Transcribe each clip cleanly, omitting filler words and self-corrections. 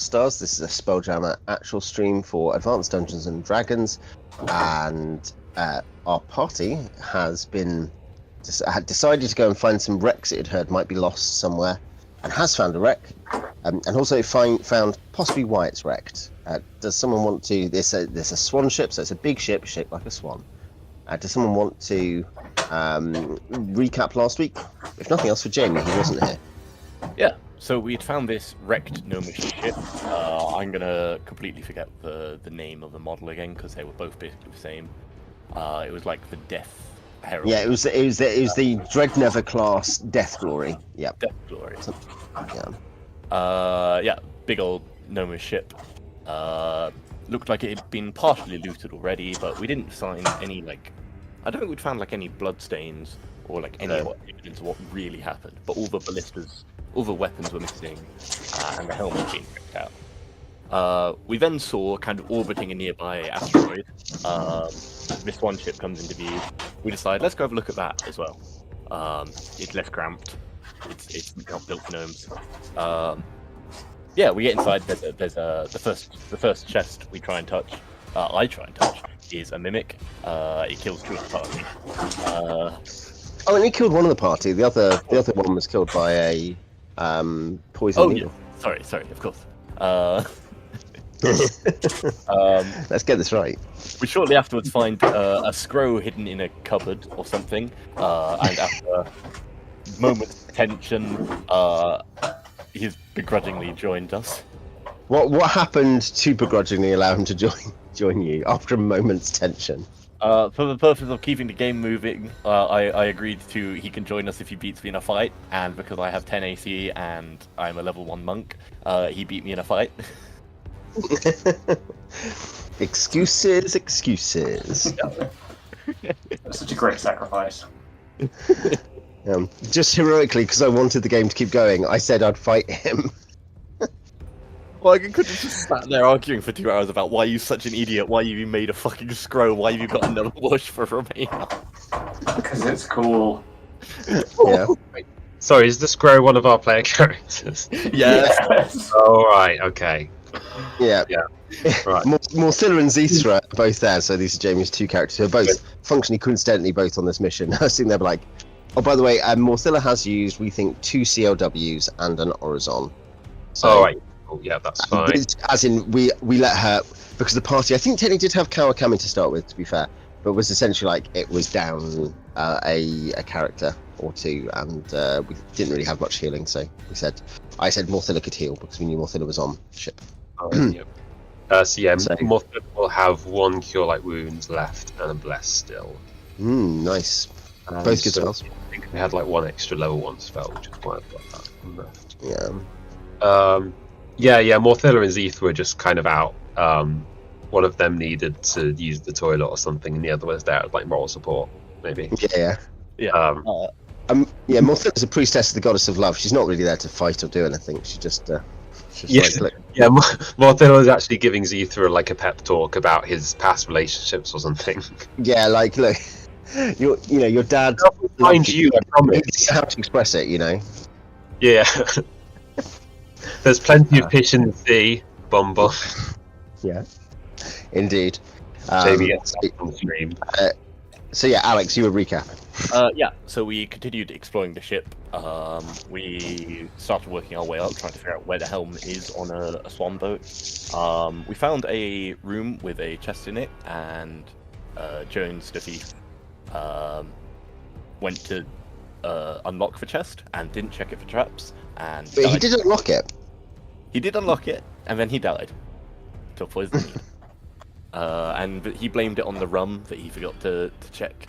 Stars. This is a Spelljammer actual stream for Advanced Dungeons and Dragons, and our party has had decided to go and find some wrecks it had heard might be lost somewhere, and has found a wreck, and also found possibly why it's wrecked. Does someone want to? There's a Swan Ship, so it's a big ship shaped like a swan. Does someone want to recap last week? If nothing else, for Jamie, he wasn't here. Yeah. So we'd found this wrecked gnomish ship. I'm gonna completely forget the name of the model again because they were both basically the same. It was like the Death Herald. Yeah, it was the Dreadnever class Death Glory. Yeah. Death Glory. Yeah. Yeah, big old gnomish ship. Looked like it had been partially looted already, but we didn't find any I don't think we'd found any bloodstains or any evidence of what really happened. But all the ballistas. All the weapons were missing, and the helmet was being ripped out. We then saw, kind of orbiting a nearby asteroid, this one ship comes into view. We decided, let's go have a look at that as well. It's less cramped. It's not built for gnomes. Yeah, we get inside. There's the first chest we try and touch. I try and touch is a mimic. It kills 2 of the party. Oh, and he killed one of the party. The other one was killed by a poison needle. Yeah. Sorry, of course. Let's get this right. We shortly afterwards find a Scro hidden in a cupboard or something, and after moments of tension, he's begrudgingly joined us. What happened to begrudgingly allow him to join you after a moment's tension? For the purpose of keeping the game moving, I agreed to he can join us if he beats me in a fight, and because I have 10 AC and I'm a level 1 monk, he beat me in a fight. Excuses. That's such a great sacrifice. Just heroically, because I wanted the game to keep going, I said I'd fight him. Well, I could have just sat there arguing for 2 hours about why you're such an idiot, why you made a fucking Scro, why you got another wash for Romania. Because it's cool. Yeah. Sorry, is the Scro one of our player characters? Yes. Oh, right, okay. Yeah. Right. Morthylla and Xeethra are both there, so these are Jamie's 2 characters who are both functionally coincidentally both on this mission. I was sitting there like, oh, by the way, Morthylla has used, we think, 2 CLWs and an Orizon. So, right. Oh, yeah, that's fine. As in, we let her, because the party, I think technically did have Kawakami to start with, to be fair, but was essentially it was down a character or 2, and we didn't really have much healing, so I said Morthylla could heal because we knew Morthylla was on ship. Yep. Morthylla will have 1 Cure Light Wounds left and a Bless still. Nice. Both good spells. I think we had 1 extra level 1 spell, which is why I've got that one left. Yeah. Morthylla and Xeethra were just kind of out. One of them needed to use the toilet or something, and the other was there as moral support, maybe. Yeah. Morthylla's a priestess of the goddess of love. She's not really there to fight or do anything. She just Morthylla was actually giving Xeethra a pep talk about his past relationships or something. Yeah, look, your dad. Mind you, I promise. How to express it, Yeah. There's plenty of fish in the sea, Bumble. Yeah, indeed. Jamie gets on the stream. So yeah, Alex, you were recapping. Yeah, so we continued exploring the ship. We started working our way up, trying to figure out where the helm is on a swan boat. We found a room with a chest in it, and Jones, the thief, went to unlock the chest and didn't check it for traps. But he did unlock it. He did unlock it, and then he died. To poison. And he blamed it on the rum that he forgot to check.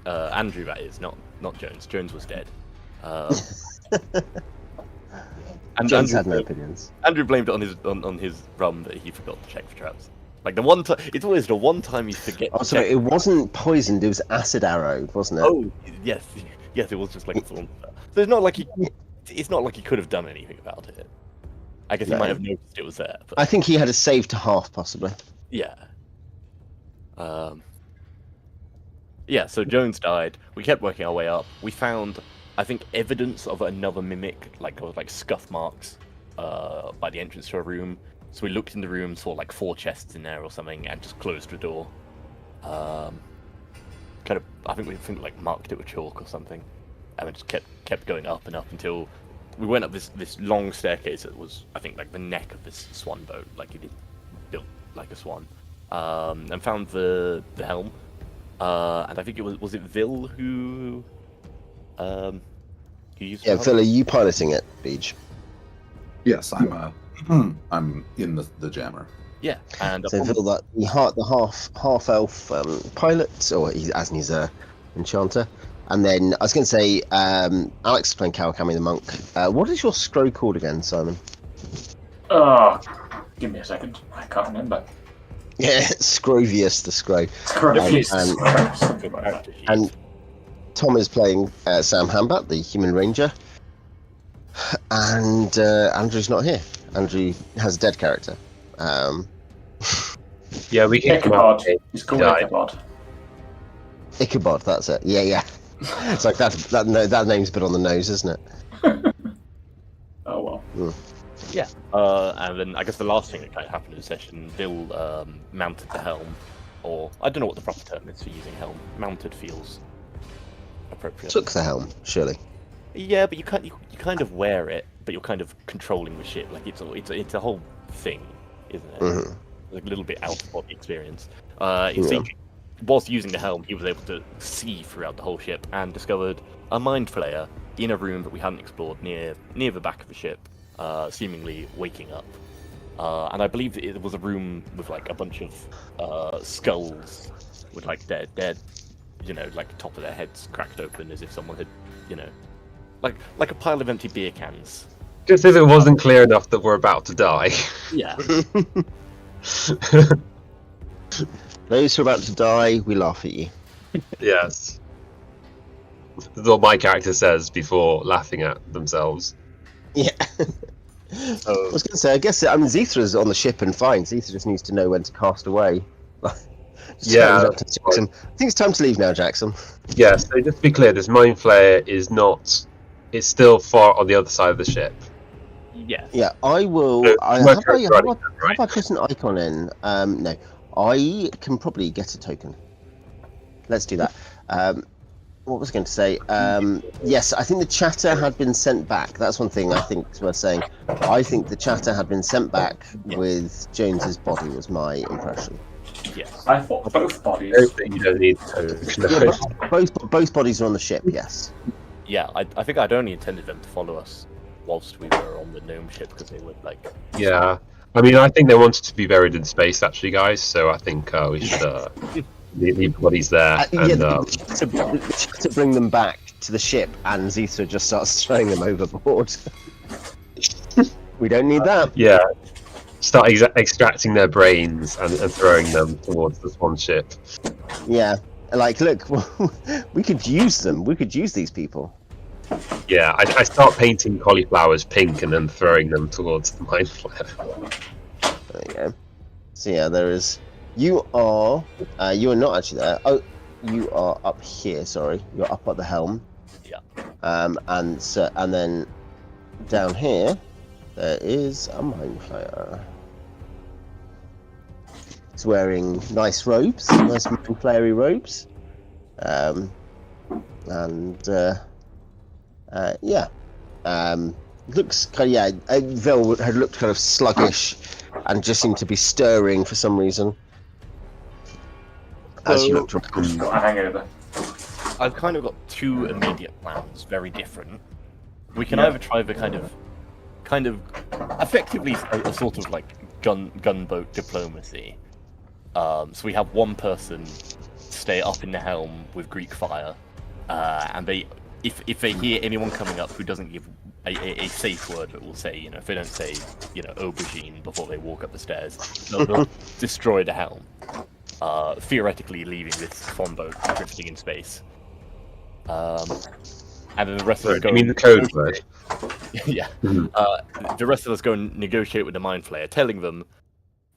Andrew, that is, not Jones. Jones was dead. And Jones had no opinions. Andrew blamed it on his rum that he forgot to check for traps. The one time, it's always the one time you forget. Oh, sorry, it wasn't poisoned. It was acid arrowed, wasn't it? Oh, yes, it was just a thorn. So it's not like he could have done anything about it. I guess he might have noticed it was there. But... I think he had a save to half, possibly. Yeah. So Jones died. We kept working our way up. We found, I think, evidence of another mimic, like scuff marks by the entrance to a room. So we looked in the room, saw like 4 chests in there or something, and just closed the door. I think we like marked it with chalk or something, and we just kept going up and up until we went up this long staircase that was, I think, like the neck of this swan boat, like it is built like a swan, and found the helm. And I think it was it Vil who used the helm? Phil, are you piloting it, Beej? Yes, I'm in the jammer. Yeah, and So Phil, the half elf pilot, or he's a enchanter. And then I was going to say, Alex is playing Kawakami the monk. What is your Scro called again, Simon? Give me a second. I can't remember. Yeah, Scrovius the Scro. And Tom is playing Sam Hambat, the human ranger. And Andrew's not here. Andrew has a dead character. Yeah, we can come Ichabod. up. He's called Yeah. Ichabod. Ichabod, that's it. Yeah. It's like that name's a bit on the nose, isn't it? Oh well. Yeah, and then I guess the last thing that kind of happened in the session, Bill mounted the helm, or I don't know what the proper term is for using helm. Mounted feels appropriate. Took the helm, surely. Yeah, but you kind of wear it, but you're kind of controlling the ship. Like it's a whole thing, isn't it? Mhm. Like a little bit out of body experience. Whilst using the helm, he was able to see throughout the whole ship and discovered a Mind Flayer in a room that we hadn't explored near the back of the ship, seemingly waking up. And I believe that it was a room with like a bunch of skulls with like dead, like the top of their heads cracked open as if someone had, like a pile of empty beer cans. Just if it wasn't clear enough that we're about to die. Yeah. Those who are about to die, we laugh at you. Yes. That's what my character says before laughing at themselves. Yeah. I was going to say, Xeethra's on the ship and fine. Xeethra just needs to know when to cast away. Yeah. I think it's time to leave now, Jackson. Yeah, so just to be clear, this Mind Flayer is not... It's still far on the other side of the ship. Yeah. Yeah, I will. So, Have my I character put an icon in? No. I can probably get a token. Let's do that. What was I going to say? Yes, I think the chatter had been sent back. That's one thing I think it's worth saying. I think the chatter had been sent back with Jones's body, was my impression. Yes. I thought both bodies. You don't need to... Yeah, both bodies are on the ship, yes. Yeah, I think I'd only intended them to follow us whilst we were on the gnome ship because they would like. Yeah. I mean, I think they wanted to be buried in space, actually, guys. So I think we should leave the bodies there. To bring them back to the ship, and Xeethra just starts throwing them overboard. We don't need that. Yeah. Start extracting their brains and throwing them towards the Swan Ship. Yeah. Like, look, we could use them. We could use these people. Yeah, I start painting cauliflowers pink and then throwing them towards the Mind Flayer. There you go. So yeah, there is. You are not actually there. Oh, you are up here. Sorry, you're up at the helm. Yeah. And then down here, there is a Mind Flayer. He's wearing nice robes, nice Mind Flayery robes. Looks kind of, Vil had looked kind of sluggish and just seemed to be stirring for some reason as you looked around. Got a hangover. I've kind of got two immediate plans, very different. We can either try the kind of effectively a sort of like gunboat diplomacy. So we have one person stay up in the helm with Greek fire, and if they hear anyone coming up who doesn't give a safe word that will say, if they don't say, aubergine before they walk up the stairs, they'll destroy the helm. Theoretically leaving this swan boat drifting in space. And then the rest of us go. You mean the code word? Yeah. The rest of us go and negotiate with the Mind Flayer, telling them,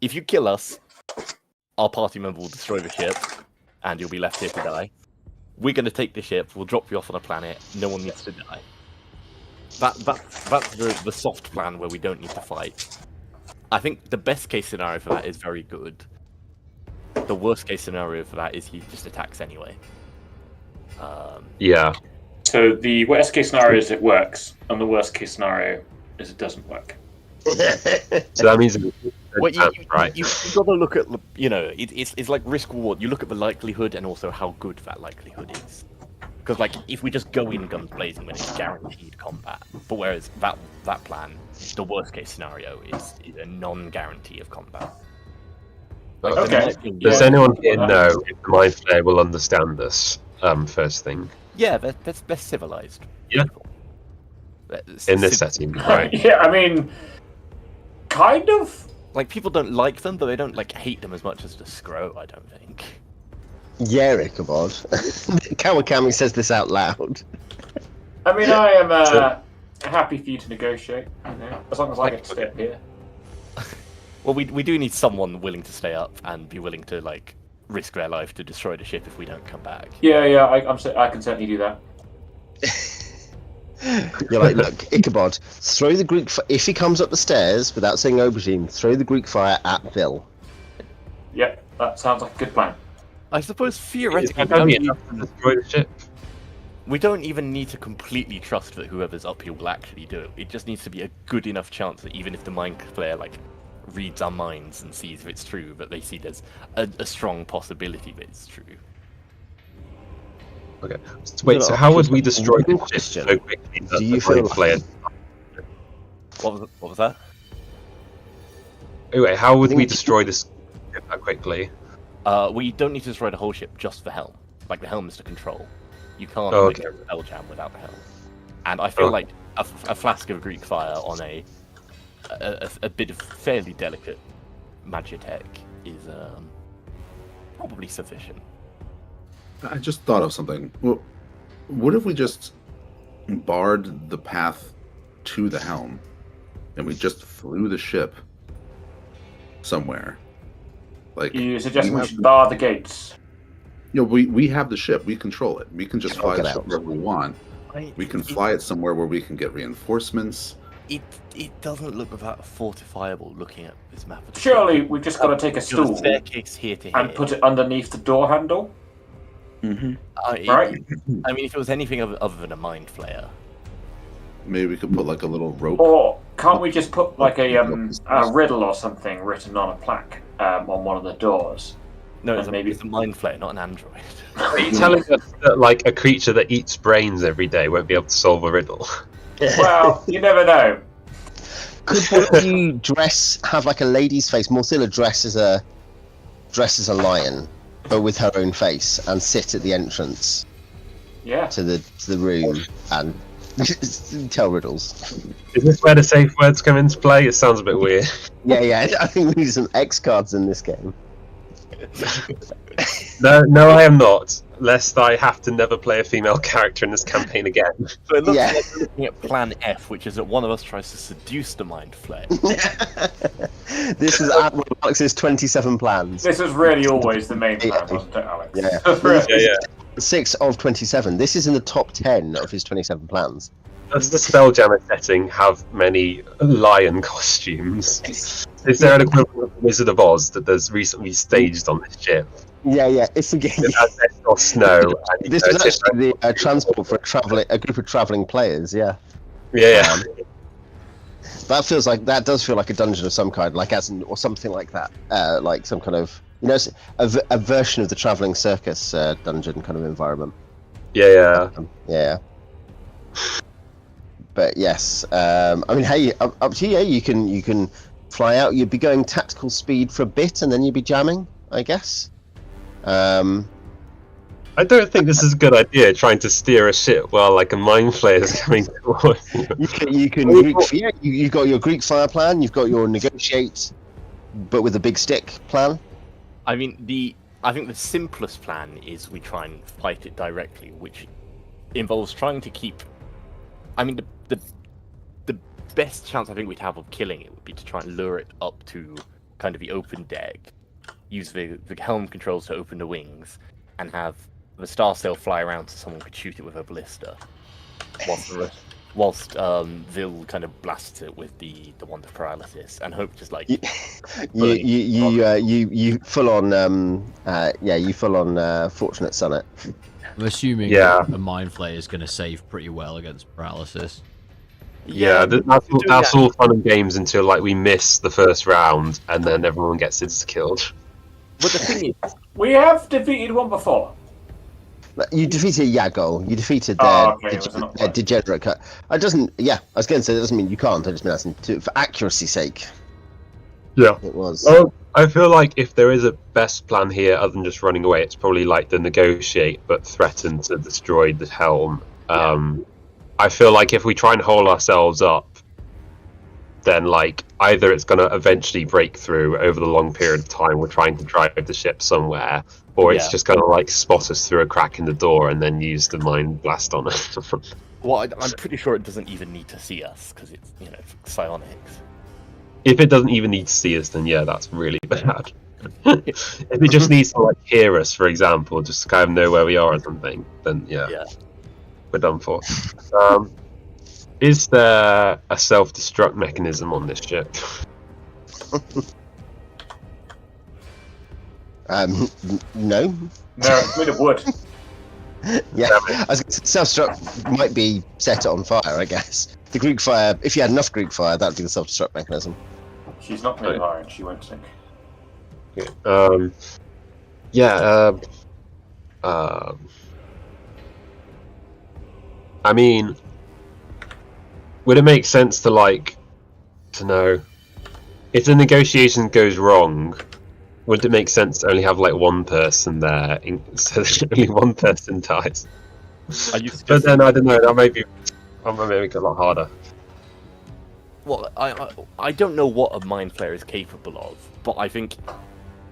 if you kill us, our party member will destroy the ship, and you'll be left here to die. We're going to take the ship. We'll drop you off on a planet. No one needs to die. That's the soft plan where we don't need to fight. I think the best case scenario for that is very good. The worst case scenario for that is he just attacks anyway. Yeah. So the worst case scenario is it works, and the worst case scenario is it doesn't work. So that means Well, right. you got to look at, it's like risk reward. You look at the likelihood and also how good that likelihood is. Because like if we just go in guns blazing, then it's guaranteed combat. But whereas that plan, the worst case scenario is a non-guarantee of combat. Like, Okay. Does anyone here know if the Mind Flayer will understand this? First thing. Yeah, they're civilized. Yeah. people. In this setting, right? Yeah, I mean, kind of. Like people don't like them, but they don't like hate them as much as the Scro, I don't think. Yeah, Ichabod. Kawakami says this out loud. I mean, I am happy for you to negotiate. You know, as long as I get to stay up here. Well, we do need someone willing to stay up and be willing to like risk their life to destroy the ship if we don't come back. Yeah, I can certainly do that. You're like, look, Ichabod, throw the Greek. If he comes up the stairs without saying aubergine, throw the Greek fire at Bill. Yep, that sounds like a good plan. I suppose theoretically It's only enough to destroy the ship. we don't even need to completely trust that whoever's up here will actually do it. It just needs to be a good enough chance that even if the Mind Flayer like reads our minds and sees if it's true, but they see there's a strong possibility that it's true. Okay. Wait, so how would we destroy the ship so quickly that Do you the Mind feel Flayer... What was that? Anyway, how would we think- destroy this ship that quickly? We don't need to destroy the whole ship, just the helm. Like the helm is to control. You can't Oh, make a Spelljam without the helm. And I feel like a flask of Greek fire on a bit of fairly delicate magitech is probably sufficient. I just thought of something. Well, what if we just barred the path to the helm and we just flew the ship somewhere? Like, You suggesting we should bar the gates? we have the ship. We control it. We can just fly Get the out. ship wherever we want. We can fly it somewhere where we can get reinforcements. It doesn't look that fortifiable looking at this map. Of the Surely ship. we've just got to take a There's stool staircase here to here. and put it underneath the door handle, Mm-hmm. right? I mean, if it was anything other than a Mind Flayer. Maybe we could put like a little rope. Or can't we just put like a riddle or something written on a plaque on one of the doors? No, And maybe- it's a Mind Flayer, not an android. Are you telling us that like a creature that eats brains every day won't be able to solve a riddle? Well, you never know. Could one of you have like a lady's face? Morthylla dresses a lion, but with her own face, and sit at the entrance Yeah. to the room and tell riddles. Is this where the safe words come into play? It sounds a bit weird. Yeah. I think we need some X cards in this game. No, I am not. Lest I have to never play a female character in this campaign again. So it looks Yeah. like we're looking at Plan F, which is that one of us tries to seduce the Mind Flayer. This is Admiral Alex's 27 plans. This was really always the main plan, wasn't it, Alex? Yeah. Yeah. 6 of 27. This is in the top 10 of his 27 plans. Does the Spelljammer setting have many lion costumes? Is there an equivalent of Wizard of Oz that there's recently staged on this ship? Yeah. It's a game. It has or snow. And, This was actually the transport for a group of traveling players. Yeah. Yeah. That does feel like a dungeon of some kind, like or something like that, like some kind of a version of the traveling circus dungeon kind of environment. Yeah. Yeah. But yes, I mean, hey, up to you. You can fly out. You'd be going tactical speed for a bit, and then you'd be jamming, I guess. I don't think this is a good idea, trying to steer a ship while like a Mind Flayer is coming towards you. You can you've got your Greek fire plan. You've got your negotiate, but with a big stick plan. I mean, I think the simplest plan is we try and fight it directly, which involves trying to keep. I mean, the best chance I think we'd have of killing it would be to try and lure it up to kind of the open deck, use the helm controls to open the wings, and have the Star Sail fly around so someone could shoot it with a ballista, whilst whilst Vil kind of blasts it with the wand of paralysis, and Hope just like you full on you full on fortunate son it. I'm assuming Yeah. a Mind Flayer is going to save pretty well against paralysis. Yeah, that's all fun and games until like we miss the first round and then everyone gets insta-killed. But the thing is, We have defeated one before. You defeated Yagol. You defeated their degenerate cut. It doesn't. Yeah, I was going to say that doesn't mean you can't. I just mean that's for accuracy's sake. Yeah. It was. Oh, I feel like if there is a best plan here other than just running away, it's probably like the negotiate but threaten to destroy the helm. I feel like if we try and hold ourselves up, then like either it's going to eventually break through over the long period of time we're trying to drive the ship somewhere, or it's just going to like spot us through a crack in the door and then use the mind blast on us. well, I'm pretty sure it doesn't even need to see us because it's it's psionics. If it doesn't even need to see us, then yeah, that's really bad. If it just needs to like hear us, for example, just to kind of know where we are or something, then yeah. We're done for. Is there a self-destruct mechanism on this ship? No. No, it's made of wood. Yeah, self-destruct might be set it on fire, I guess. The Greek fire, if you had enough Greek fire, that'd be the self-destruct mechanism. She's not made of iron. She won't sink. I mean, would it make sense to know if the negotiation goes wrong? Would it make sense to only have like one person there so that only one person dies? But then I don't know. That might make it a lot harder. Well, I don't know what a Mind Flayer is capable of, but I think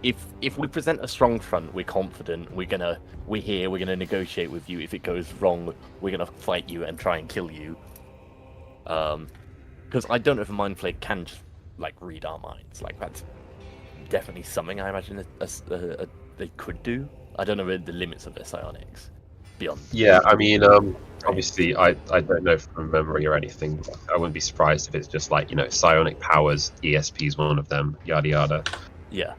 if we present a strong front, we're confident, we're gonna negotiate with you. If it goes wrong, we're gonna fight you and try and kill you. Because I don't know if a Mind Flayer can just like read our minds. Like that's definitely something I imagine they could do. I don't know the limits of their psionics beyond. Yeah, I mean, obviously, I don't know from memory or anything. But I wouldn't be surprised if it's just like psionic powers. ESP is one of them. Yada yada. Yeah.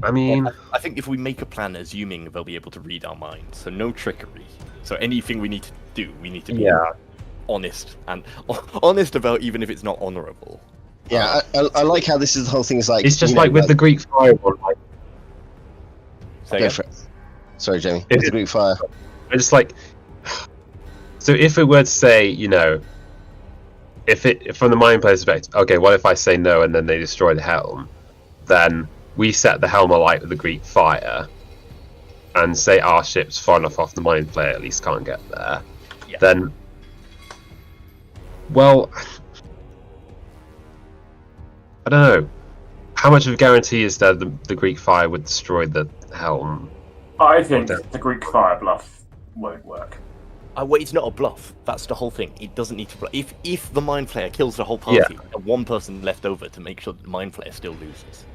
I mean, I think if we make a plan assuming they'll be able to read our minds, so no trickery. So anything we need to do, we need to be honest and honest about, even if it's not honourable. Yeah, I like how this is the whole thing is like. it's just like with the Greek fire one. Like, Go for it. Sorry, Jamie. With the Greek fire. I just like. So if it were to say, if from the Mind Player's perspective, okay, what if I say no and then they destroy the helm? Then we set the helm alight with the Greek fire, and say our ship's far enough off the Mind Flayer at least can't get there. Yeah. Then, well, I don't know. How much of a guarantee is there the Greek fire would destroy the helm? I think the Greek fire bluff won't work. Wait, it's not a bluff. That's the whole thing. It doesn't need to bluff. If the Mind Flayer kills the whole party, and one person left over to make sure that the Mind Flayer still loses.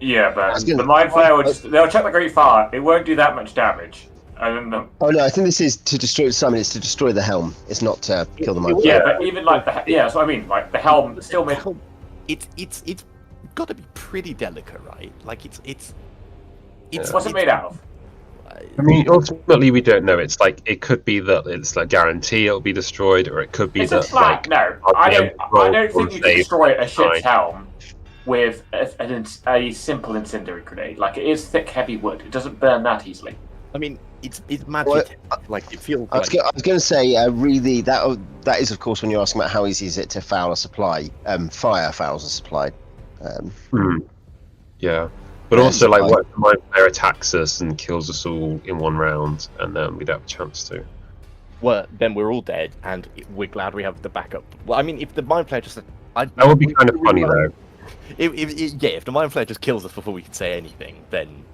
Yeah, but the Mind Flayer will they'll check the Greek fire. It won't do that much damage. And then Oh no, I think this is to destroy Simon. It's to destroy the helm. It's not to kill the Mind Flayer. yeah, but even like that's what I mean. Like the helm still made. It's got to be pretty delicate, right? Like it's What's it made out of? I mean, ultimately, we don't know. It's like it could be that it's like guarantee it'll be destroyed, or it could be It's that a flat. like No, I don't think you can destroy a ship's helm with a simple incendiary grenade. Like it is thick, heavy wood. It doesn't burn that easily. I mean, it's magic. Like it feels. I was going to say, really, that is of course when you're asking about how easy is it to foul a supply. Fire fouls a supply. Yeah, but also like what if the Mind Flayer attacks us and kills us all in one round, and then we don't have a chance to. Well, then we're all dead, and we're glad we have the backup. Well, I mean, if the Mind Flayer just That would be kind of funny though. If the Mind Flayer just kills us before we can say anything, then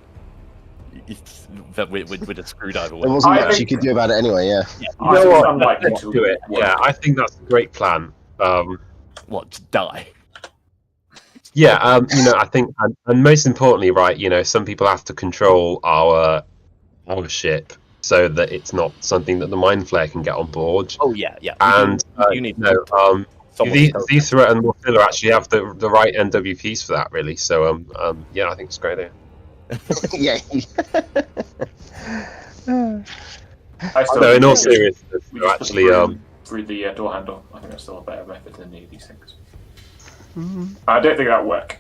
we're just screwed either way. There wasn't much you could do about it anyway. Yeah. You know what? Let's do it. Yeah, I think that's a great plan. What, to die? Yeah, I think, and most importantly, right, some people have to control our ship. so that it's not something that the Mind Flayer can get on board. Oh yeah. And you need Xeethra and Morthylla actually have the right NWPs for that, really. So yeah, I think it's a great idea. Yeah. No, in all seriousness, we they're just actually through the door handle. I think that's still a better method than any of these things. I don't think that'll work.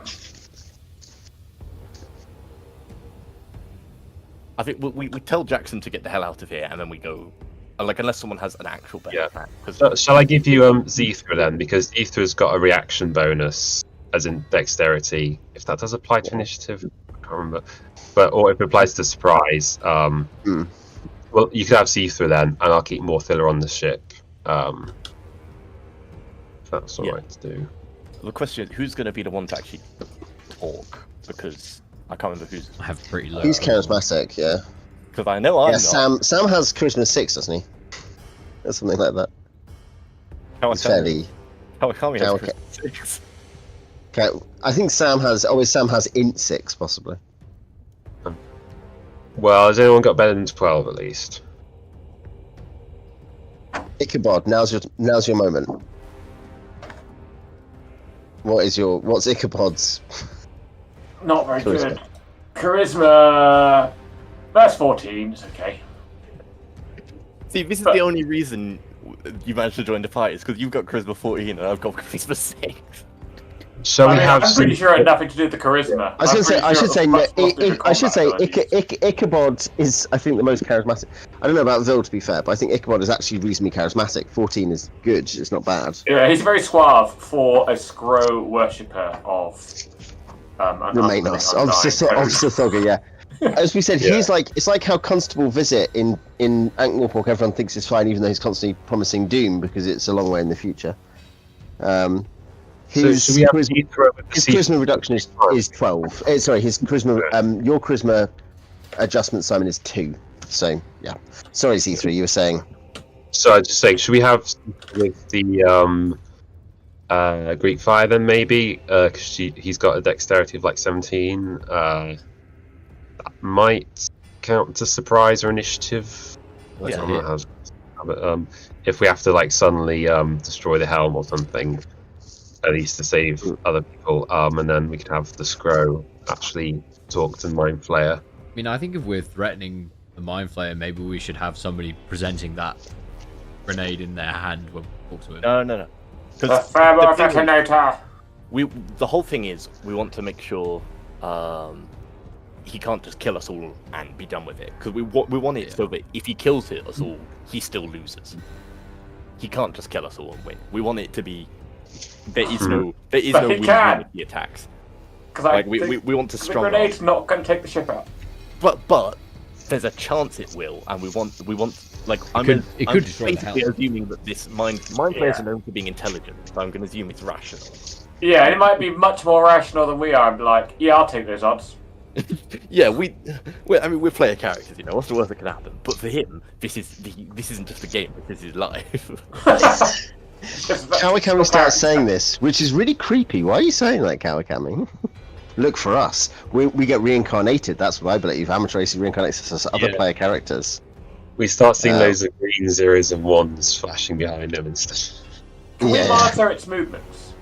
I think we tell Jackson to get the hell out of here, and then we go. Like, unless someone has an actual better plan. Shall I give you Xeethra then? Because Xeethra's got a reaction bonus, as in dexterity. If that does apply to initiative, I can't remember. Or if it applies to surprise. Well, you could have Xeethra then, and I'll keep Morthylla on the ship. If that's alright to do. The question is, who's going to be the one to actually talk? Because I can't remember who's. I have pretty low. He's charismatic, yeah. Because I know I'm Yeah, not. Sam has charisma 6, doesn't he? Or something like that. It's fairly. Kawakami has Kawakami. charisma 6. Okay, I think Sam has int 6 possibly. Well, has anyone got better than 12 at least? Ichabod, now's your moment. What's Ichabod's? Not very Charisma. good. Charisma. That's 14. It's okay. See, this is the only reason you managed to join the fight, is because you've got charisma 14 and I've got charisma 6. Shall we have I'm pretty sure it had nothing to do with the charisma. I should say Ichabod. Ichabod is, I think, the most charismatic. I don't know about Vil, to be fair, but I think Ichabod is actually reasonably charismatic. 14 is good, it's not bad. Yeah, he's very suave for a Scro worshipper of. Remain nice. Of Sothoga, yeah. As we said, he's like, it's like how Constable Visit in Ankh-Morpork, everyone thinks it's fine, even though he's constantly promising doom because it's a long way in the future. His should we have charisma reduction is 12. Sorry, his charisma. Your charisma adjustment, Simon, is 2. So yeah. Sorry, Xeethra, you were saying. So I just saying, should we have with the Greek Fire then maybe? Because he's got a dexterity of like 17. That might count to surprise or initiative. I don't know how, but if we have to like suddenly destroy the helm or something. At least to save other people, and then we could have the Scro actually talk to Mind Flayer. I mean, I think if we're threatening the Mind Flayer, maybe we should have somebody presenting that grenade in their hand when we talk to him. No. The Thermal Detonator! The whole thing is, we want to make sure he can't just kill us all and be done with it. Because we want it so that if he kills us all, he still loses. He can't just kill us all and win. We want it to be... There is no win-win attacks. Like we want to strong. The grenade's not going to take the ship out. But there's a chance it will, and we want like I'm destroy the basically hell. assuming that this mind players are known for being intelligent, so I'm going to assume it's rational. Yeah, and it might be much more rational than we are. And be like, yeah, I'll take those odds. Yeah, we're player characters, you know. What's the worst that can happen? But for him, this isn't just a game. This is his life. Kawakami starts saying this, which is really creepy. Why are you saying that, Kawakami? Look, for us, we get reincarnated. That's what I believe. Amatrace reincarnates us as other player characters. We start seeing those green zeros and ones flashing behind them and stuff. Can we monitor its movements?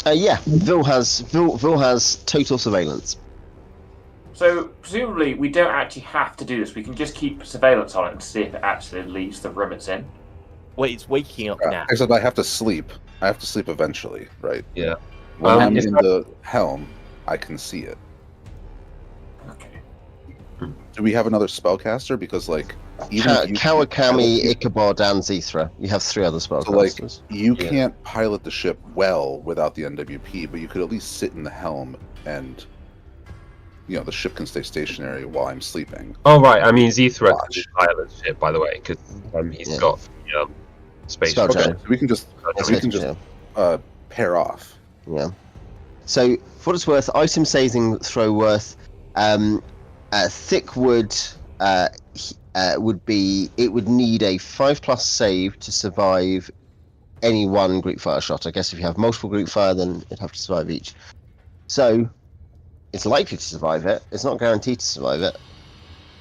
Yeah, Vil has total surveillance. So presumably we don't actually have to do this. We can just keep surveillance on it and see if it actually leaves the room it's in. Wait, it's waking up now. Except I have to sleep. I have to sleep eventually, right? Yeah. When I'm in the helm, I can see it. Okay. Do we have another spellcaster? Because like even if you Kawakami, Ichabod, and Xeethra. You have 3 other spellcasters. So, like, you can't pilot the ship well without the NWP, but you could at least sit in the helm and, you know, the ship can stay stationary while I'm sleeping. Oh right, I mean Xeethra can pilot the ship, by the way, because he's got space. Spell Okay, jam. so we can just pair off. Yeah. So, for what it's worth, item saving throw worth, thick wood would need a 5+ save to survive any one Greek Fire shot. I guess if you have multiple Greek Fire, then it'd have to survive each. So, It's likely to survive it. It's not guaranteed to survive it.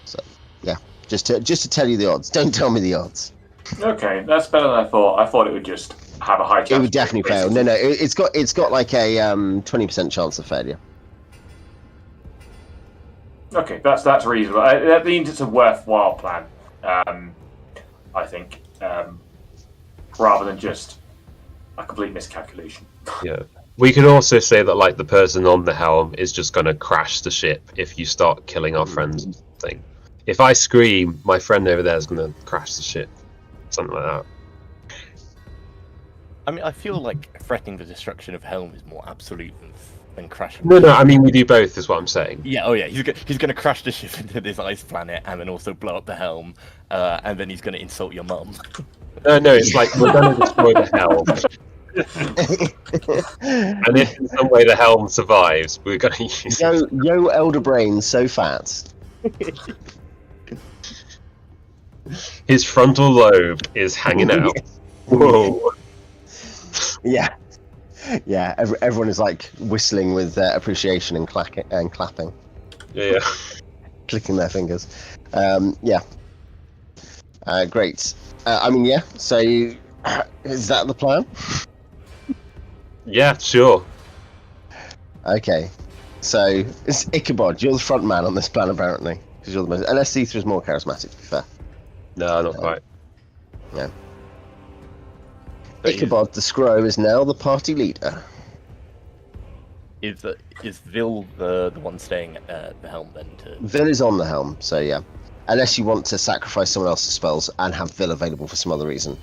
So, yeah. Just to tell you the odds. Don't tell me the odds. Okay, that's better than I thought. I thought it would just have a high chance. It would definitely fail. No, it's got like a 20% chance of failure. Okay, that's reasonable. That means it's a worthwhile plan. I think, rather than just a complete miscalculation. Yeah. We could also say that like the person on the helm is just going to crash the ship if you start killing our friends. Thing. If I scream, my friend over there is going to crash the ship. Something like that. I mean, I feel like threatening the destruction of Helm is more absolute than crashing. No, I mean we do both. Is what I'm saying. Yeah, oh yeah, he's going to crash the ship into this ice planet and then also blow up the Helm, and then he's going to insult your mum. No, it's like we're going to destroy the helm. And if in some way the helm survives, we're going to use it. Yo, elder brain, so fat. His frontal lobe is hanging out. Whoa. Yeah. Everyone is like whistling with appreciation and clapping. Yeah. Clicking their fingers. Yeah. Great. I mean, yeah. So, is that the plan? Yeah, sure. Okay. So, it's Ichabod. You're the front man on this plan, apparently. Because you're the most. Unless Xeethra is more charismatic, to be fair. No, not quite. Yeah. Ichabod, the Scro, is now the party leader. Is Vil the one staying at the helm then? Vil is on the helm, so yeah. Unless you want to sacrifice someone else's spells and have Vil available for some other reason.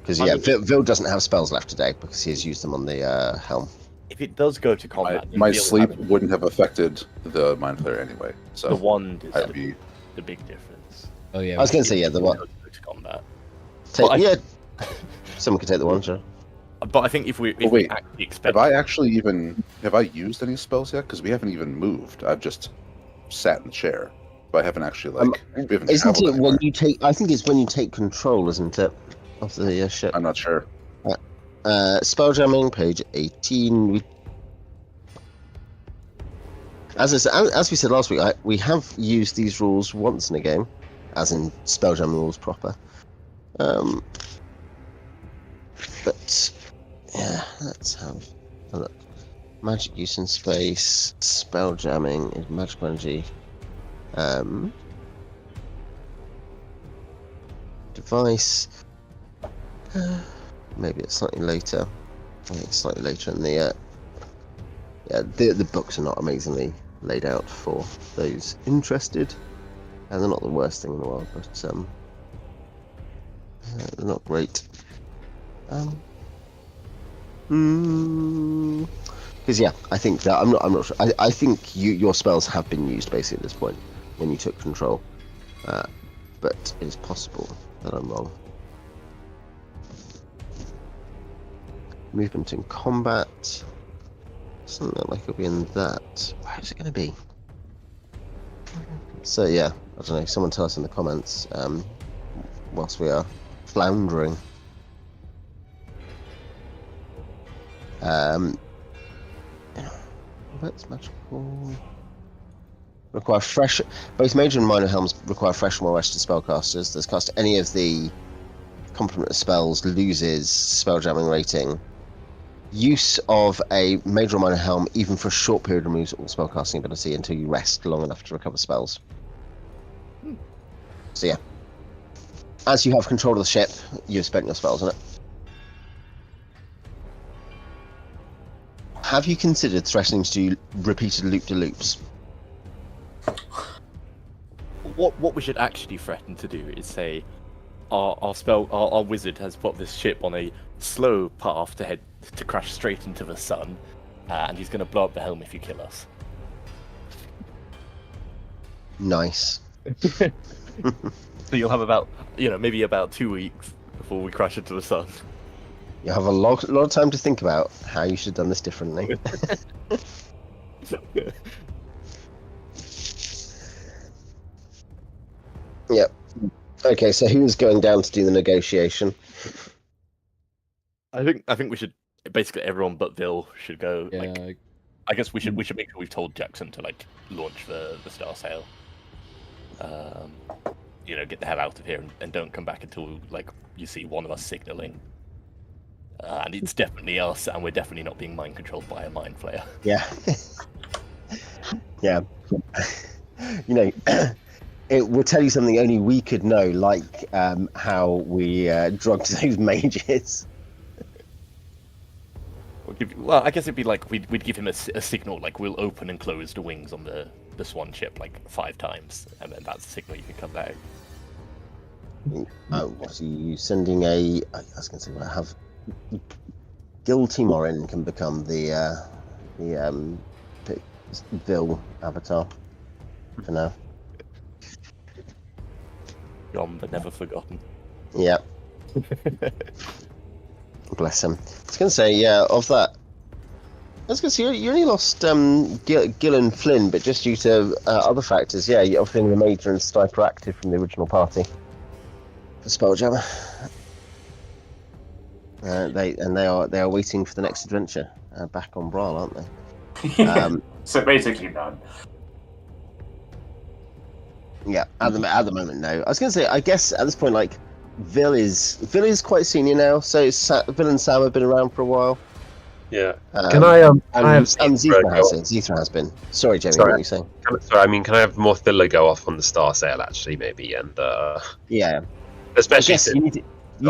Because Vil doesn't have spells left today because he has used them on the helm. If it does go to combat, my sleep wouldn't have affected the Mind Flayer anyway. So the wand is I'd be... the big difference. Oh yeah. I was going to say the one. To combat. Someone could take the one, sure. But I think if we actually expect... Have I used any spells yet? Because we haven't even moved. I've just sat in the chair. But I haven't actually isn't it when you take? I think it's when you take control, isn't it, of the ship? I'm not sure. Spelljamming, page 18. As we said last week, we have used these rules once in a game, as in Spelljamming rules proper. But yeah, let's have a look. Magic use in space, Spelljamming is magic energy. Device. Maybe it's slightly later. I think it's slightly later in the. The books are not amazingly laid out for those interested, and they're not the worst thing in the world, but they're not great. Because I think that I'm not sure. I think your spells have been used basically at this point when you took control, but it is possible that I'm wrong. Movement in combat. Doesn't look like it'll be in that. Where's it going to be? So yeah, I don't know. Someone tell us in the comments whilst we are floundering. That's magical. Require fresh. Both major and minor helms require fresh and well-rested spellcasters. Those cast any of the complement of spells loses spelljamming rating. Use of a major or minor helm, even for a short period, removes all spellcasting ability until you rest long enough to recover spells. So yeah, as you have control of the ship, you've spent your spells on it. Have you considered threatening to do repeated loop-de-loops? What we should actually threaten to do is say, our wizard has put this ship on a slow path to crash straight into the sun, and he's going to blow up the helm if you kill us. Nice. So you'll have maybe about 2 weeks before we crash into the sun. You have a lot of time to think about how you should have done this differently. Yep. Okay, so who's going down to do the negotiation? I think we should basically everyone but Vil should go. Yeah, I guess we should make sure we've told Jackson to like launch the Star Sail. Get the hell out of here and don't come back until like you see one of us signaling. And it's definitely us, and we're definitely not being mind controlled by a Mind Flayer. Yeah. Yeah. It will tell you something only we could know, like how we drugged those mages. Well, I guess it'd be like we'd give him a signal, like we'll open and close the wings on the Swan Ship like 5 times, and then that's the signal you can come back. Oh, so you sending a? I was going to say, I have Gil Timorin can become the Vil avatar for now. Gone but never forgotten. Yeah. Bless him. I was going to say, yeah, of that. I was going to say, you only lost Gil and Flynn, but just due to other factors. Yeah, you're offering the Major and Stiper active from the original party for Spelljammer. They are waiting for the next adventure back on Brawl, aren't they? So basically none. Yeah, at the moment, no. I was going to say, I guess at this point, like, Vil is quite senior now, so Vil and Sam have been around for a while. Yeah. Can I have Xeethra has been. Sorry, Jamie, what were you saying? Can I have Morthylla go off on the Star Sail actually, maybe, and yeah. Especially you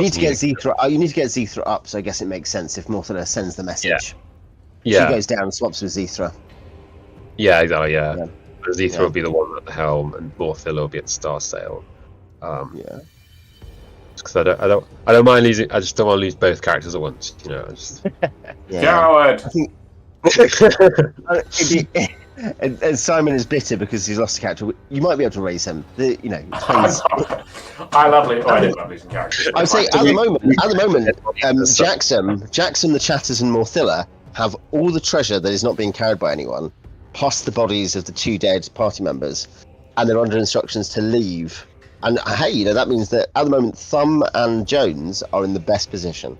need to get Xeethra. You need to get Xeethra up, so I guess it makes sense if Morthylla sends the message. Yeah. She goes down and swaps with Xeethra. Yeah, exactly. Yeah. Xeethra Yeah. will be the one at the helm, and Morthylla will be at Star Sail. Yeah. Because I don't mind losing. I just don't want to lose both characters at once. Yeah. Coward! I think. And Simon is bitter because he's lost a character. You might be able to raise him. I love losing characters. I would say at the moment, Jackson, the Chatters, and Morthylla have all the treasure that is not being carried by anyone, plus the bodies of the 2 dead party members, and they're under instructions to leave. And hey, that means that at the moment, Thumb and Jones are in the best position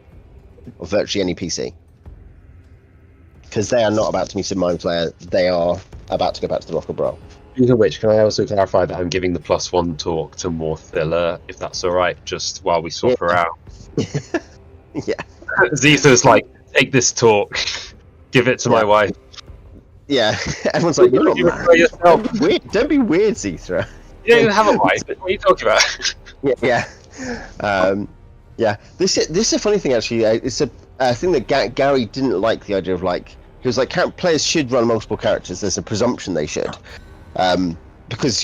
of virtually any PC. Because they are not about to meet a Mind Flayer, they are about to go back to the Rock of Brawl. Speaking of which, can I also clarify that I'm giving the +1 talk to Morthylla, if that's alright, just while we swap her out? Yeah. Xeethra's like, take this talk, give it to my wife. Yeah, everyone's like, you're not married. Don't be weird, Xeethra. You don't even have a wife, what are you talking about? Yeah. This is a funny thing, actually. It's a thing that Gary didn't like the idea of, like, he was like, players should run multiple characters. There's a presumption they should. Because,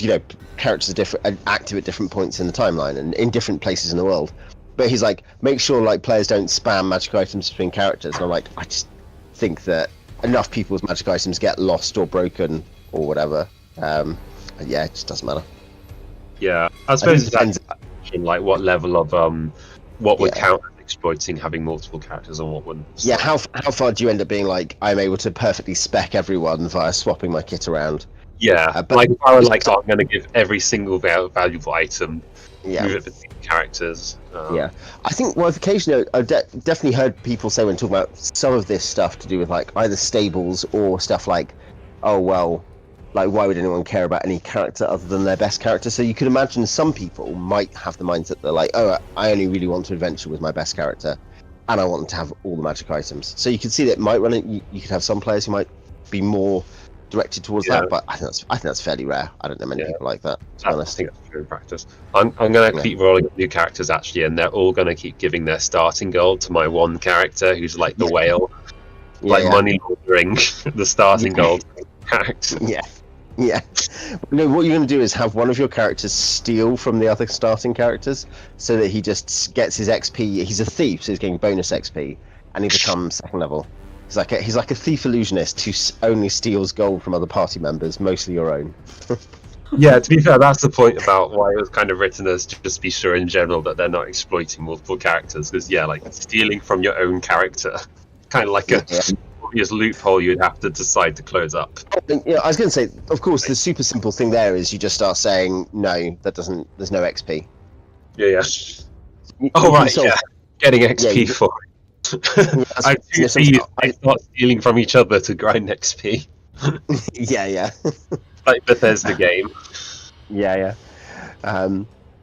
characters are active at different points in the timeline and in different places in the world. But he's like, make sure, like, players don't spam magic items between characters. And I'm like, I just think that enough people's magic items get lost or broken or whatever. Yeah, it just doesn't matter. Yeah, I suppose it depends. Like what level of what would count as exploiting having multiple characters and what wouldn't. Yeah, how far do you end up being like, I'm able to perfectly spec everyone via swapping my kit around? Yeah, but like if I were like, I'm going to give every single valuable item, yeah, move it between characters. Yeah, I think occasionally I've definitely heard people say when talking about some of this stuff to do with like either stables or stuff like, oh well, like why would anyone care about any character other than their best character? So you could imagine some people might have the mindset they're like, oh, I only really want to adventure with my best character, and I want them to have all the magic items. So you could see that it might run it. You could have some players who might be more directed towards that, but I think that's fairly rare. I don't know many people like that, to be honest. I think that's true in practice. I'm going to keep rolling new characters actually, and they're all going to keep giving their starting gold to my one character who's like the whale, money laundering the starting gold character. Yeah. No, what you're going to do is have one of your characters steal from the other starting characters so that he just gets his XP. He's a thief, so he's getting bonus XP, and he becomes second level. He's like a thief illusionist who only steals gold from other party members, mostly your own. Yeah, to be fair, that's the point about why it was kind of written as just be sure in general that they're not exploiting multiple characters. Because like stealing from your own character, kind of like a obvious loophole you'd have to decide to close up. Yeah, I was going to say, of course, the super simple thing there is you just start saying no. There's no XP. Yeah. Oh right, yeah, getting XP for it. I do see they start stealing from each other to grind XP. yeah. Like Bethesda game. Yeah.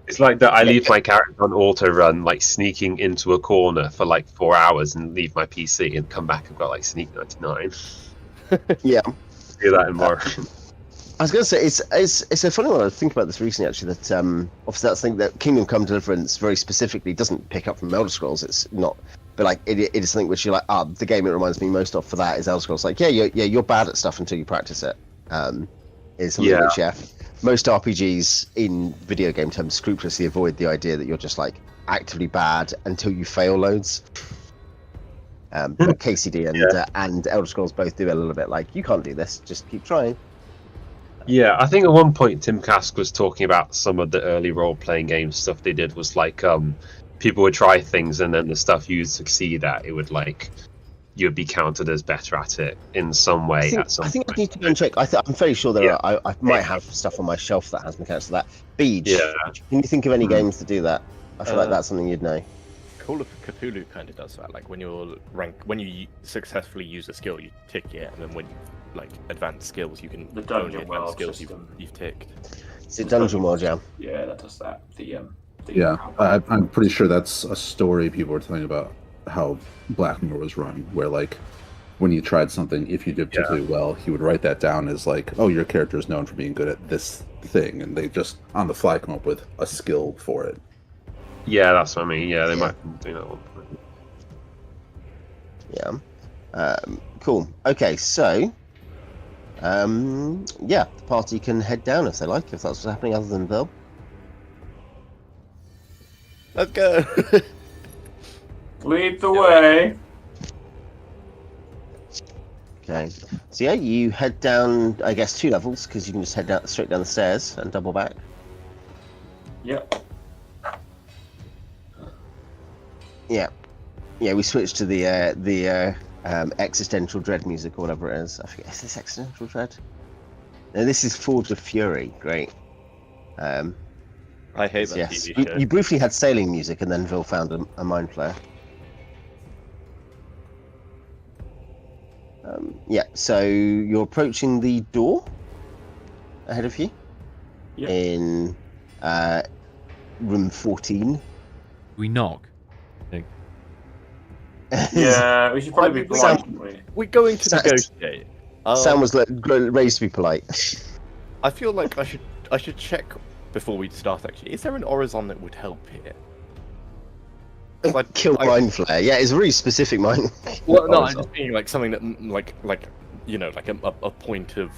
It's like that I leave my character on auto run, like sneaking into a corner for like 4 hours and leave my PC and come back and got like sneak 99. Yeah. Do that in more. I was going to say it's a funny one. I was thinking about this recently actually. That obviously that's the thing that Kingdom Come Deliverance very specifically doesn't pick up from Elder Scrolls. It's not, but like it is something which you're like, the game it reminds me most of for that is Elder Scrolls. Like you're bad at stuff until you practice it. Is something which most RPGs in video game terms scrupulously avoid the idea that you're just like actively bad until you fail loads. But KCD and Elder Scrolls both do a little bit like, you can't do this, just keep trying. Yeah, I think at one point Tim Kask was talking about some of the early role-playing game stuff they did was like people would try things and then the stuff you'd succeed at, it would like you'd be counted as better at it in some way at some point. I need to go and check. I'm fairly sure I might have stuff on my shelf that has mechanics of that. Beej, can you think of any games that do that? I feel like that's something you'd know. Call of Cthulhu kind of does that. Like when you successfully use a skill, you tick it, and then when you like advanced skills, you can The Dungeon only World advanced skills system. you've ticked. Is it Dungeon World, yeah? Yeah, that does that. I'm pretty sure that's a story people were telling about how Blackmoor was run, where like when you tried something, if you did particularly well, he would write that down as like, oh, your character is known for being good at this thing, and they just on the fly come up with a skill for it. Yeah, that's what I mean. Yeah, they might do that one. Yeah. Cool. Okay, so the party can head down if they like, if that's what's happening other than Bill. Let's go. Lead the way. Okay. So yeah, you head down, I guess, 2 levels, because you can just head straight down the stairs and double back. Yep. Yeah, we switched to the existential dread music or whatever it is. I forget. Is this existential dread? No, this is Forge of Fury. Great. I hate that yes. TV show. You briefly had sailing music, and then Vil found a Mind Flayer. So you're approaching the door ahead of you in room 14. We knock. Yeah, we should probably be polite. shouldn't we? We're going to negotiate. Sam was raised to be polite. I feel like I should check before we start. Actually, is there an Horizon that would help here? Kill Mind Flayer. Yeah, it's a really specific mind. Well, no, I'm just meaning like something that like you know, like a point of,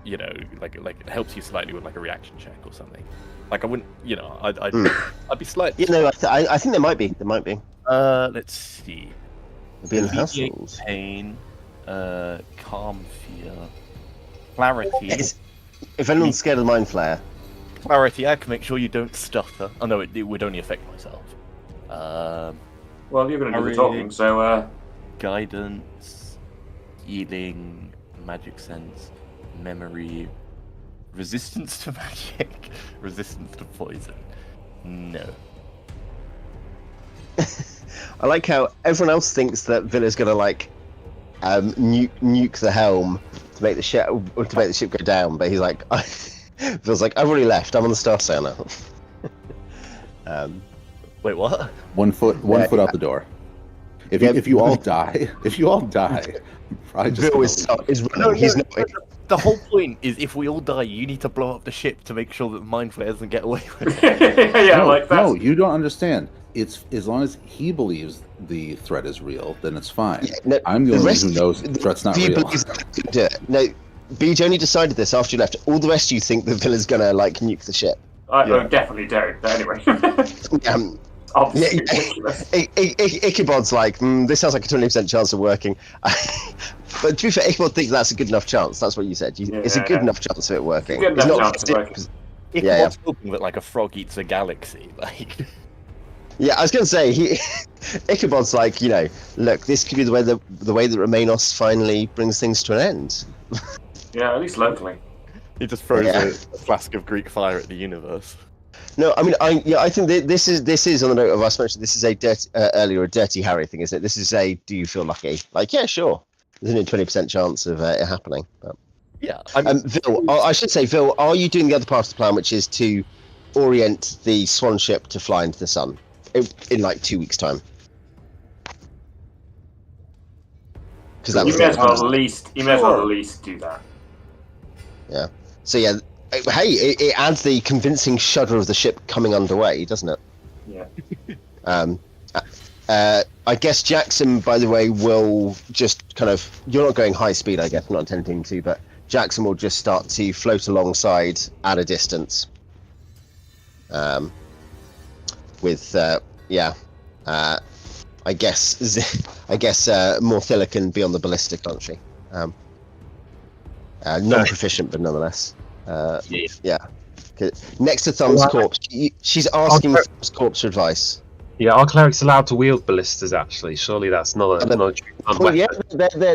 you know, like helps you slightly with like a reaction check or something. Like I wouldn't, you know, I'd be slightly. You know, I think there might be. Let's see. It'd be in the house rules. Pain, calm fear, clarity. If anyone's scared of Mind Flayer. Clarity, I can make sure you don't stutter. Oh no, it would only affect myself. Well, you're going to do the talking, so guidance, healing, magic sense, memory, resistance to magic, resistance to poison. No. I like how everyone else thinks that Villa's gonna like nuke the helm to make the ship go down, but he's like, Phil's like, I've already left. I'm on the Star Sailor. Wait, what? One foot out the door. If you all die, probably just Vil is running. He's not. The whole point is, if we all die, you need to blow up the ship to make sure that Mind Flayer doesn't get away with it. No, you don't understand. It's as long as he believes the threat is real, then it's fine. Yeah, no, I'm the only one who knows the threat's not real. Do it. No, Beej only decided this after you left. All the rest of you think the Villa's gonna like nuke the ship. I definitely don't. But anyway. Ichabod's like, this sounds like a 20% chance of working. But to be fair, Ichabod thinks that's a good enough chance. That's what you said. It's a good enough chance of it working. It's a good enough chance of working. Ichabod's hoping that like a frog eats a galaxy. Like. Yeah, I was going to say, Ichabod's like, you know, look, this could be the way that Remanos finally brings things to an end. Yeah, at least locally. He just throws a flask of Greek fire at the universe. No, I mean, I think this is on the note of us mentioning this is a dirty earlier a Dirty Harry thing, isn't it? This is a do you feel lucky? Like, yeah, sure. There's only a 20% chance of it happening. But... Yeah, I mean, Vil, I should say, Vil, are you doing the other part of the plan, which is to orient the Swan Ship to fly into the sun in like 2 weeks' time? Because that You may as well at least do that. Yeah. So yeah, hey, it adds the convincing shudder of the ship coming underway, doesn't it? Yeah. I guess Jackson, by the way, will just kind of... You're not going high speed, I guess, I'm not attempting to, but Jackson will just start to float alongside at a distance. I guess Morthylla can be on the ballistic, can't she? Non-proficient, but nonetheless. Yeah. Next to Thumb's corpse, she's asking Thumb's corpse for advice. Yeah, are clerics allowed to wield ballistas? Actually, surely that's not a true weapon. Yeah,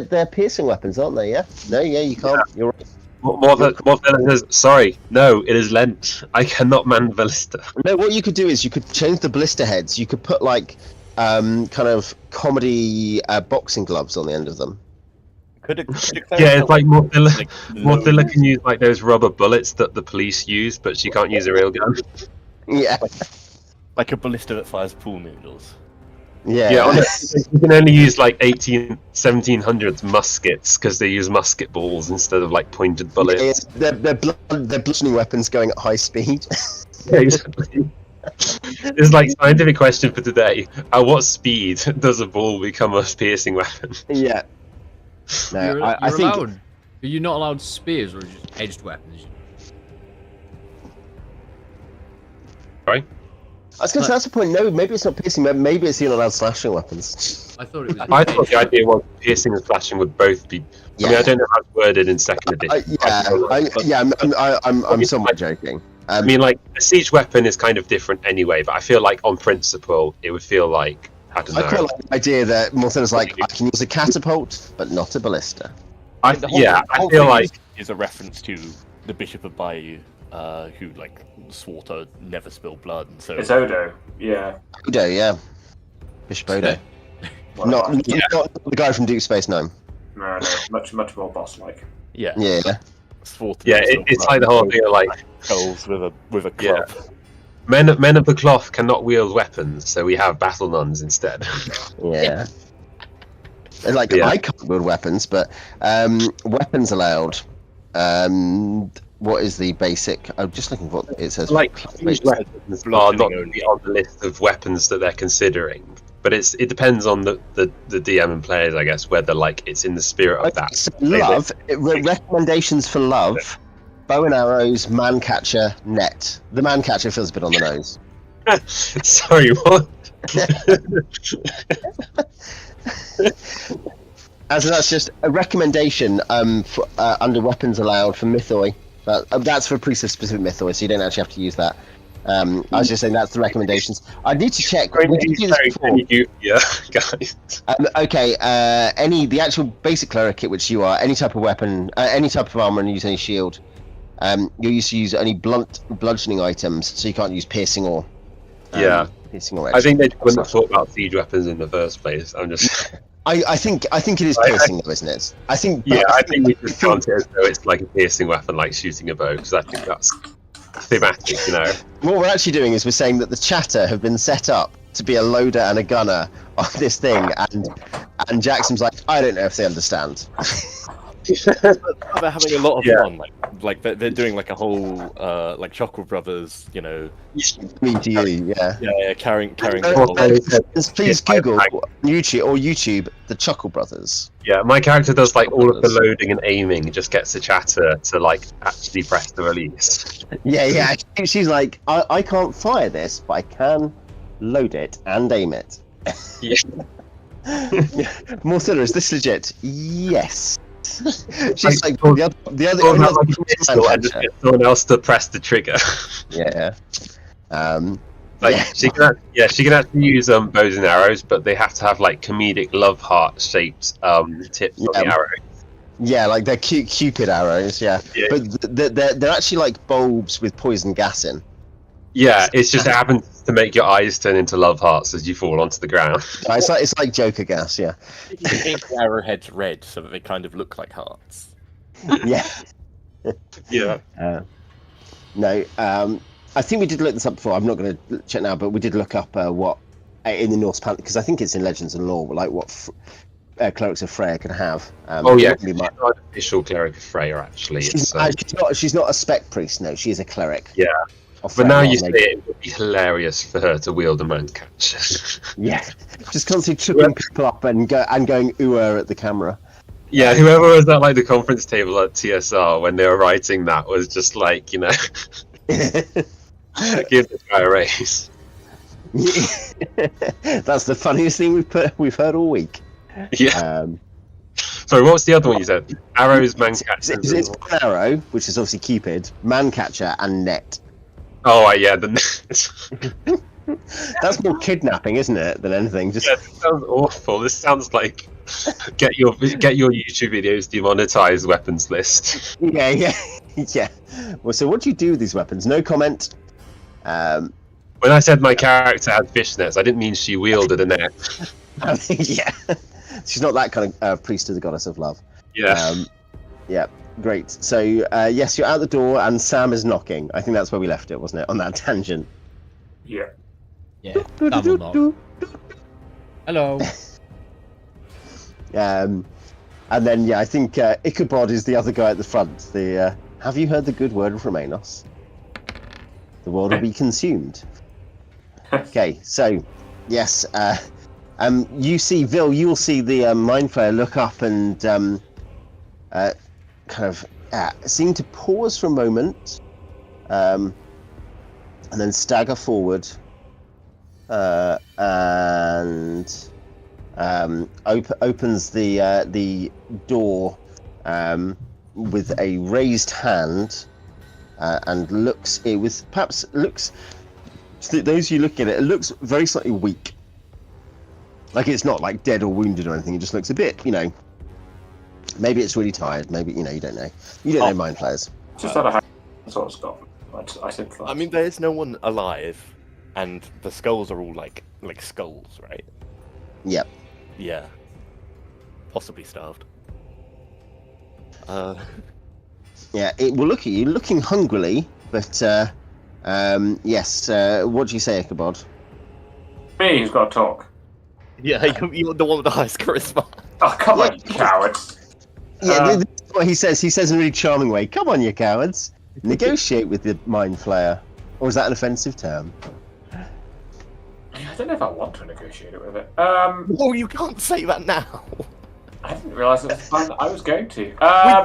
they're piercing weapons, aren't they? Yeah. No, yeah, you can't. Yeah. You're right. Morthylla says, sorry, no, it is Lent. I cannot man ballista. No, what you could do is you could change the ballista heads. You could put like kind of comedy boxing gloves on the end of them. Yeah, it's like Morthylla can use like those rubber bullets that the police use, but she can't use a real gun. Yeah. Like a ballista that fires pool noodles. Yeah. Honestly, you can only use like 1700s muskets because they use musket balls instead of like pointed bullets. Yeah, they're bludgeoning weapons going at high speed. Yeah, exactly. It's like scientific question for today. At what speed does a ball become a piercing weapon? Yeah. No, I think. Are you not allowed spears or just edged weapons? Sorry? I was going to say, that's the point. No, maybe it's not piercing, maybe it's you're not allowed slashing weapons. I thought it was. I thought the idea was piercing and slashing would both be. Yeah. I mean, I don't know how it's worded in second edition. I'm somewhat joking. I mean, like, a siege weapon is kind of different anyway, but I feel like on principle, it would feel like, I don't know. I quite like the idea that Morthylla's like, I can use a catapult, but not a ballista. I feel like is a reference to the Bishop of Bayou, who like swore to never spill blood, and so It's Odo, yeah. Odo, yeah. Bishop Odo. Not the guy from Deep Space Nine. No, much more boss-like. yeah, Yeah. swore to yeah, never spill it's blood, like the whole thing of like skulls with a Yeah. club. men of the cloth cannot wield weapons, so we have battle nuns instead. Yeah. And like, Yeah. I can't wield weapons, but weapons allowed. What is the basic? I'm just looking for what it says. Like siege weapons are not really on the list of weapons that they're considering, but it depends on the DM and players, I guess, whether like it's in the spirit of that. So love recommendations for love: bow and arrows, man catcher, net. The man catcher feels a bit on the nose. Sorry, what? As that's just a recommendation for, under weapons allowed for mythoi. That's for priests of specific mythoi, so you don't actually have to use that. I was just saying that's the recommendations. I need to check. We did do this before. Yeah, guys. Okay, the actual basic cleric kit, which you are, any type of weapon, any type of armor, and use any shield. You're used to use only blunt bludgeoning items, so you can't use piercing or. Piercing or. I think they wouldn't have thought about siege weapons in the first place. I'm just. I think it is piercing, though, isn't it? I think. Yeah, I think we just count it as though it's like a piercing weapon, like shooting a bow, because I think that's thematic, you know. What we're actually doing is we're saying that the chatter have been set up to be a loader and a gunner on this thing, and Jackson's like, I don't know if they understand. They're having a lot of fun. Like they're doing like a whole like Chokra Brothers, you know. Me to you, yeah. Yeah, carrying. Please Google YouTube the Chuckle Brothers. Yeah, my character does like all of the loading and aiming, just gets the chatter to like actually press the release. Yeah. She's like, I can't fire this, but I can load it and aim it. Yeah. Morthylla, is this legit? Yes. She's like the other just get someone else to press the trigger. Yeah. She can actually use bows and arrows, but they have to have like comedic love heart shaped tips on the arrow. Yeah, like they're Cupid arrows. Yeah. But they're actually like bulbs with poison gas in. Yeah, it's just happens to make your eyes turn into love hearts as you fall onto the ground. It's like Joker gas, yeah. You can paint the arrowheads red so that they kind of look like hearts. Yeah. Yeah. No, I think we did look this up before. I'm not going to check now, but we did look up what in the Norse pantheon, because I think it's in Legends and Lore, like what clerics of Freya can have. Oh yeah, she's not an official cleric of Freya actually. She's not a spec priest. No, she is a cleric. Yeah. of But Freya, now you like- say it would be hilarious for her to wield a mind catcher. Yeah, just constantly tripping people up and going ooh at the camera. Yeah, whoever was at like the conference table at TSR when they were writing that was just like, you know, give this guy a raise. That's the funniest thing we've heard all week. Yeah. Sorry, what was the other one you said? Arrows, man catchers. It's an arrow, which is obviously Cupid, man catcher, and net. Oh, yeah, the That's more kidnapping, isn't it, than anything? Just Yeah, this sounds awful. This sounds like get your YouTube videos demonetized weapons list. yeah. Well, so what do you do with these weapons? No comment. When I said my character had fishnets, I didn't mean she wielded a net. Yeah, she's not that kind of priest of the goddess of love. Yeah. Yeah, great. So yes, you're out the door, and Sam is knocking. I think that's where we left it, wasn't it? On that tangent. Yeah. Yeah, double knock. Hello. And then I think Ichabod is the other guy at the front. The have you heard the good word of Romanos? The world will be consumed. Okay, so yes, you see Vil. You will see the Mind Flayer look up and kind of seem to pause for a moment, and then stagger forward, and opens the door with a raised hand, and looks. To those of you looking at it, it looks very slightly weak. Like it's not like dead or wounded or anything. It just looks a bit, maybe it's really tired. Maybe you don't know. You don't know Mind Flayers. Just out of hand, that's what it's got. I said. I mean, there's no one alive, and the skulls are all like skulls, right? Yep. Yeah. Possibly starved. Yeah, it will look at you, looking hungrily, but yes. What do you say, Ichabod? Me, who's got to talk. Yeah, you're the one with the highest charisma. Oh, come on, you cowards. Yeah, this is what he says. He says in a really charming way, "Come on, you cowards, negotiate with the Mind Flayer." Or is that an offensive term? I don't know if I want to negotiate it with it. Oh, you can't say that now. I didn't realise it was the plan that I was going to. We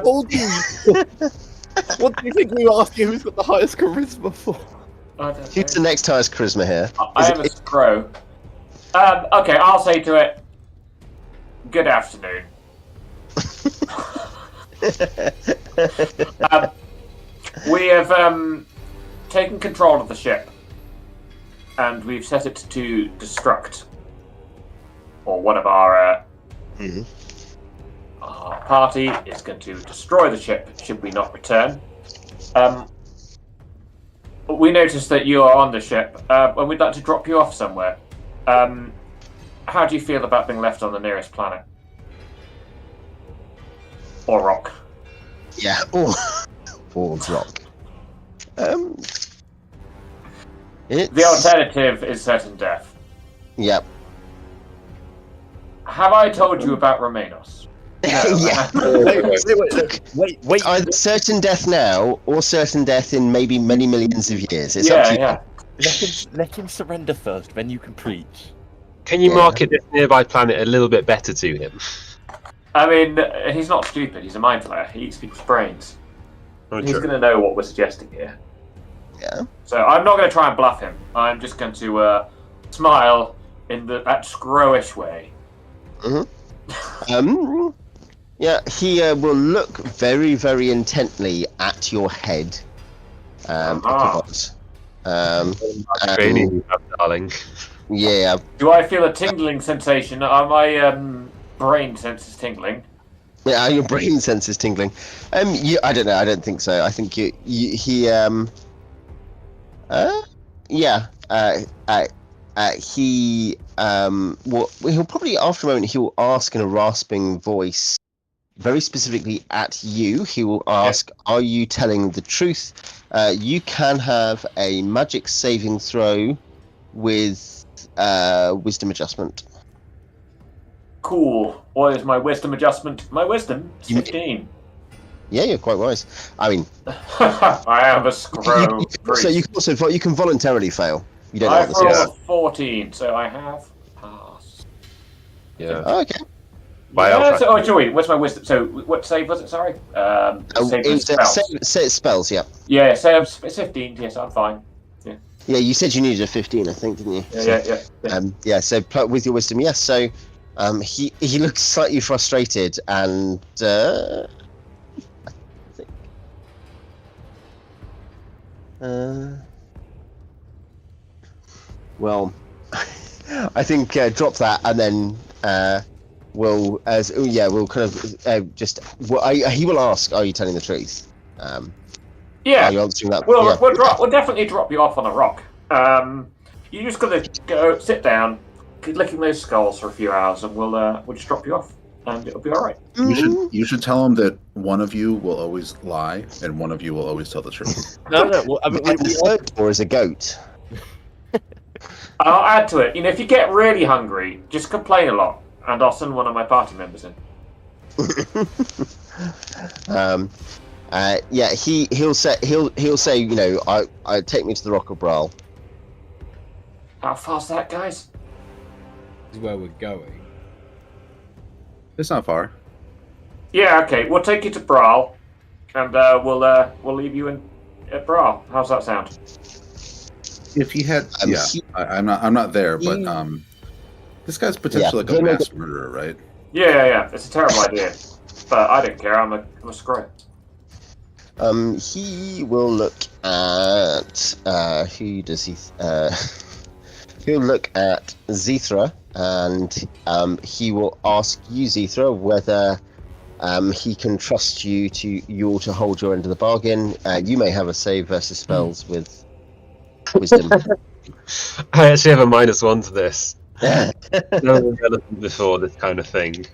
told you. What do you think we were asking who's got the highest charisma for? I don't Who's the know. next highest charisma here? I am a Scro. Okay, I'll say to it, good afternoon. We have taken control of the ship, and we've set it to destruct. Or one of our party is going to destroy the ship should we not return. We noticed that you are on the ship, and we'd like to drop you off somewhere. How do you feel about being left on the nearest planet? Or rock? Yeah, or rock. The alternative is certain death. Yep. Have I told you about Romanos? Yeah. Wait. Either certain death now or certain death in maybe many millions of years. It's up to you. Yeah. Let him surrender first, then you can preach. Can you Yeah. market this nearby planet a little bit better to him? I mean, he's not stupid. He's a mind flayer. He eats people's brains. He's going to know what we're suggesting here. Yeah. So I'm not going to try and bluff him. I'm just going to smile in that Scro-ish way. Yeah, he will look very, very intently at your head, Ichabod. Really, darling. Yeah. Do I feel a tingling sensation? Are my brain senses tingling? Yeah, your brain sense is tingling. I don't know. I don't think so. I think he he'll probably after a moment he'll ask in a rasping voice, very specifically at you. He will ask, "Are you telling the truth?" You can have a magic saving throw with wisdom adjustment. Cool. What is my wisdom adjustment? My wisdom is 15. Yeah, you're quite wise. I mean, I am a Scro. so you can also you can voluntarily fail. You don't know I what this is. rolled a 14, so I have passed. Yeah. Oh, okay. Joey, what's my wisdom? So, what save was it? Sorry. Save was spells. Spells, yeah. Yeah, save it's 15. Yes, I'm fine. Yeah, you said you needed a 15, I think, didn't you? Yeah. So with your wisdom, yes. So, he looks slightly frustrated, and I think, well, I think drop that, and then we'll kind of he will ask, "Are you telling the truth?" Yeah. Are you answering that? We'll definitely drop you off on a rock. You just gotta go sit down, keep licking those skulls for a few hours, and we'll just drop you off, and it'll be all right. You should tell him that one of you will always lie and one of you will always tell the truth. No. Well, I mean, or as a goat. I'll add to it. If you get really hungry, just complain a lot, and I'll send one of my party members in. He'll say, I take me to the Rock of Brawl. How far's that, guys? This is where we're going. It's not far. Yeah, okay. We'll take you to Brawl, and we'll leave you at Brawl. How's that sound? If he had, I'm not there, but this guy's potentially like a mass murderer, right? Yeah. It's a terrible idea, but I don't care. I'm a Scro. He will look at who does he? He'll look at Xeethra, and he will ask you, Xeethra, whether he can trust you to hold your end of the bargain. You may have a save versus spells with wisdom. I actually have a -1 to this. Never done it before, this kind of thing.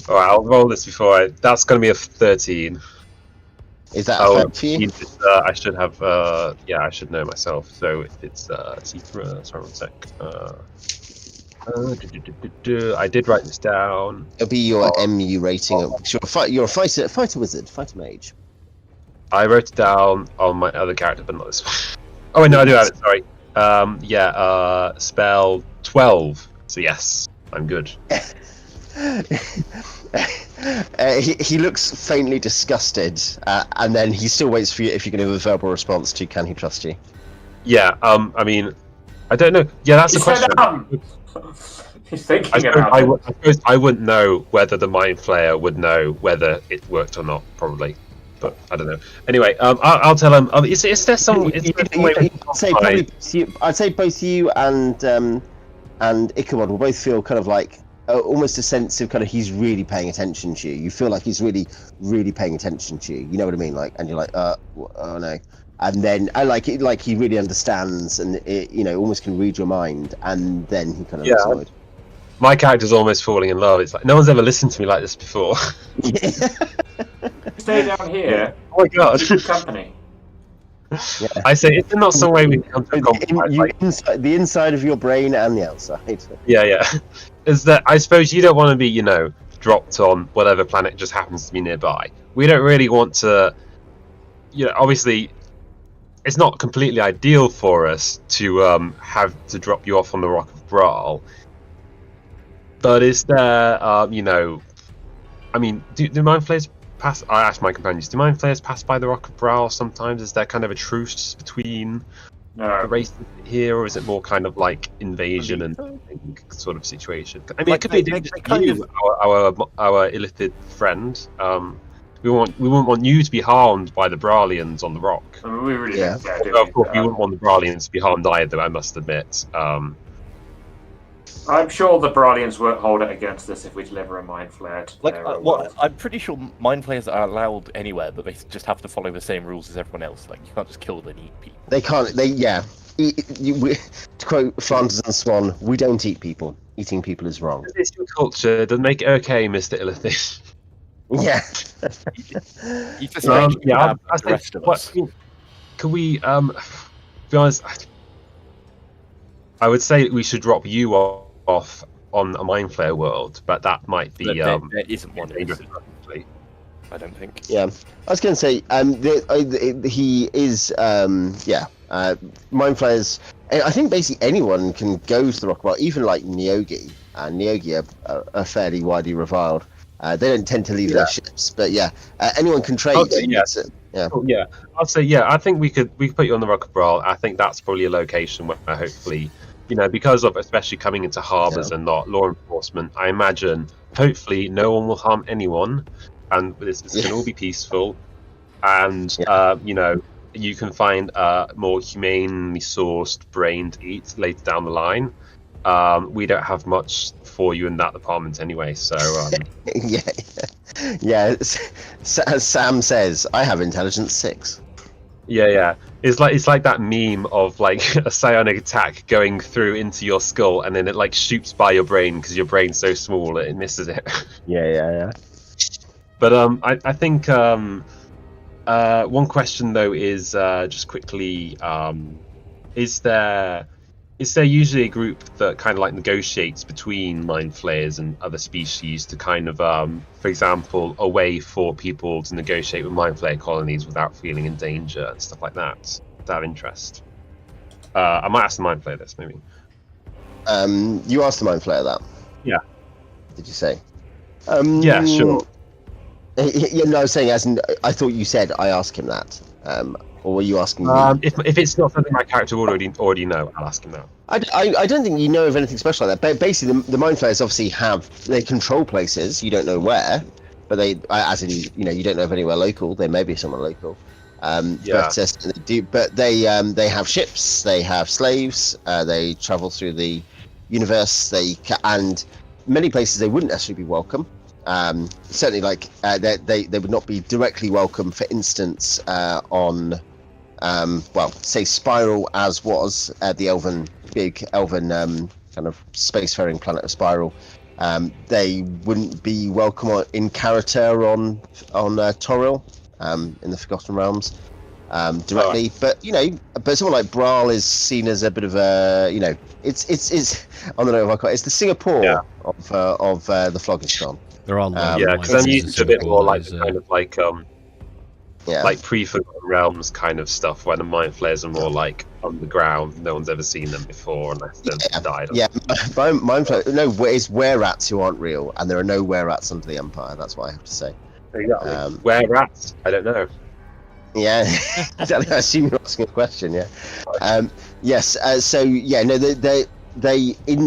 Alright, I'll roll this before that's going to be a 13. Is that a fact for you? I should have, I should know myself. So it's Xeethra, sorry, 1 sec. I did write this down. It'll be your MU rating. You're a fighter wizard, fighter mage. I wrote it down on my other character, but not this one. Oh, wait, no, I do have it, sorry. Spell 12. So yes, I'm good. He looks faintly disgusted, and then he still waits for you if you can have a verbal response to "Can he trust you?" Yeah, I mean, I don't know. Yeah, that's the question. He's thinking about it. I suppose I wouldn't know whether the Mind Flayer would know whether it worked or not, probably. But I don't know. Anyway, I'll tell him. Is there some? I'd say both you and Ichabod will both feel kind of like almost a sense of kind of he's really paying attention to you. You feel like he's really, really paying attention to you. You know what I mean? Like, and you're like, oh no. And then I like it, like he really understands, and almost can read your mind. And then he kind of looks annoyed. My character's almost falling in love. It's like no one's ever listened to me like this before. Stay down here. Oh my god. Company. Yeah. I say, is there not some way we can come to a compromise? The inside of your brain and the outside. Yeah. Is that I suppose you don't want to be, dropped on whatever planet just happens to be nearby. We don't really want to, obviously, it's not completely ideal for us to have to drop you off on the Rock of Brawl. But is there, I mean, do Mind Flayers pass? I asked my companions, do Mind Flayers pass by the Rock of Brawl sometimes? Is there kind of a truce between the races here, or is it more kind of like invasion and sort of situation? I mean, it could be you, our illithid friend. We wouldn't want you to be harmed by the Brawlians on the rock. I mean, we really Of course, we wouldn't want the Brawlians to be harmed either, I must admit. I'm sure the Brilliants won't hold it against us if we deliver a Mind Flayer to Like, their well, world. I'm pretty sure Mind Flayers are allowed anywhere, but they just have to follow the same rules as everyone else. Like, you can't just kill them and eat people. They can't. To quote Flanders and Swan, we don't eat people. Eating people is wrong. It's your culture. Doesn't make it okay, Mr. Illithis. Yeah. He's the same you have I as the rest of us. Can we, be honest, I would say we should drop you off on a Mind Flayer world, but that might be There isn't one. dangerous. I don't think. Yeah, I was going to say, he is, Mind Flayers. I think basically anyone can go to the rock world, even like Neogi. Neogi are fairly widely reviled. They don't tend to leave their ships, but anyone can trade. Okay, yeah. I'd say I think we could put you on the Rock of Brawl. I think that's probably a location where hopefully, because of especially coming into harbours and not law enforcement, I imagine hopefully no one will harm anyone, and this can all be peaceful, and you can find more humanely sourced brain to eat later down the line. We don't have much for you in that department anyway, so as Sam says, I have intelligence 6. It's like that meme of like a psionic attack going through into your skull, and then it like shoots by your brain because your brain's so small that it misses it. Yeah. But I think one question though is just quickly, is there usually a group that kind of like negotiates between Mind Flayers and other species to kind of, for example, a way for people to negotiate with Mind Flayer colonies without feeling in danger and stuff like that? Is that of interest? I might ask the Mind Flayer this, maybe. You asked the Mind Flayer that? Yeah. Did you say? Yeah, sure. I was saying, as in, I thought you said I asked him that. Or were you asking me? If it's not something my character would already know, I'll ask him now. I don't think you know of anything special like that. But basically, the Mind Flayers obviously they control places. You don't know where, but you don't know of anywhere local. There may be someone local. But they have ships. They have slaves. They travel through the universe. And many places they wouldn't necessarily be welcome. Certainly, like they would not be directly welcome. For instance, on say Spiral, as was the big elven kind of spacefaring planet of Spiral. They wouldn't be welcome in character on Toril, in the Forgotten Realms, directly. But but someone like Brawl is seen as a bit of a it's I don't know if I call it. It's the Singapore of the Phlogiston. There are because I'm used to a bit more like the kind of like like pre-Forgotten Realms kind of stuff, where the Mind Flayers are more like underground. No one's ever seen them before unless they've died. Yeah, Mind Flayer. No, it's were-rats who aren't real, and there are no were-rats under the Empire. That's what I have to say. Exactly. Were-rats? I don't know. Yeah, I assume you're asking a question. Yeah. Yes. They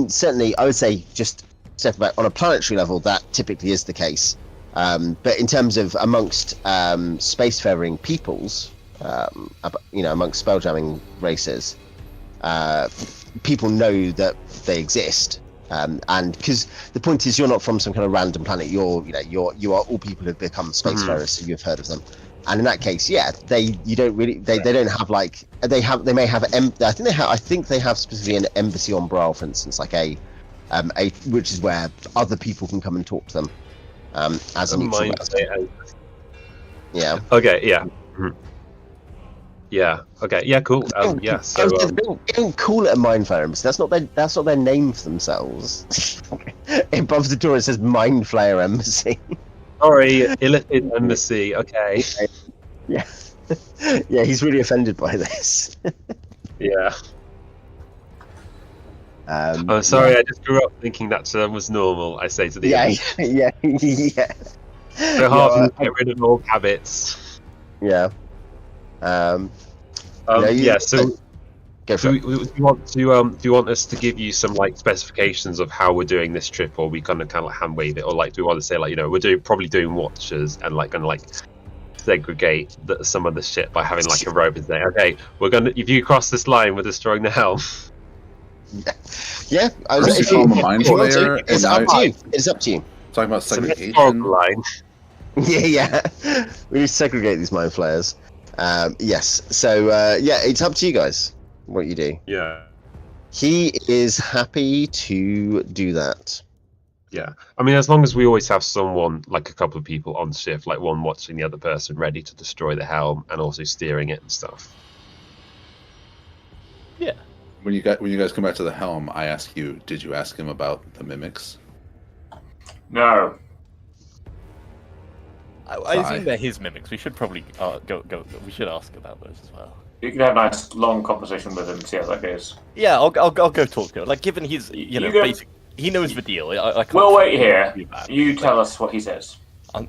certainly, I would say, just step back on a planetary level, that typically is the case. But in terms of amongst spacefaring peoples, amongst spelljamming races, people know that they exist. And because the point is, you're not from some kind of random planet. You are all people who've become spacefarers, so you've heard of them. And in that case, they don't have like they may have I think they have specifically an embassy on Brawl, for instance, like a which is where other people can come and talk to them as a neutral. Yeah. Okay. Yeah. Mm-hmm. Yeah. Okay. Yeah. Cool. Yeah. So they don't call it a Mind Flayer embassy. That's not their name for themselves. Above the door it says Mind Flayer embassy. Sorry, illicit embassy. Okay. Yeah. Yeah. He's really offended by this. Yeah. I'm sorry, I just grew up thinking that was normal. I say to the yeah. So hard to get rid of old habits. Yeah. So do you want us to give you some like specifications of how we're doing this trip, or we kind of like hand wave it, or like do we want to say like we're probably doing watches and like gonna like segregate some of the shit by having like a rope and say, okay, if you cross this line, we're destroying the helm. Yeah, I First if you you, call him a Mind if you want to, Flayer, it's and up now to you. It's up to you. talking about It's a segregation. metaphorical line. Yeah. We need to segregate these mind flayers. Yes. So yeah, it's up to you guys what you do. Yeah. He is happy to do that. Yeah, I mean, as long as we always have someone, like a couple of people on shift, like one watching the other person, ready to destroy the helm and also steering it and stuff. Yeah. When you guys come back to the helm, I ask you, did you ask him about the mimics? No. I assume they're his mimics. We should probably go. We should ask about those as well. You can have a nice long conversation with him and see how that goes. Yeah, I'll go talk to him. Like, given he's go- basic, he knows the deal. I can't We'll see wait it here. being bad. You tell us what he says.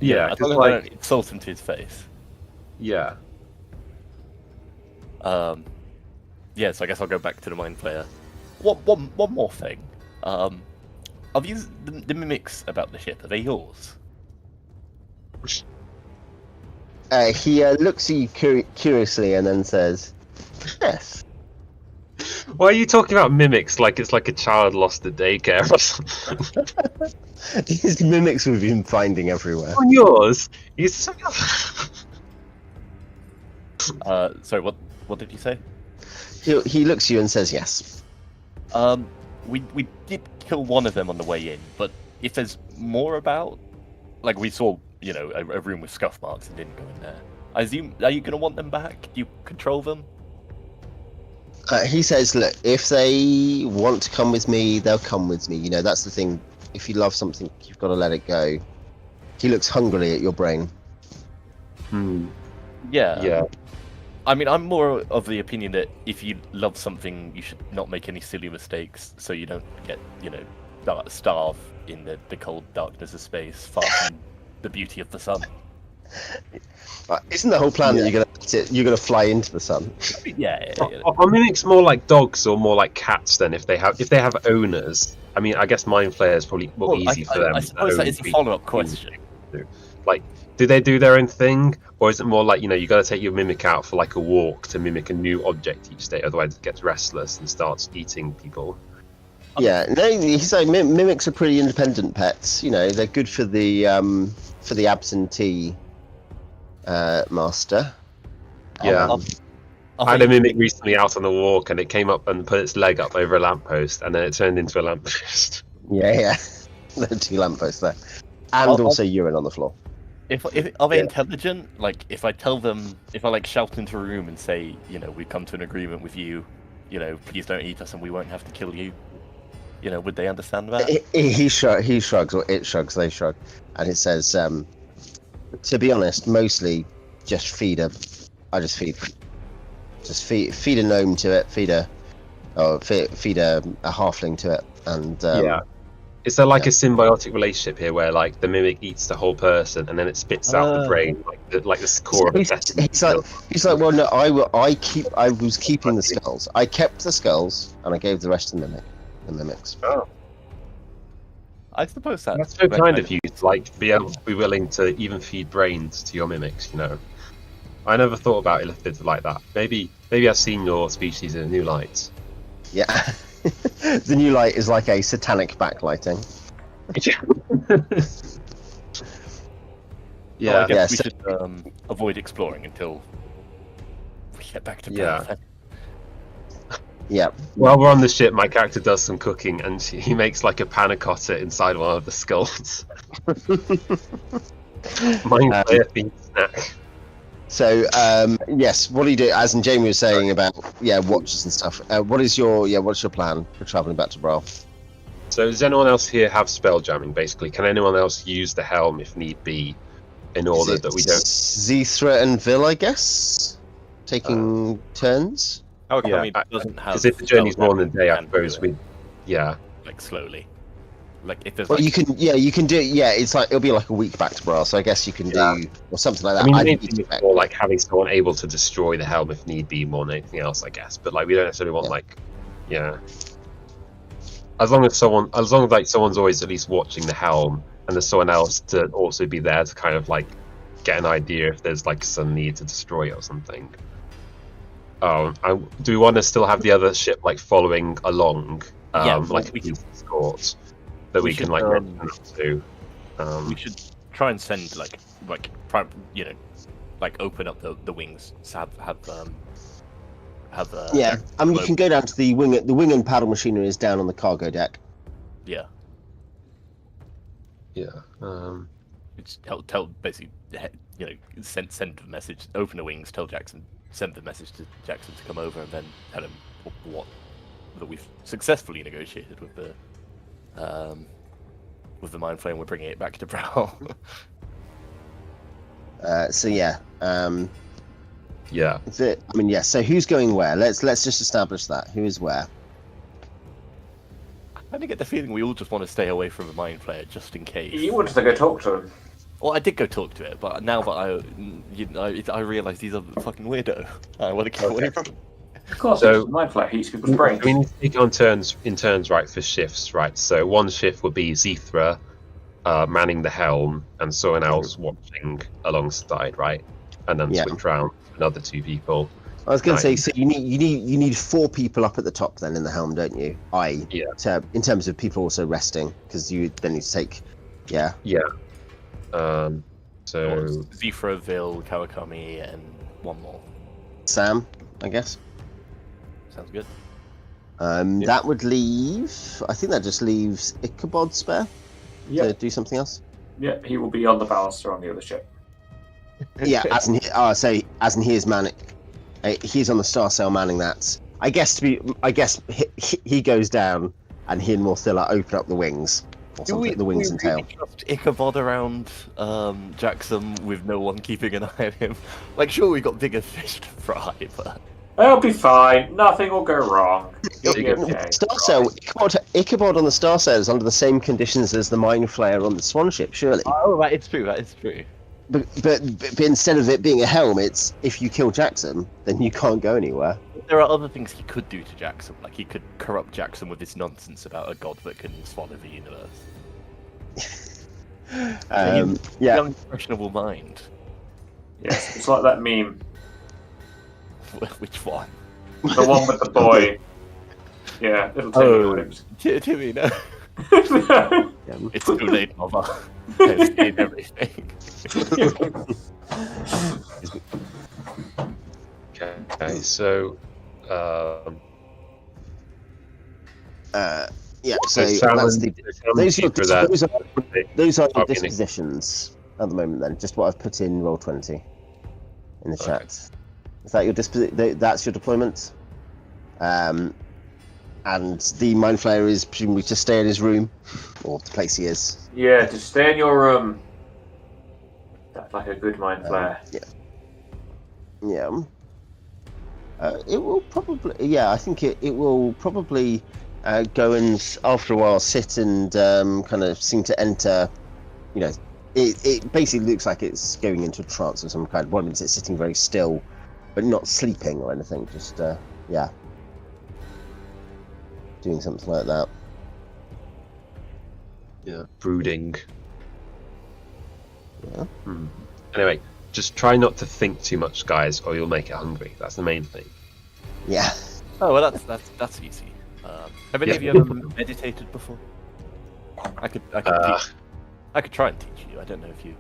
Yeah, as 'cause, long as I like- don't insult him to his face. Yeah. Yeah, so I guess I'll go back to the Mind Flayer. One more thing. Are these the mimics about the ship? Are they yours? He looks at you curiously and then says, "Yes." Why are you talking about mimics like it's like a child lost at daycare or something? These mimics we've been finding everywhere. On yours? Sorry, what did you say? He looks at you and says, "Yes." We did kill one of them on the way in, but if there's more about, like we saw, a room with scuff marks and didn't go in there. I assume, are you going to want them back? Do you control them? He says, "Look, if they want to come with me, they'll come with me. That's the thing. If you love something, you've got to let it go." He looks hungrily at your brain. Yeah. Yeah. I mean, I'm more of the opinion that if you love something, you should not make any silly mistakes, so you don't get, starve in the cold darkness of space, far from the beauty of the sun. Isn't the whole plan that you're gonna fly into the sun? Yeah. Are mimics more like dogs or more like cats then? If they have owners, I mean, I guess Mind Flayer is probably more easy for them. I suppose that is a follow-up question. Like, do they do their own thing, or is it more like you got to take your mimic out for like a walk to mimic a new object each day, otherwise it gets restless and starts eating people? Yeah, no, he's like mimics are pretty independent pets. They're good for the absentee master. Yeah. I had a mimic recently out on a walk, and it came up and put its leg up over a lamppost, and then it turned into a lamppost. Yeah. There are 2 lampposts there, and also urine on the floor. If are they intelligent? Like, if I tell them, if I shout into a room and say, we've come to an agreement with you, please don't eat us and we won't have to kill you. Would they understand that? He shrugs, or it shrugs. They shrug, and it says, "To be honest, mostly just feed a. I just feed a gnome to it. Feed a halfling to it, and yeah. Is there like a symbiotic relationship here where like the mimic eats the whole person and then it spits out the brain, like the core of the he's like, well, no, I was keeping the skulls. I kept the skulls and I gave the rest to the mimics. Oh. I suppose that's so kind of you to be able to be willing to even feed brains to your mimics. I never thought about it like that. Maybe I've seen your species in a new light. Yeah. The new light is like a satanic backlighting. I guess we should avoid exploring until we get back to Perth. Yeah. While we're on the ship, my character does some cooking, and he makes like a panna cotta inside one of the skulls. Mind Flayer themed snack. So, yes, what do you do? As in Jamie was saying about, watches and stuff. What's your plan for traveling back to Brawl? So, does anyone else here have spell jamming, basically? Can anyone else use the helm if need be, in order that we don't... Xeethra and Vil, I guess? Taking turns? Kawakami doesn't have... Because if the journey's more than a day, I suppose we... Yeah. Like, slowly. Like, if there's you can do it. Yeah, it's like it'll be like a week back to Brawl, so I guess you can do or something like that. I mean, the main thing is more like having someone able to destroy the helm if need be, more than anything else, I guess. But like, we don't necessarily want as long as someone's always at least watching the helm, and there's someone else to also be there to kind of like get an idea if there's like some need to destroy it or something. Do we want to still have the other ship like following along we a can- escort that we we can should, like um, get to. we should try and send open up the wings. So have Yeah, I mean, you come can go down to the wing. The wing and paddle machinery is down on the cargo deck. Yeah. Yeah. It's tell basically, send the message, open the wings, send the message to Jackson to come over, and then tell him what that we've successfully negotiated with the Mind Flayer, and we're bringing it back to Brow. So yeah, Yeah. So who's going where? Let's just establish that. Who is where? I kind of get the feeling we all just want to stay away from the Mind Flayer just in case. You wanted to go talk to him. Well, I did go talk to it, but now that I realise he's a fucking weirdo, I want to get away from him. Of course, So- Mind Flayer heats people's brains. We need to take it on turns, right, for shifts, right? So one shift would be Xeethra manning the helm and someone else watching alongside, right? And then Yeah. switch around another 2 people. I was going to say, Right. so you need 4 people up at the top then in the helm, don't you? Yeah. In terms of people also resting, because you then need to take, yeah. Yeah. So Xeethra, Vil, Kawakami, and one more. Sam, I guess. Sounds good. That would leave. I think that just leaves Ichabod spare Yeah, to do something else. yeah, he will be on the baluster on the other ship. Yeah, as in he is manning. He's on the star sail manning that. I guess he goes down, and he and Morthylla open up the wings, or something. The wings and tail. Trust Ichabod around Jackson with no one keeping an eye on him. Like, sure, we got bigger fish to fry, but They'll be fine. Nothing will go wrong. You'll be Yeah. okay. Star sail. Ichabod on the star sail is under the same conditions as the Mind Flayer on the Swan Ship, surely. oh, that is true. That is true. But instead of it being a helm, it's if you kill Jackson, then you can't go anywhere. There are other things he could do to Jackson, like he could corrupt Jackson with this nonsense about a god that can swallow the universe. Yeah. Young, impressionable mind. Yes, it's like that meme. Which one? The one with the boy. Yeah, little Oh. Timmy lips. Timmy, no. It's too late, mother. I've seen everything. okay, so Yeah. So Salmon- that's the. Salmon Those are, your, for that. those are your Okay. dispositions at the moment. Then, just what I've put in roll 20 in the Okay. chat. Is that your That's your deployment. And the Mind Flayer is presumably to stay in his room, or the place he is. Yeah, to stay in your room. That's like a good Mind Flayer. Yeah. It will probably. Yeah, I think it will probably go and after a while sit and kind of seem to enter. You know, it basically looks like it's going into a trance of some kind. One minute it's sitting very still, but not sleeping or anything. Just doing something like that. Yeah, brooding. Yeah. Anyway, just try not to think too much, guys, or you'll make it hungry. That's the main thing. Yeah. Oh well, that's easy. Have any Yeah. of you ever meditated before? I could try and teach you. I don't know if you.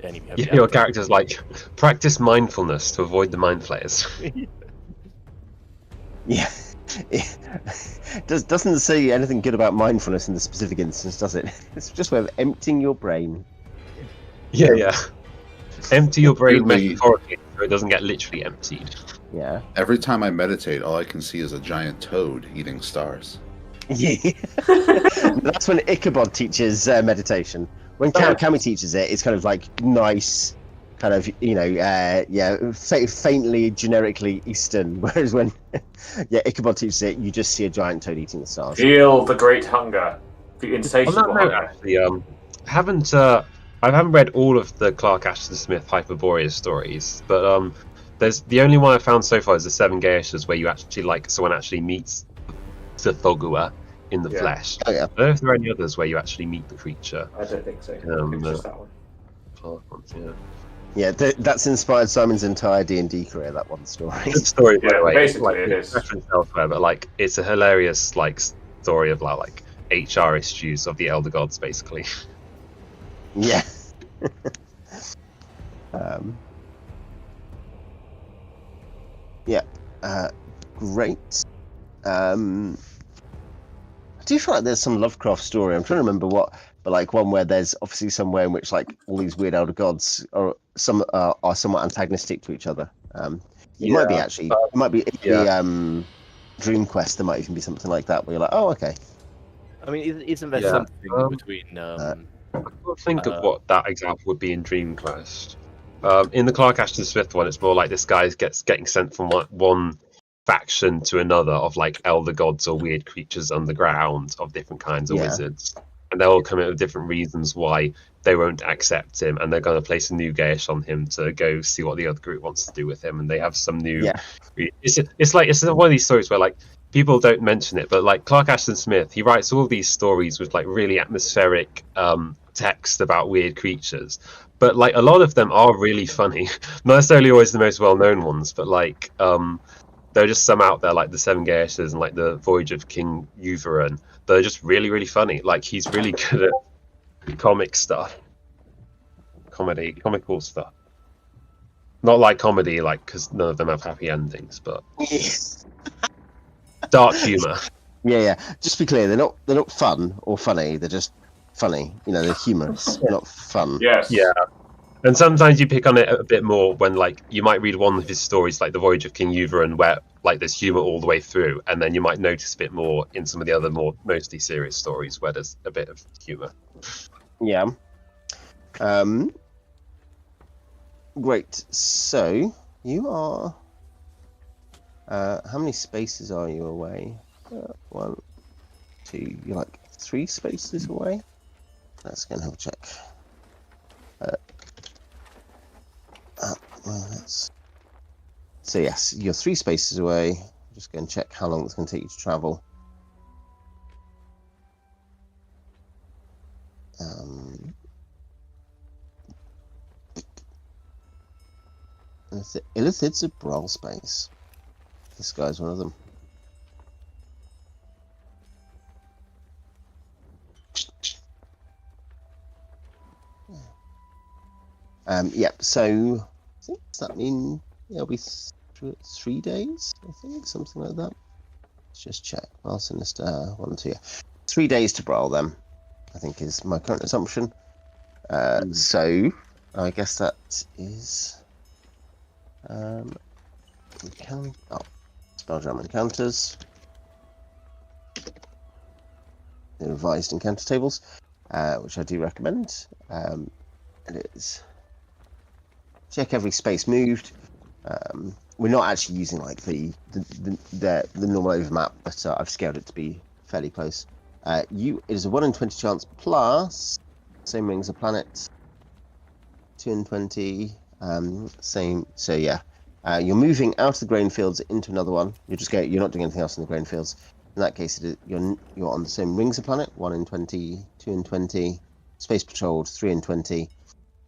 Any of you have Your character's like, practice mindfulness to avoid the mind flayers. Yeah. Doesn't say anything good about mindfulness in the specific instance, does it? It's just a way of emptying your brain. Yeah. Empty your brain Weirdly- metaphorically so it doesn't get literally emptied. Yeah. Every time I meditate, all I can see is a giant toad eating stars. Yeah. That's when Ichabod teaches meditation. When Kawakami teaches it, it's kind of like nice, kind of, faintly, generically Eastern. Whereas when, Ichabod teaches it, you just see a giant toad eating the stars. Feel the great hunger. The On insatiable that note, hunger. actually, I haven't read all of the Clark Ashton Smith Hyperborean stories, but there's the only one I found so far is the Seven Geishas, where you actually someone actually meets the Thogua in the Yeah. flesh. Oh, yeah. I don't know if there are any others where you actually meet the creature. I don't think so. Um, it's just that one. Clark ones, yeah. Yeah, that's inspired Simon's entire D&D career, that one story. Good story, by Yeah, the way. basically It's it is. referenced elsewhere, but it's a hilarious story of like HR issues of the Elder Gods, basically. Yeah. Yeah. Great. I do feel like there's some Lovecraft story. I'm trying to remember what, but like one where there's obviously somewhere in which like all these weird elder gods are somewhat antagonistic to each other. It might be actually. It might be the Dream Quest. There might even be something like that where you're like, oh, okay. I mean, isn't there Yeah. something between? I can't think of what that example would be in Dream Quest. In the Clark Ashton Smith one, it's more like this guy getting sent from one faction to another of like elder gods or weird creatures underground of different kinds of wizards, and they'll all come in with different reasons why they won't accept him, and they're going to place a new Gaish on him to go see what the other group wants to do with him, and they have some new. It's one of these stories where like people don't mention it, but like Clark Ashton Smith, he writes all these stories with like really atmospheric text about weird creatures, but like a lot of them are really funny. Not necessarily always the most well-known ones, but like there are just some out there like the Seven Gaishes and like the Voyage of King Uveran. They're just really, really funny. Like he's really good at comic stuff, comical stuff. Not like comedy, like because none of them have happy endings, but dark humor. Yeah. Just to be clear, they're not fun or funny. They're just funny. You know, they're humorous, not fun. Yes. Yeah. And sometimes you pick on it a bit more when, like, you might read one of his stories, like The Voyage of King Uveran, where, like, there's humour all the way through, and then you might notice a bit more in some of the other mostly serious stories where there's a bit of humour. Yeah. Great. So, you are... how many spaces are you away? 1, 2... You're, like, 3 spaces away? Let's go and have a check. So yes, you're 3 spaces away. Just go and check how long it's going to take you to travel. Illithid's a brawl space. This guy's one of them. Yep, so does that mean it'll be 3 days? I think something like that. Let's just check. Well, Sinister 1 and 2. Yeah. 3 days to brawl them, I think is my current assumption. So I guess that is Spelljammer encounters. The revised encounter tables, which I do recommend. It is check every space moved. We're not actually using like the normal overmap, but I've scaled it to be fairly close. It is a 1 in 20 chance plus same rings of planet. 2 in 20. Same. So yeah, you're moving out of the grain fields into another one. You're not doing anything else in the grain fields. In that case, you're on the same rings of planet. 1 in 20, 2 in 20. Space patrolled. 3 in 20.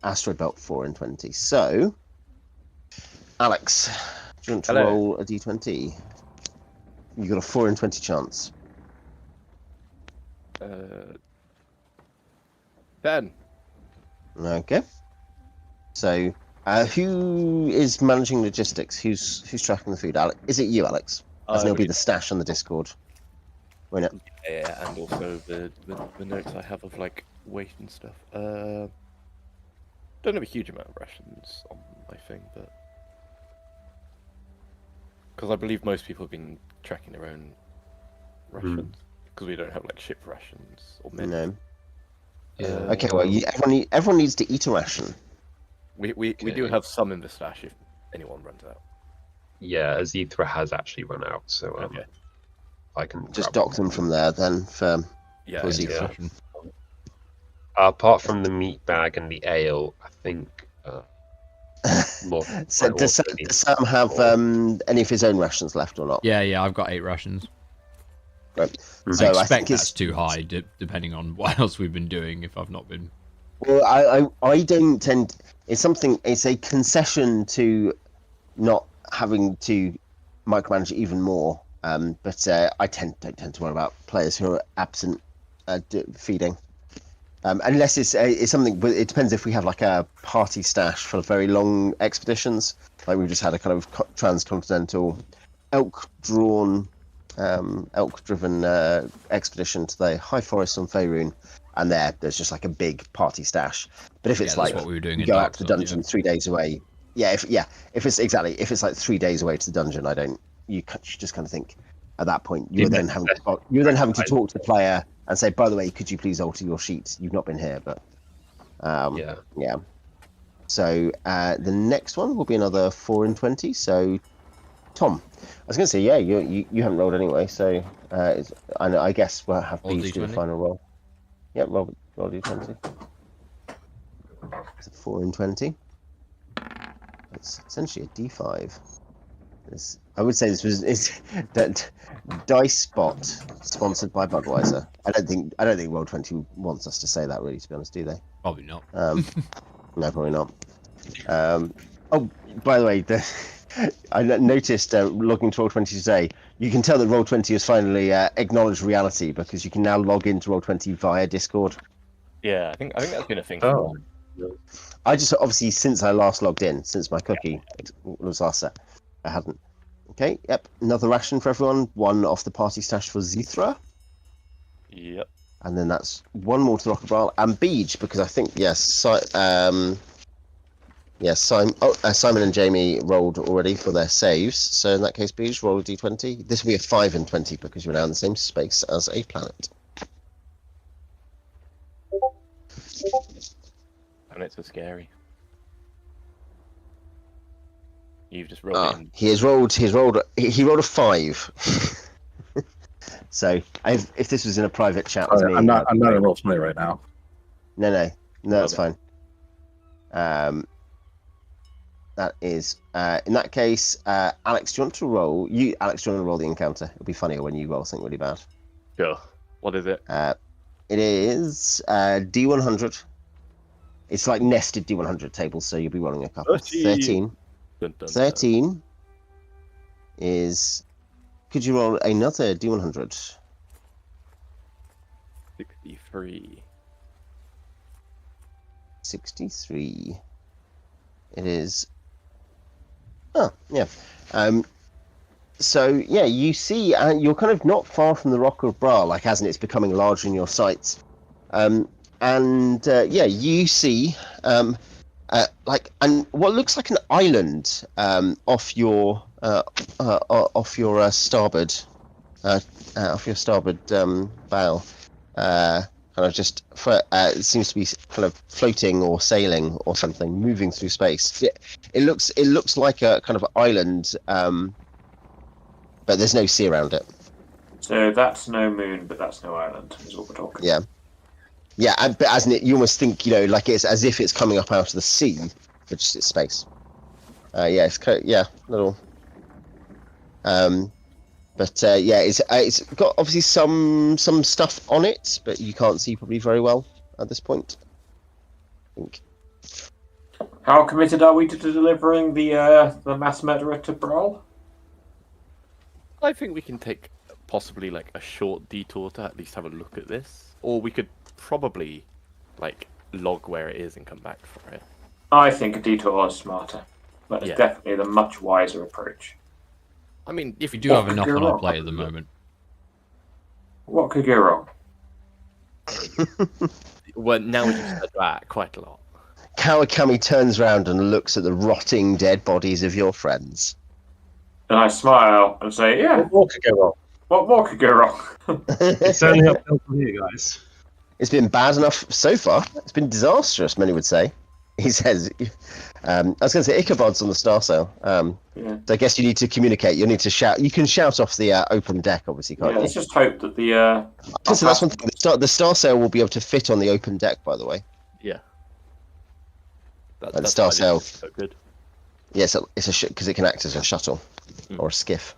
Asteroid belt 4 in 20. So, Alex, do you want to roll a d20? You got a 4 in 20 chance. 10. Okay. So, who is managing logistics? Who's tracking the food? Alex? Is it you, Alex? As it'll be the stash on the Discord. Won't it? Yeah, and also the notes I have of like weight and stuff. Don't have a huge amount of rations on my thing, but because I believe most people have been tracking their own rations because we don't have like ship rations or men. No. Yeah. Okay. Well, everyone needs to eat a ration. We do have some in the stash if anyone runs out. Yeah, Xeethra has actually run out, so Okay. I can Just dock them from there then for Xeethra. yeah. Apart from the meat bag and the ale, I think. So does Sam have any of his own rations left or not? Yeah, I've got 8 rations. Right. I So expect that's too high, depending on what else we've been doing. If I've not been. Well, I don't tend. It's a concession to not having to micromanage even more But I don't tend to worry about players who are absent feeding. Unless it's something, but it depends if we have like a party stash for very long expeditions. Like we've just had a kind of transcontinental elk-driven expedition to the High Forest on Faerun, and there's just like a big party stash. But if it's like what we were doing you in go Dark out to the Souls, dungeon 3 days away, if it's like 3 days away to the dungeon, you just kind of think at that point you're then having to talk to the player and say, by the way, could you please alter your sheet? You've not been here, but yeah. So the next one will be another 4 and 20. So Tom, I was going to say, yeah, you haven't rolled anyway, so I guess we'll have Beach do the final roll. Yep, roll d20. It's a 4 and 20. It's essentially a d5. I would say this was that Dice Spot sponsored by Budweiser. I don't think Roll20 wants us to say that, really, to be honest, do they? Probably not. No, probably not. Oh, by the way, I noticed logging to Roll20 today. You can tell that Roll20 has finally acknowledged reality because you can now log into Roll20 via Discord. Yeah, I think that's been a thing. Oh. I just obviously since I last logged in, since my cookie was last set, I hadn't. Okay, yep. Another ration for everyone. One off the party stash for Xeethra. Yep. And then that's one more to Rockabral and Beach, because I think Simon and Jamie rolled already for their saves. So in that case, Beach, roll a d20. This will be a 5 and 20 because you're now in the same space as a planet. And it's so scary. You've just rolled in. He rolled a 5. So if this was in a private chat with me, I'm not in Roll20 right now. No, that's fine. That is in that case, Alex, do you want to roll? Alex, do you want to roll the encounter? It'll be funnier when you roll something really bad. Sure. What is it? It is D100. It's like nested D100 tables, so you'll be rolling a couple. 13. Dun, dun, 13 is. Could you roll another D100? 63. 63. It is. Oh, yeah. So, yeah, you see, you're kind of not far from the Rock of Bra, like, as in it's becoming larger in your sights. You see, and what looks like an island off your starboard, bow. Kind of just it seems to be kind of floating or sailing or something, moving through space. It looks like a kind of island, but there's no sea around it. So that's no moon, but that's no island, is what we're talking. Yeah, but as in it, you almost think, like it's as if it's coming up out of the sea, but just it's space. Little. It's got obviously some stuff on it, but you can't see probably very well at this point, I think. How committed are we to delivering the mass murderer to Brawl? I think we can take possibly like a short detour to at least have a look at this, or we could probably like log where it is and come back for it. I think a detour is smarter, but it's definitely the much wiser approach. I mean, if We do have enough on our plate at the moment. What could go wrong? Well, now you've said that quite a lot. Kawakami turns around and looks at the rotting dead bodies of your friends. And I smile and say, yeah, What more could go wrong? what more could go wrong? It's only uphill from here, guys. It's been bad enough so far. It's been disastrous, many would say. He says, I was going to say Ichabod's on the star sail. So I guess you need to communicate. You need to shout. You can shout off the open deck, obviously, can't you? Let's just hope that the... So that's one thing. The star sail will be able to fit on the open deck, by the way. Yeah. The star sail. So good. Yes, it's a because it can act as a shuttle or a skiff.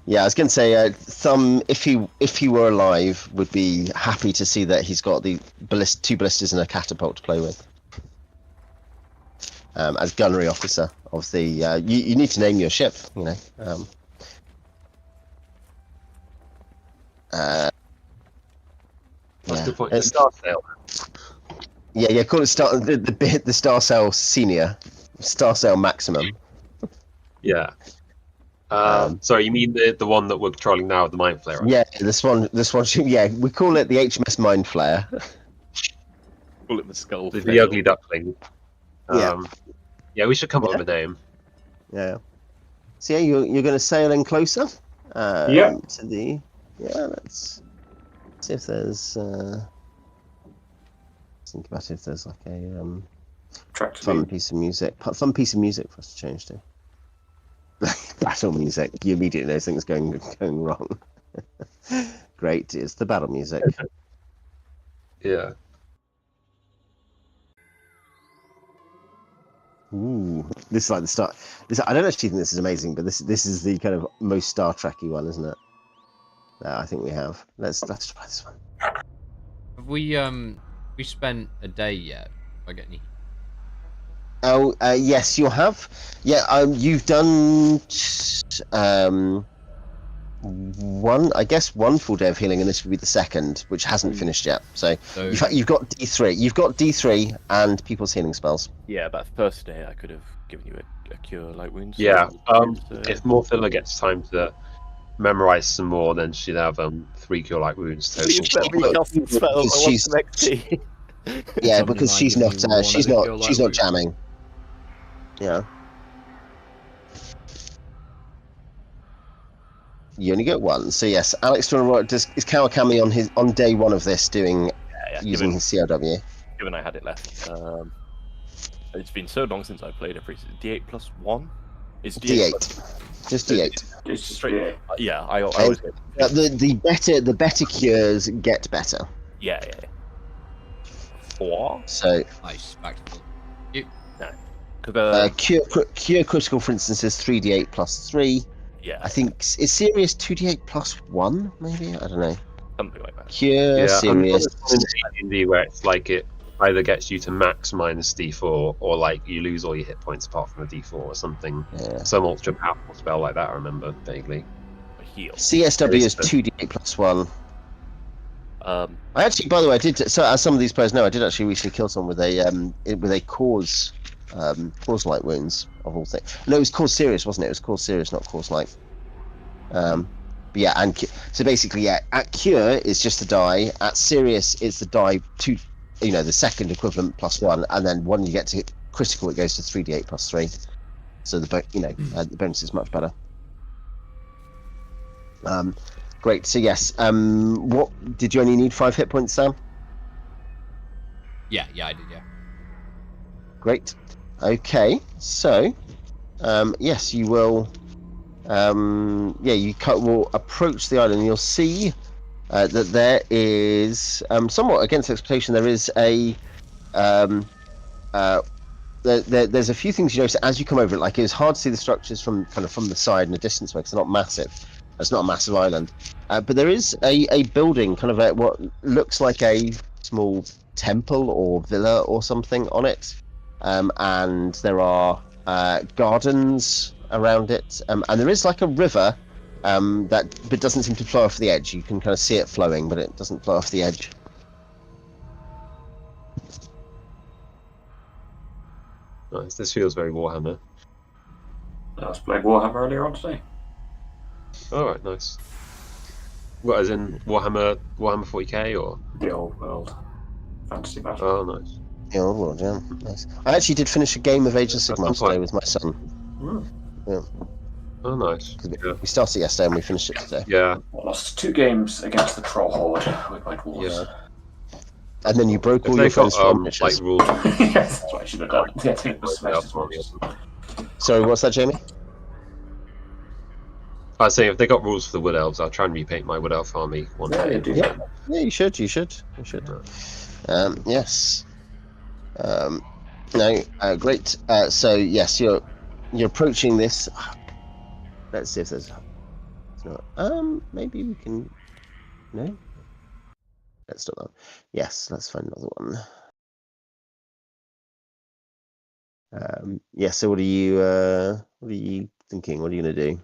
Yeah, I was going to say, Thumb, if he were alive, would be happy to see that he's got the two ballistas and a catapult to play with. as gunnery officer of the. You need to name your ship. You know. That's a good point. It's- Star Sail. Yeah, call it the Star Sail Senior, Star Sail Maximum. Yeah. Um, Sorry, you mean the one that we're controlling now with the Mind Flayer? Yeah, this one. Yeah, we call it the HMS Mind Flayer. Call it the skull. The ugly duckling. Yeah. Yeah, we should come up Yeah. with a name. Yeah. So yeah, you're going to sail in closer. Yep. To the. Yeah, let's see if there's. Think about if there's like a Track to fun me. piece of music. Fun piece of music for us to change to. Battle music. You immediately know things going wrong. Great, it's the battle music. Yeah. Ooh, this is like the start. I don't actually think this is amazing, but this is the kind of most Star Trek-y one, isn't it? I think we have. Let's try this one. Have we spent a day yet? If I get any. Oh, yes, you have. Yeah, you've done one full day of healing, and this would be the second, which hasn't finished yet. So you've got D3. You've got D3 and people's healing spells. Yeah, that first day I could have given you a cure light wounds. Yeah. So, If Morthylla gets time to memorize some more, then she'd have 3 cure light wounds Please total. let me cast some spells. I want She's- some XP. Yeah, Somebody because might she's give not. you one She's of the not. cure light She's not wounds. jamming. Yeah. You only get one. So yes, Alex, do you want to is Kawakami on day one of this doing Yeah, using his CLW? given I had it left. It's been so long since I played Ep36. D8 plus 1? It's D8. Just D8. It's Straight. yeah. Yeah, I always get. The better cures get better. Yeah. 4? So Nice. Back to Because cure critical, for instance, is 3d8 plus 3. yeah, I think is serious 2d8 plus 1. Maybe I don't know. something like that. Cure Yeah, serious. in AD&D where it's like it either gets you to max minus D4 or like you lose all your hit points apart from a D4 or something. Yeah. Some ultra powerful spell like that, I remember vaguely. A heal. CSW is 2d8 plus 1. I actually, by the way, I did. So as some of these players know, I did actually recently kill someone with a cause light wounds of all things. No, it was cause serious, wasn't it? It was cause serious, not cause light. But yeah, and so basically, yeah, at cure it's just a die. At serious, it's the die to, the second equivalent plus 1, and then when you get to critical, it goes to 3d8 plus 3. So the bonus is much better. Great. So yes, what did you only need 5 hit points, Sam? Yeah, I did. Yeah. Great. Okay. So, yes, you will. You will approach the island. And you'll see that there is, somewhat against expectation, there is a. There's a few things you notice as you come over it. Like it's hard to see the structures from the side and a distance away because they're not massive. It's not a massive island, but there is a building, kind of what looks like a small temple or villa or something on it, and there are gardens around it, and there is like a river but doesn't seem to flow off the edge. You can kind of see it flowing, but it doesn't flow off the edge. Nice. This feels very Warhammer. I was playing Warhammer earlier on today. Alright, nice. What, as in Warhammer 40k or? The old world fantasy battle. Oh, nice. Yeah, old world, yeah. Nice. I actually did finish a game of Age of Sigmar That's today fine. with my son. Oh, nice. 'Cause Yeah. we started yesterday and we finished it today. Yeah. I lost 2 games against the Troll Horde with my dwarves. Yeah. And then you broke If all your they've got friends' from like rules. Yes, that's what I should have done. Yeah, take the smashes ones. Sorry, what's that, Jamie? I was saying if they got rules for the Wood Elves, I'll try and repaint my Wood Elf army one Yeah, day. you do. Yeah. Yeah, you should. Yes. No, great. So yes, you're approaching this. Let's see if there's. Maybe we can. No. Let's do that. Yes, let's find another one. Yeah. So what are you thinking? What are you gonna do?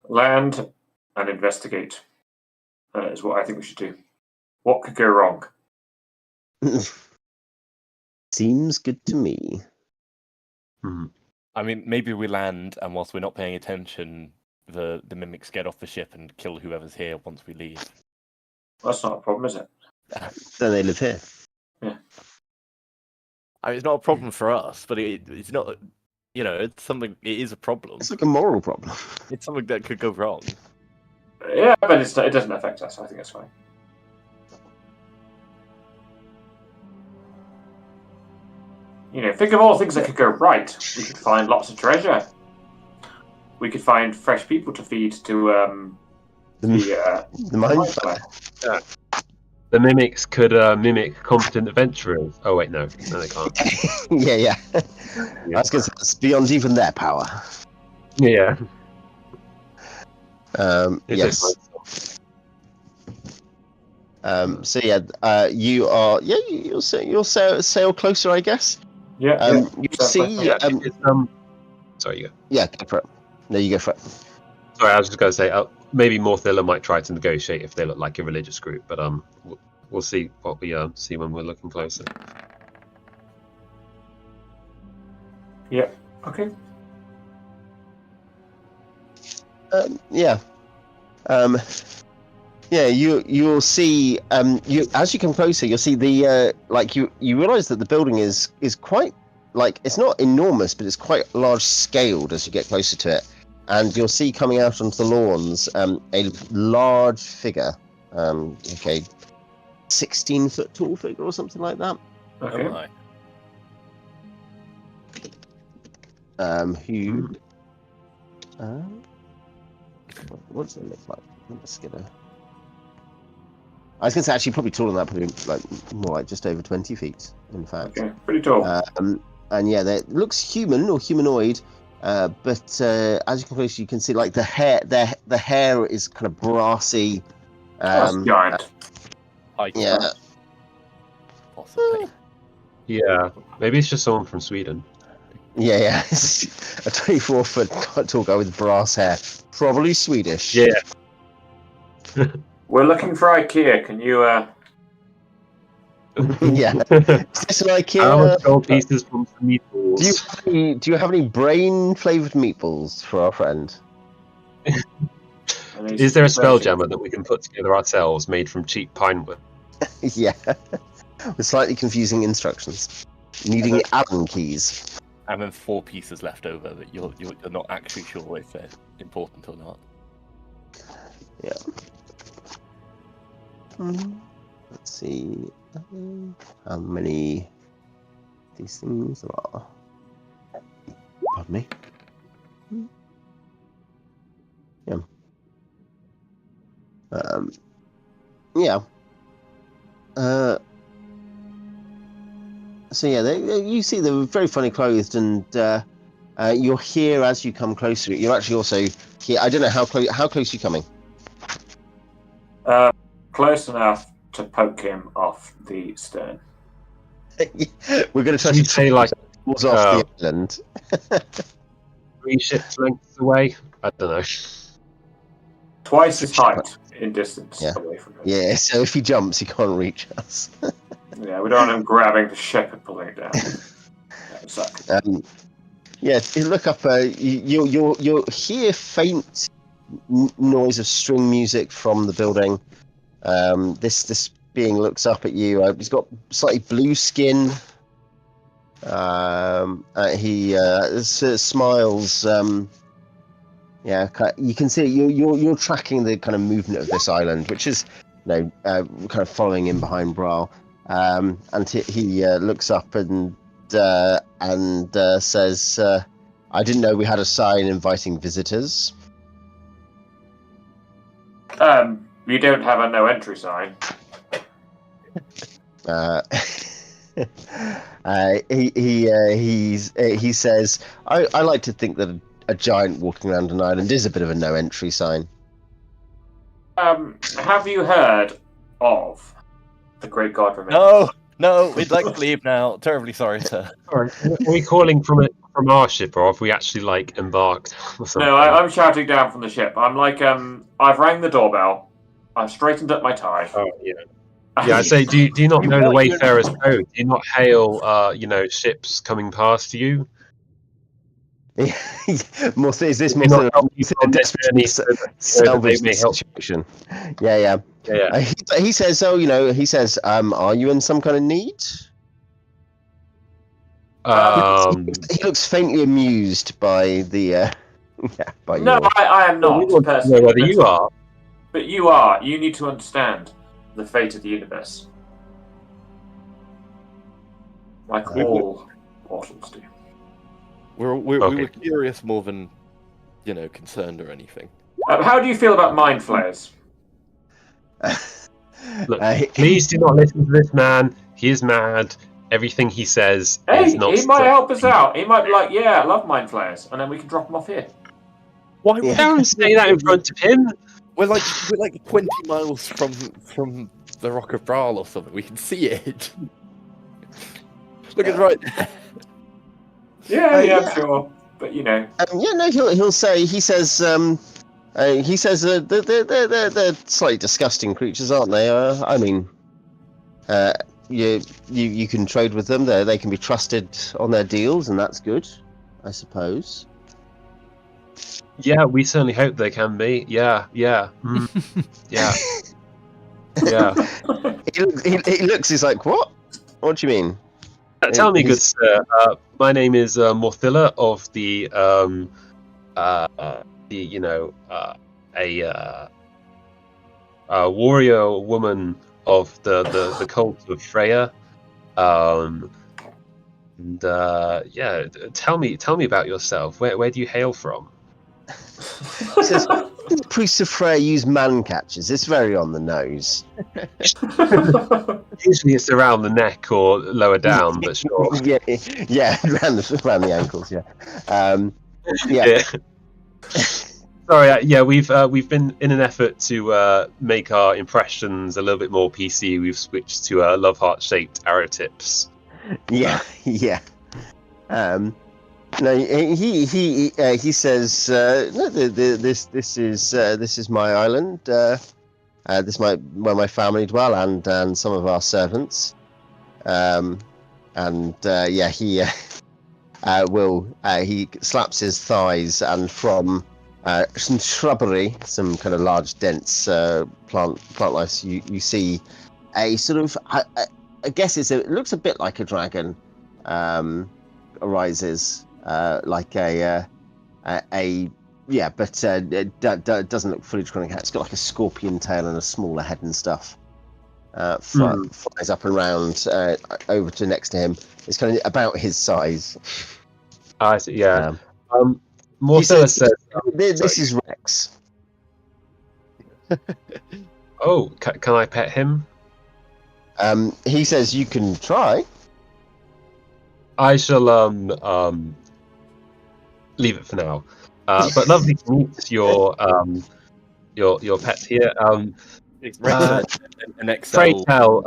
Land and investigate is what I think we should do. What could go wrong? Seems good to me. I mean, maybe we land, and whilst we're not paying attention, the mimics get off the ship and kill whoever's here once we leave. That's not a problem, is it? Then they live here. Yeah. I mean, it's not a problem for us, but it's not. It's something. It is a problem. It's like a moral problem. It's something that could go wrong. Yeah, but it doesn't affect us. I think that's fine. Think of all the things that could go right. We could find lots of treasure. We could find fresh people to feed to The Mind Flayer. The mimics could mimic competent adventurers. Oh wait, no, they can't. yeah. That's because it's beyond even their power. Yeah. Yes. So yeah, you are. Yeah, you'll sail closer, I guess. Yeah. You see. Sorry, you go. Yeah, go for it. No, you go for it. Sorry, I was just going to say maybe Morthylla might try to negotiate if they look like a religious group, but we'll see what we see when we're looking closer. Yeah. Okay. Yeah. Yeah, you'll see. As you come closer, you'll see the you realize that the building is quite it's not enormous, but it's quite large scaled as you get closer to it, and you'll see coming out onto the lawns a large figure, 16-foot tall figure or something like that. Okay. Who? What does it look like? I'm just gonna. I was going to say actually probably taller than that, probably more like just over 20 feet, in fact. Okay, pretty tall. And yeah, it looks human or humanoid, but as you come closer, you can see like the hair is kind of brassy. That's giant. Yeah. Possibly. Yeah, maybe it's just someone from Sweden. Yeah. A 24-foot tall guy with brass hair, probably Swedish. Yeah. We're looking for IKEA. Can you? Yeah. Is this an IKEA? Gold pieces from some meatballs. Do you have any brain-flavored meatballs for our friend? Is there a Spelljammer that we can put together ourselves, made from cheap pine wood? Yeah. With slightly confusing instructions. Needing Allen keys. And then 4 pieces left over that you're not actually sure if they're important or not. Yeah. Let's see how many these things there are. Pardon me. Yeah. Yeah. So yeah, you see they're very funny clothed, and you're here as you come closer. You're actually also here. I don't know how close are you coming. Close enough to poke him off the stern. We're going to try You to say like off the island. 3 ships lengths away. I don't know. Twice his height in distance away from him. Yeah, so if he jumps, he can't reach us. Yeah, we don't want him grabbing the ship and pulling it down. That would suck. Yeah, if you look up, you'll hear faint noise of string music from the building. This being looks up at you. He's got slightly blue skin. He smiles. You can see you're tracking the kind of movement of this island, which is kind of following in behind Bral. And he looks up and says, "I didn't know we had a sign inviting visitors." You don't have a no entry sign. He says, I like to think that a giant walking around an island is a bit of a no entry sign. Have you heard of the Great God Remains? No, No, we'd like to leave now. Terribly sorry, sir. Sorry, are we calling from our ship, or have we actually like embarked? Or something? No, I'm shouting down from the ship. I'm like, I've rang the doorbell. I've straightened up my tie. Oh yeah. Yeah, I say, do you not know the Wayfarer's code? Do you not hail, ships coming past you? Is this Do you not help a people on their journey so that salvage they may help? situation? Yeah. Yeah. He says, are you in some kind of need? He looks faintly amused by the. By No, your... I am not. We want to know personally, whether you are. But you are. You need to understand the fate of the universe. Like all mortals do. We were curious more than, concerned or anything. How do you feel about Mind Flayers? Look, please do not listen to this man. He is mad. Everything he says is not. He might help us out. He might be like, "Yeah, I love Mind Flayers," and then we can drop him off here. Why? Don't say that in front of him. We're like 20 miles from the Rock of Brawl or something. We can see it. Look, it's right there. Yeah, sure. But he'll say. He says. They're slightly disgusting creatures, aren't they? You can trade with them. They can be trusted on their deals, and that's good, I suppose. Yeah, we certainly hope they can be. Yeah. Yeah. He looks. He's like, what? What do you mean? Tell me, good sir. My name is Morthylla of the a warrior woman of the cult of Freya. Tell me about yourself. Where do you hail from? He says, the priests of Freya use man catchers. It's very on the nose. Usually it's around the neck or lower down, but sure. Yeah, around the ankles. Yeah. Sorry. We've been in an effort to make our impressions a little bit more PC. We've switched to love heart shaped arrow tips. Yeah. No, he says, no, this is my island. This is where my family dwell, and some of our servants. He slaps his thighs, and from some shrubbery, some kind of large, dense plant life, you see a sort of, I guess it looks a bit like a dragon, arises. But it doesn't look fully draconic. It's got like a scorpion tail and a smaller head and stuff. Flies up and round over to next to him. It's kind of about his size. I see. Yeah. Morthylla says, "This is Rex." Oh, can I pet him? He says you can try. I shall leave it for now. But lovely to meet your pet here. Pray tell,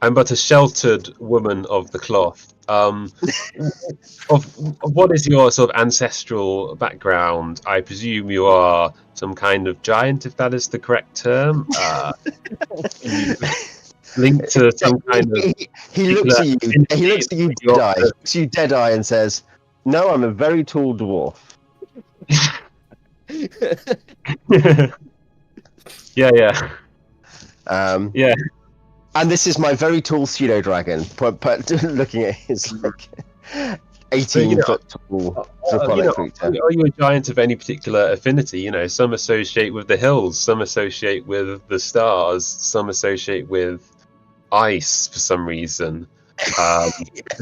I'm but a sheltered woman of the cloth. Of what is your sort of ancestral background? I presume you are some kind of giant, if that is the correct term. Linked to some kind of. He looks at you. He looks at you dead-eye. Looks at you dead-eye and says, "No, I'm a very tall dwarf." Yeah. Yeah. And this is my very tall pseudo dragon. Looking at his like 18-foot tall draconic creature. Are you a giant of any particular affinity? Some associate with the hills, some associate with the stars, some associate with ice for some reason. I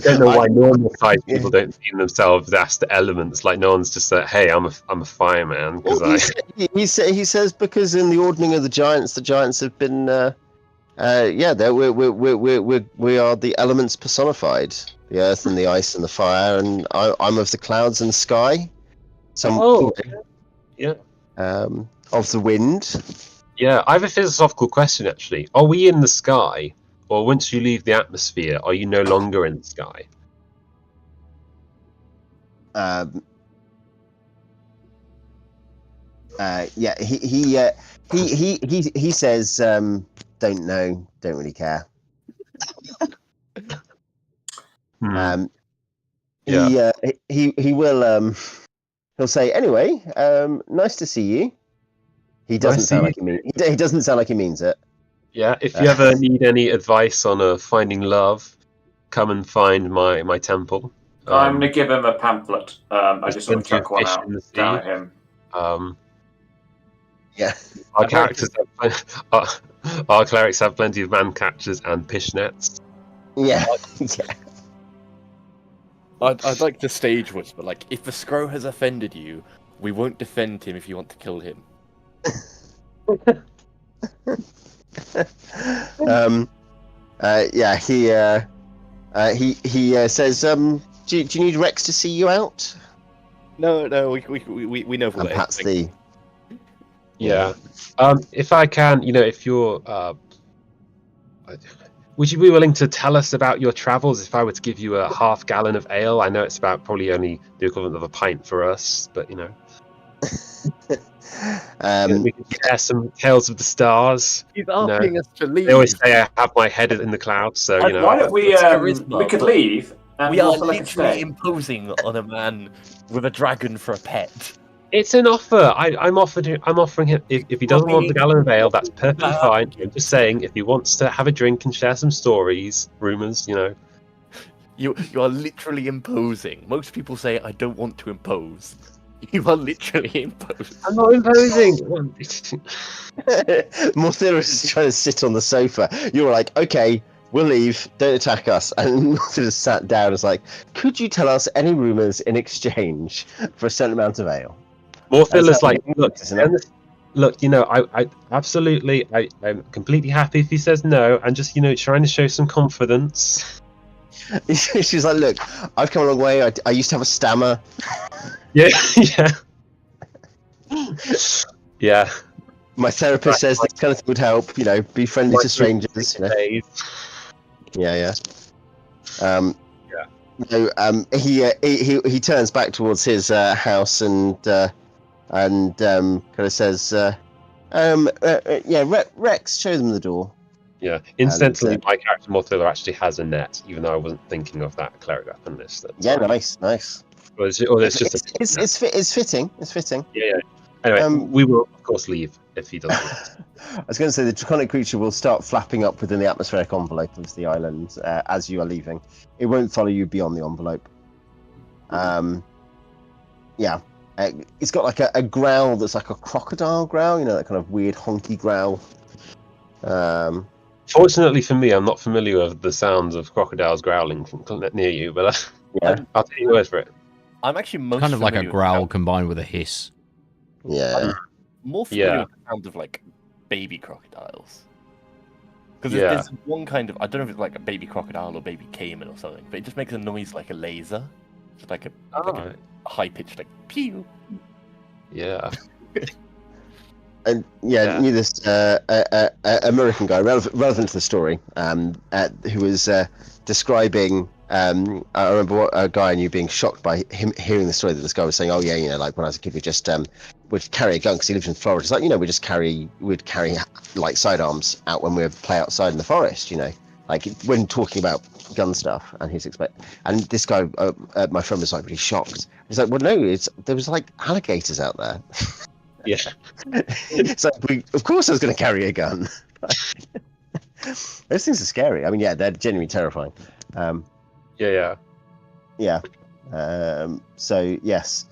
don't know why normal sized people don't see themselves as the elements. Like no one's just like, "Hey, I'm a fireman." He says because in the ordering of the giants have been, we are the elements personified, the earth and the ice and the fire, and I'm of the clouds and the sky. Of the wind. Yeah, I have a philosophical question actually. Are we in the sky? or once you leave the atmosphere, are you no longer in the sky? Yeah, he says, don't know, don't really care. Yeah. He will he'll say, anyway, nice to see you. He doesn't sound like he doesn't sound like he means it. Yeah, if you ever need any advice on finding love, come and find my temple. I'm gonna give him a pamphlet. I just sort of plenty of chuck one fish out in the sea. down at him. Yeah. Our characters our clerics have plenty of man catchers and fish nets. Yeah. Yeah. I'd like to stage whisper, like, if the Scro has offended you, we won't defend him if you want to kill him. Yeah, he says, do you need Rex to see you out? No, we know And Pat's the... Yeah. If I can, if you're... would you be willing to tell us about your travels if I were to give you a half gallon of ale? I know it's about probably only the equivalent of a pint for us, but we can share some tales of the stars. He's asking us to leave. They always say I have my head in the clouds, so Why don't we could leave and we are Morthylla can literally stay. imposing on a man with a dragon for a pet. It's an offer. I'm offering him. If he doesn't want the gallon of ale, that's perfectly fine. I'm just saying, if he wants to have a drink and share some stories, rumors, You are literally imposing. Most people say, I don't want to impose. You are literally imposing. I'm not imposing. Morthylla is trying to sit on the sofa. You're like, okay, we'll leave. Don't attack us. And Morthylla sat down and was like, could you tell us any rumors in exchange for a certain amount of ale? Morthylla's like, look, I absolutely, I'm completely happy if he says no, and just, trying to show some confidence. She's like, look, I've come a long way. I used to have a stammer. Yeah, yeah. My therapist says this kind of thing would help. Be friendly to strangers. Yeah. No, he turns back towards his house and kind of says, Rex, show them the door. Yeah, incidentally, my character Morthylla actually has a net, even though I wasn't thinking of that cleric weapon list. Yeah, nice. It's fitting. It's fitting. Yeah. Anyway, we will of course leave if he doesn't. I was going to say the draconic creature will start flapping up within the atmospheric envelope of the island as you are leaving. It won't follow you beyond the envelope. Yeah. It's got like a growl that's like a crocodile growl, that kind of weird honky growl. Fortunately for me, I'm not familiar with the sounds of crocodiles growling from near you, but I'll take your word for it. I'm actually most kind of like a familiar growl with combined with a hiss. Yeah. I'm more familiar with the sound of like baby crocodiles. Because there's one kind of, I don't know if it's like a baby crocodile or baby caiman or something, but it just makes a noise like a laser. Just like a high pitched like pew. Yeah. And this American guy, relevant to the story, who was describing. I remember a guy and you being shocked by him hearing the story that this guy was saying, "Oh yeah, like when I was a kid, we just would carry a gun because he lives in Florida. It's like we'd carry like sidearms out when we would play outside in the forest. Like when talking about gun stuff." And and this guy, my friend, was like really shocked. He's like, "Well, no, there was like alligators out there." Yeah. It's like, of course I was going to carry a gun. Those things are scary. I mean, yeah, they're genuinely terrifying. Yeah. So, yes.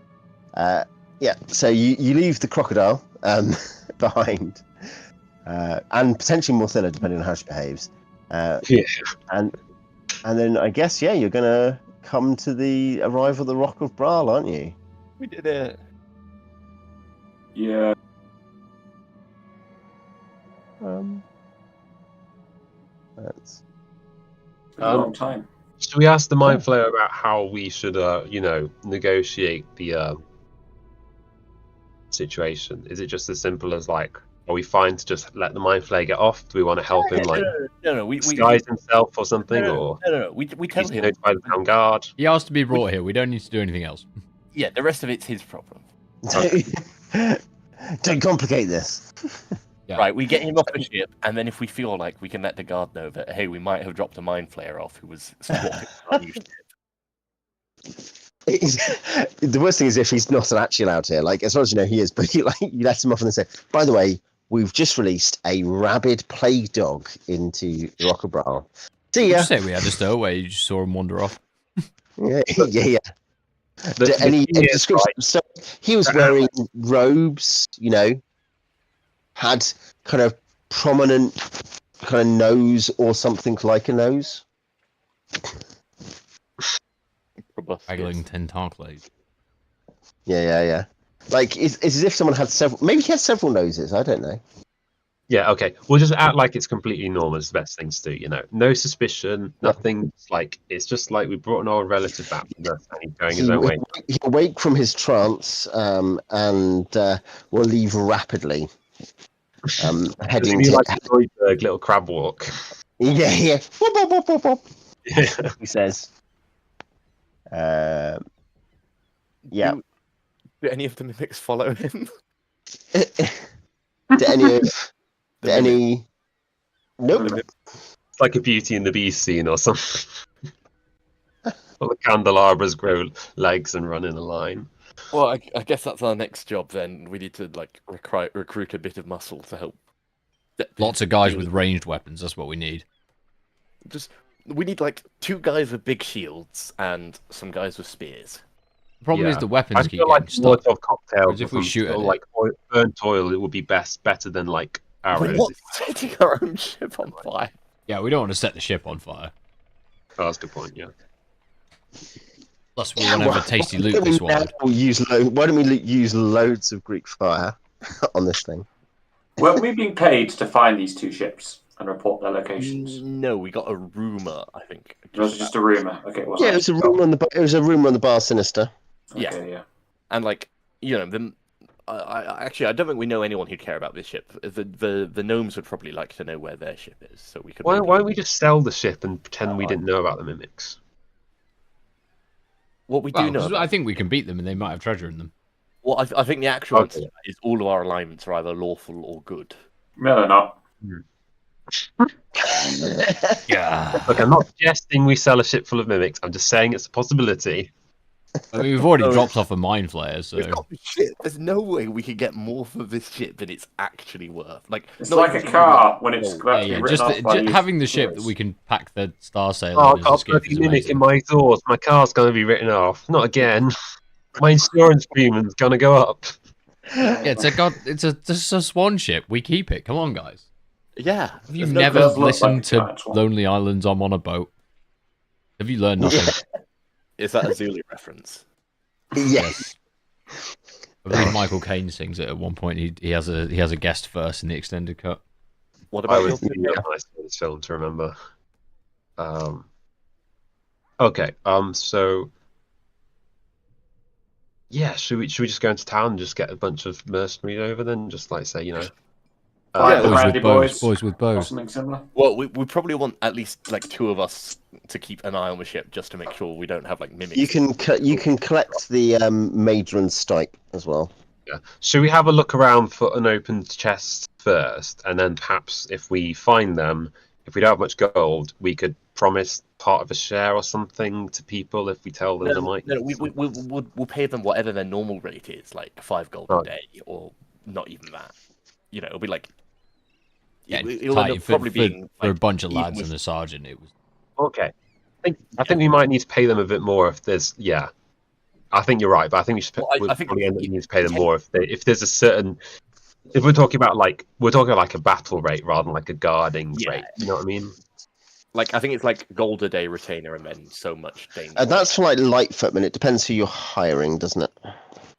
So you leave the crocodile behind. And potentially Morthylla, depending on how she behaves. And then I guess, you're going to come to the arrival of the Rock of Braal, aren't you? We did it. Yeah. That's a long time. Should we ask the Mind Flayer about how we should, negotiate the situation? Is it just as simple as like, Are we fine to just let the Mind Flayer get off? Do we want to help him, like, No. We disguise himself or something? No. We tell He's him. notified the town guard. He asked to be brought here. We don't need to do anything else. Yeah, the rest of it's his problem. Don't complicate this. Yeah. Right, we get him off the ship, and then if we feel like we can let the guard know that, hey, we might have dropped a Mind Flayer off who was squatting on your ship. The worst thing is if he's not actually allowed here. Like, as far as you know, he is. But you let him off and then say, "By the way, we've just released a rabid plague dog into Rockabral. See Did ya." you say we had a stowaway? You just saw him wander off. Yeah. The Any thing is, description? right, So he was wearing robes. Had kind of prominent kind of nose or something like a nose. Waggling tentacles. Yeah. Like it's as if someone had several. Maybe he had several noses. I don't know. Yeah, okay. We'll just act like it's completely normal. It's the best thing to do, No suspicion, nothing. It's just like we brought an old relative back from Earth and he's going his own way. He'll wake from his trance and will leave rapidly. Heading Maybe to like a Zoidberg little crab walk. yeah. Whoop, whoop, whoop, whoop, whoop, Yeah. he says. Yeah. Do any of the mimics follow him? Do any? Nope. It's like a Beauty and the Beast scene or something. Or the candelabras grow legs and run in a line. Well, I guess that's our next job then. We need to like recruit a bit of muscle to help. Lots of guys with ranged weapons. That's what we need. We need like 2 guys with big shields and some guys with spears. The problem is the weapons I keep feel like getting stuck. Molotov cocktails. Because if we shoot at it- like burnt oil, it would be better than like We're arrows. not setting our own ship on fire. Yeah, we don't want to set the ship on fire. Oh, that's a good point. Yeah. Plus, we want to have a tasty loot this one. Why don't we use loads of Greek fire on this thing? Weren't we being paid to find these 2 ships and report their locations? No, we got a rumor. I think It was just a rumor. Okay, Yeah, it was a rumor on the Bar Sinister. Yeah. And like them. I don't think we know anyone who'd care about this ship. The gnomes would probably like to know where their ship is, so we could. Why don't we just sell the ship and pretend we didn't know about the mimics? What we do know. 'Cause I think we can beat them, and they might have treasure in them. Well, I think the actual Okay. answer is all of our alignments are either lawful or good. No, they're not. Yeah. Look, I'm not suggesting we sell a ship full of mimics. I'm just saying it's a possibility. I mean, we've already dropped off a Mind Flayer, so... We've got the ship. There's no way we could get more for this ship than it's actually worth. Like It's not like a even- car when it's Oh, about to be Yeah, written just, off by having the these ship that tourists. we can pack the Star Sail Oh, in I've as got a a skiff bloody is mimic amazing. in my exhaust. My car's going to be written off. Not again. My insurance premium's going to go up. Yeah, it's a Swan Ship. We keep it. Come on, guys. Yeah. Have you There's no never girls look listened like a to giant swan. Lonely Islands? I'm on a boat. Have you learned nothing? Is that a Zulu reference? Yes. I believe Michael Caine sings it at one point. He has a guest verse in the extended cut. What I about was your when I saw this film to remember. Okay. So. Yeah, should we just go into town and just get a bunch of mercenaries over then? Just like say, Like the boys Brandy with bows. Boys. Boys with Or bows. something similar. Well, we probably want at least like 2 of us to keep an eye on the ship just to make sure we don't have like mimics. You can collect the Major and Stipe as well. yeah. Should we have a look around for unopened chests first, and then perhaps if we find them, if we don't have much gold, we could promise part of a share or something to people if we tell them they might. No, we'll pay them whatever their normal rate is, like 5 gold a day, or not even that. It'll be like. Yeah, it'll tight end up for, probably for, being for a like, bunch of even lads with- and a sergeant. It was Okay. I think we might need to pay them a bit more if there's. Yeah. I think you're right, but I think we should. Well, We'll I think probably end up needing to pay them more if there's a certain. If we're talking about like a battle rate rather than like a guarding Yeah. rate. You know what I mean? Like I think it's like gold a day retainer and then so much danger. And that's for like light footmen. It depends who you're hiring, doesn't it?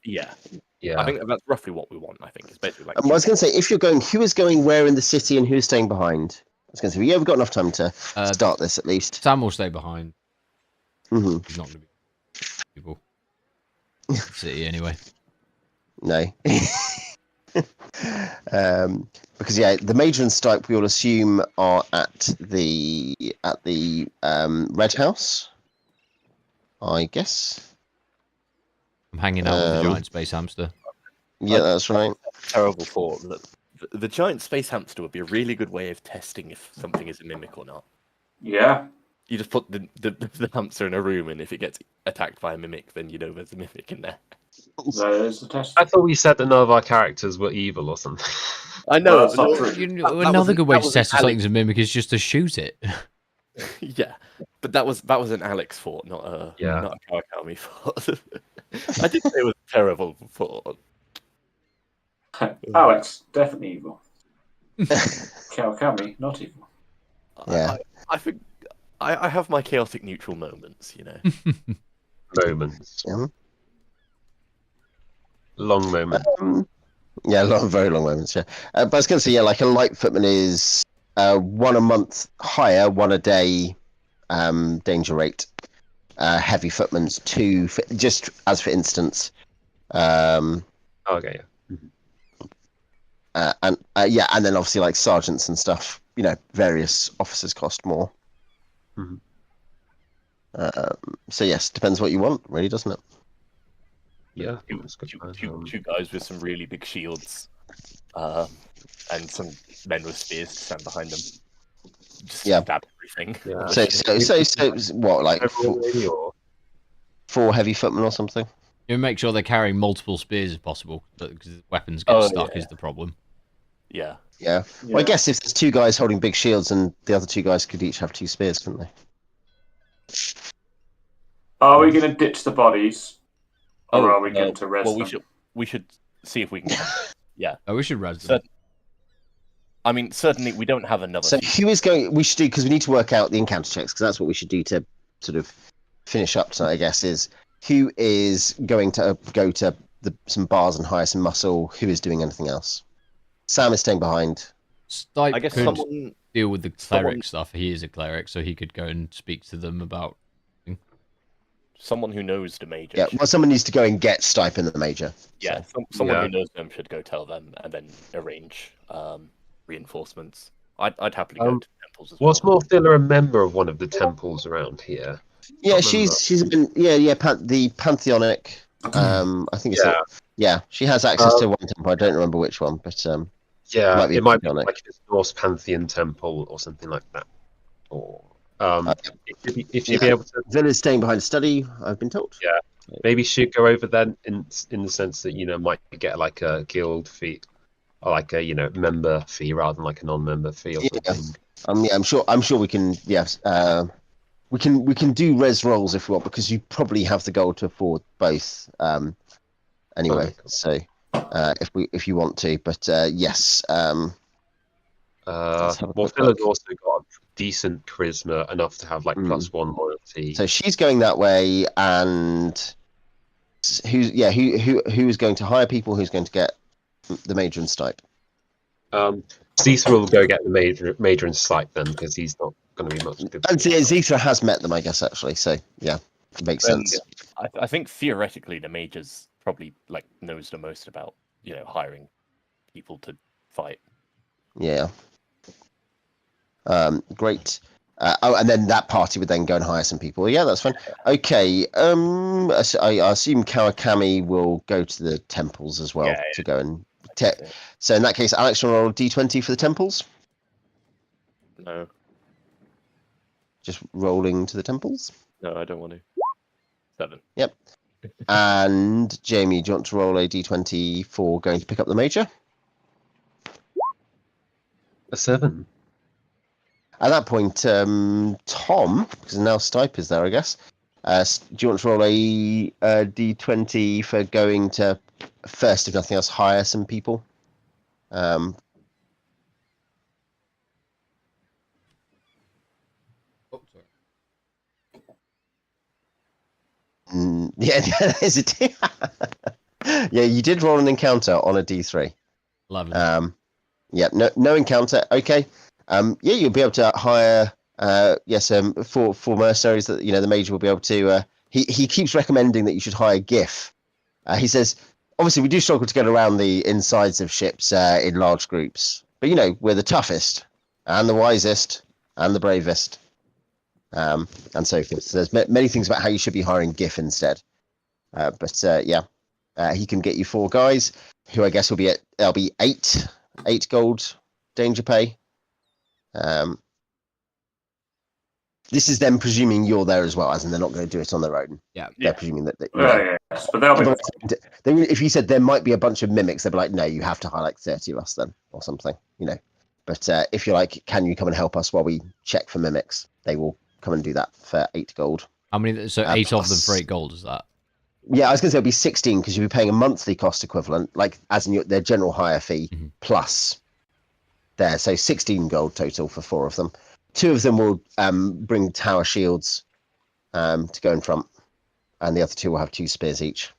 Yeah, Yeah. I think that's roughly what we want. I think it's basically like. I was going to say, if you're going, who is going where in the city and who's staying behind? I was going to say, yeah, we've got enough time to start this at least. Sam will stay behind. Hmm. He's not going to be people. City anyway. No. Because the Major and Stipe we will assume are at the Red House, I guess. I'm hanging out with the giant space hamster. Yeah, that's right. Terrible thought. The giant space hamster would be a really good way of testing if something is a mimic or not. Yeah. You just put the hamster in a room, and if it gets attacked by a mimic, then you know there's a mimic in there. There's the test. I thought we said that none of our characters were evil or something. I know. Well, that's not true. Another good way to test if something's a mimic is just to shoot it. Yeah, but that was an Alex thought, not a Kawakami thought. I did say it was a terrible thought. Alex, definitely evil. Kawakami, not evil. Yeah. I think I have my chaotic neutral moments, you know. Moments. Yeah. Long moment. Very long moments. Yeah, but I was going to say, like a light footman is 1 a month higher, 1 a day danger rate. Heavy footman's 2, just as for instance. Okay, yeah. And then obviously like sergeants and stuff. Various officers cost more. Mm-hmm. So yes, depends what you want, really, doesn't it? Yeah. Two guys with some really big shields, and some men with spears to stand behind them. Just stab everything. Yeah. So what, like Everybody or... 4 heavy footmen or something? You make sure they're carrying multiple spears if possible, because weapons get stuck is the problem. Yeah. Yeah. Well, I guess if there's 2 guys holding big shields, and the other 2 guys could each have 2 spears, couldn't they? Are we going to ditch the bodies, or are we going to rest them? We should see if we can. Yeah. Oh, we should res them. I mean, certainly we don't have another. So who is going? We should do, because we need to work out the encounter checks, because that's what we should do to sort of finish up tonight. I guess is who is going to go to some bars and hire some muscle. Who is doing anything else? Sam is staying behind. Stipe I guess could someone deal with the cleric stuff. He is a cleric, so he could go and speak to them about. Someone who knows the Major. Yeah, well, someone needs to go and get Stipe in the Major. Yeah, someone who knows them should go tell them, and then arrange reinforcements. I'd happily go to temples as well. Was Morthylla a member of one of the temples around here? Yeah, she's been the Pantheonic. I think it's she has access to one temple. I don't remember which one, but it might be like this Norse Pantheon temple or something like that. Or if you'd be able to. Villa's staying behind a study, I've been told. Yeah, maybe she'd go over then in the sense that might get like a guild fee, or like a member fee rather than like a non-member fee or something. I'm sure we can. Yes, we can do res rolls if we want, because you probably have the gold to afford both. Anyway, so if you want to, but yes. Morthylla's also got decent charisma, enough to have like +1 loyalty. So she's going that way, and who's going to hire people? Who's going to get the Major and Stipe? Xeethra will go get the Major and Stipe then, because he's not going to be much good. And Xeethra has met them, I guess, actually. So yeah, it makes sense. I think theoretically the Major's probably knows the most about hiring people to fight. Yeah. Great. And then that party would then go and hire some people. Yeah, that's fine. Okay. I assume Kawakami will go to the temples as well to go and. So in that case, Alex, will roll D20 for the temples. No. Just rolling to the temples. No, I don't want to. 7. Yep. And Jamie, do you want to roll a D20 for going to pick up the Major? A 7. At that point, Tom, because now Stipe is there, I guess. Do you want to roll a D20 for going to first, if nothing else, hire some people? There's a D. Yeah, you did roll an encounter on a D3. 11. No encounter. Okay. You'll be able to hire. 4 mercenaries that the Major will be able to. He keeps recommending that you should hire GIF. He says obviously we do struggle to get around the insides of ships in large groups. But we're the toughest and the wisest and the bravest, and so forth. So there's many things about how you should be hiring GIF instead. He can get you 4 guys, who I guess there'll be 8 gold danger pay. This is them presuming you're there as well, as in they're not going to do it on their own. Yeah. They're presuming that. Yes, but they'll be. If you said there might be a bunch of mimics, they'd be like, no, you have to hire like 30 of us then, or something, But if you're like, can you come and help us while we check for mimics? They will come and do that for 8 gold. How many? So 8 of them for 8 gold, is that? Yeah, I was going to say it'll be 16 because you'll be paying a monthly cost equivalent, like as in their general hire fee plus there. So 16 gold total for 4 of them. 2 of them will bring tower shields to go in front, and the other 2 will have 2 spears each.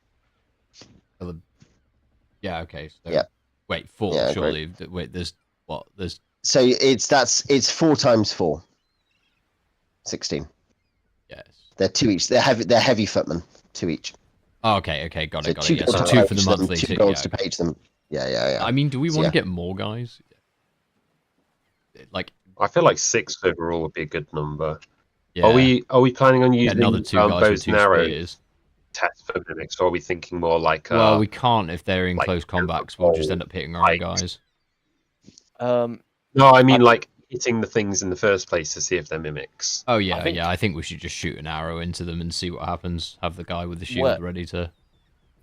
Yeah. Okay. So, yeah. Wait, 4 yeah, surely. Great. Wait, there's what? There's. So it's 4 times 4. 16. Yes. They're 2 each. They're heavy footmen. 2 each. Oh, okay. Got it. So Yeah, so 2 for the monthly. 2 golds to page them. Yeah. I mean, do we want to get more guys? Like, I feel like 6 overall would be a good number. yeah. Are we planning on using another 2 guys with bows 2 and arrows spears? test for mimics, or are we thinking more like? Well, we can't if they're in like, close combat, 'cause we'll just end up hitting our own guys. No, I mean like hitting the things in the first place to see if they're mimics. Oh yeah, I think we should just shoot an arrow into them and see what happens. Have the guy with the shield ready to.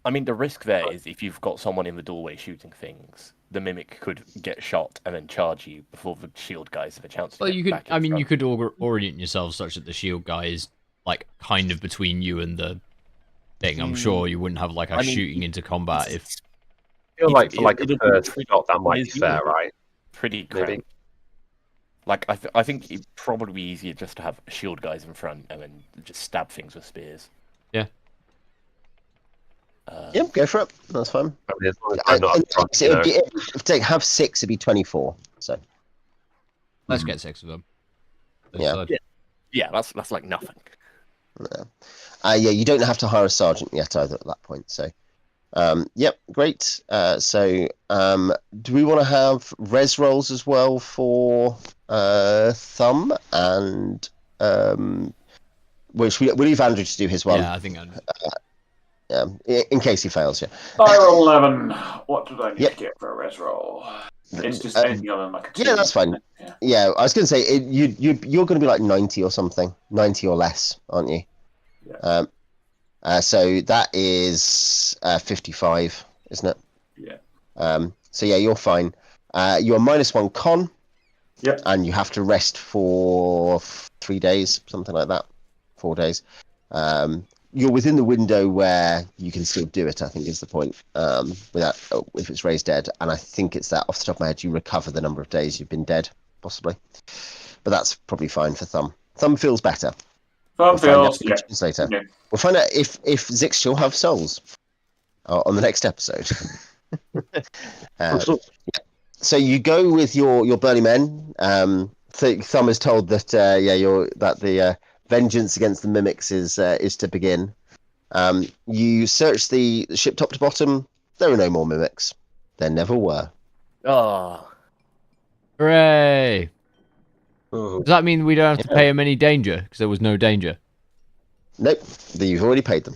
I mean, the risk there is if you've got someone in the doorway shooting things, the mimic could get shot and then charge you before the shield guys have a chance to. Well, get you could. back in I mean, front. you could orient yourself such that the shield guy is like kind of between you and the thing. I'm sure you wouldn't have like a shooting into combat if. I feel like for like a first shot that might be fair, right? Pretty cramped. Like I think it'd probably be easier just to have shield guys in front and then just stab things with spears. Yeah. Yep, go for it. That's fine. I mean, as long as I'm not up front, you know. Have 6, it'd be 24. So Let's get 6 of them. Yeah. That's like nothing. Yeah, you don't have to hire a sergeant yet either at that point. So, yep, great. So, do we want to have res rolls as well for Thumb and which we'll leave Andrew to do his one. Yeah, I think Andrew. In case he fails, yeah. I roll 11. What did I need to get for a res roll? It's just anything other than like a 2. Yeah, that's fine. Yeah, I was going to say you're going to be like 90 or something, 90 or less, aren't you? Yeah. So that is 55, isn't it? Yeah. So yeah, you're fine. You're -1 con. Yep. And you have to rest for 3 days, something like that. 4 days. You're within the window where you can still do it, I think is the point, without if it's raised dead. And I think it's that, off the top of my head, you recover the number of days you've been dead, possibly. But that's probably fine for Thumb. Thumb feels better. Thumb feels, later. Yeah. We'll find out if Xixchil have souls on the next episode. So you go with your burly men. Thumb is told that the vengeance against the mimics is to begin. You search the ship top to bottom. There are no more mimics. There never were. Oh. Hooray! Oh. Does that mean we don't have to pay him any danger? Because there was no danger. Nope. You've already paid them.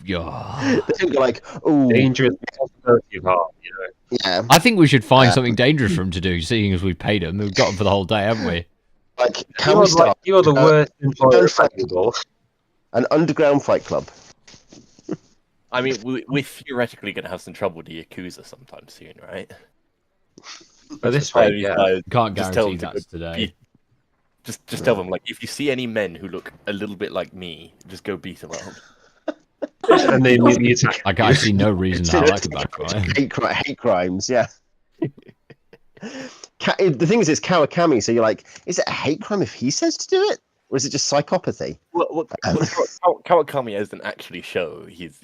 Yeah. They think like, oh, Dangerous possibility of harm, you know. yeah. I think we should find something dangerous for him to do, seeing as we paid him. We've got him for the whole day, haven't we? Like, can we start You're the worst employer imaginable. an underground fight club? I mean, we're theoretically going to have some trouble with the Yakuza sometime soon, right? But this way, yeah. Can't Just tell guarantee them to that's today. Just tell them, like, if you see any men who look a little bit like me, just go beat them up. And they immediately attack. I see no reason how I could backfire. Hate crimes, yeah. The thing is, it's Kawakami, so you're like, is it a hate crime if he says to do it? Or is it just psychopathy? Kawakami doesn't actually show he's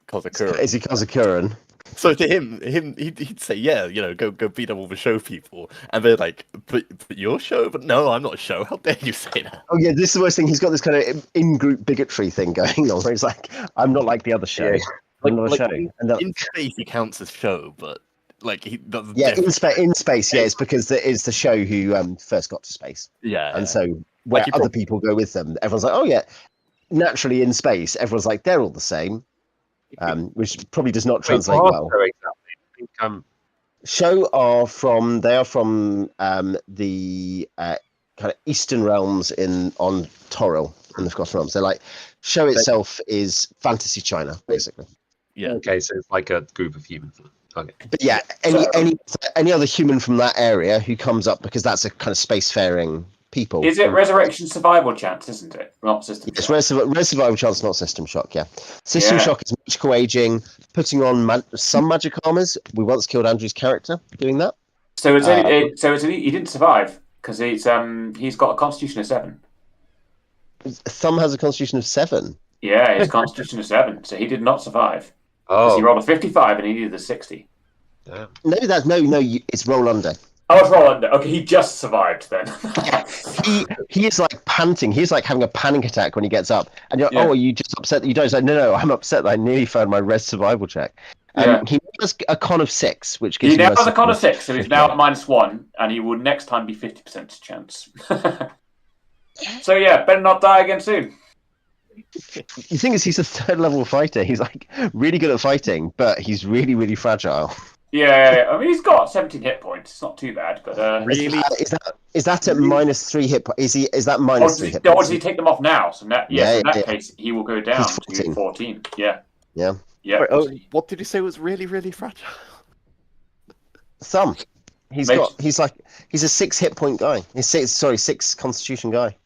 Kozakura. Is he Kazakuran? So to him, he'd say, yeah, go beat up all the show people, and they're like, but your show? But no, I'm not a show. How dare you say that? Oh yeah, this is the worst thing. He's got this kind of in-group bigotry thing going on, where he's like, I'm not like the other show. another show. In space, he counts as show, but like he doesn't. Yeah, in space, yeah, it's because it's the show who first got to space. Yeah, and so where other people go with them, everyone's like, oh yeah, naturally in space, everyone's like they're all the same, which probably does not translate well. Show are from the kind of eastern realms on Toril in the Forgotten Realms. They're like show itself is fantasy China basically. Yeah. Okay, so it's like a group of humans. Okay. But yeah, any other human from that area who comes up, because that's a kind of spacefaring people. Is it resurrection survival chance, isn't it? Not system shock. It's res survival chance, not system shock, yeah. System shock is magical aging, putting on some magic armors. We once killed Andrew's character doing that. So he didn't survive because he's got a constitution of 7. Thumb has a constitution of 7. Yeah, his constitution of 7, so he did not survive. Oh, he rolled a 55 and he needed a 60. Damn. No, it's roll under. Oh, it's roll under. Okay, he just survived then. Yeah, he is like panting. He's like having a panic attack when he gets up. And you're like, oh, are you just upset that you don't? He's like, no, I'm upset that I nearly failed my res survival check. He has a con of 6, which gives he now has a con of 6, so he's now at -1, and he will next time be 50% chance. So yeah, better not die again soon. The thing is, he's a 3rd level fighter. He's like really good at fighting, but he's really, really fragile. Yeah, I mean he's got 17 hit points. It's not too bad, but really, is that at -3 hit points? Is that -3 hit points? Or does he take them off now? So in that case, he will go down to 14. Yeah. Yeah. Yeah. Wait, what did you say was really, really fragile? Thumb. He's a 6 hit point guy. He's 6 constitution guy.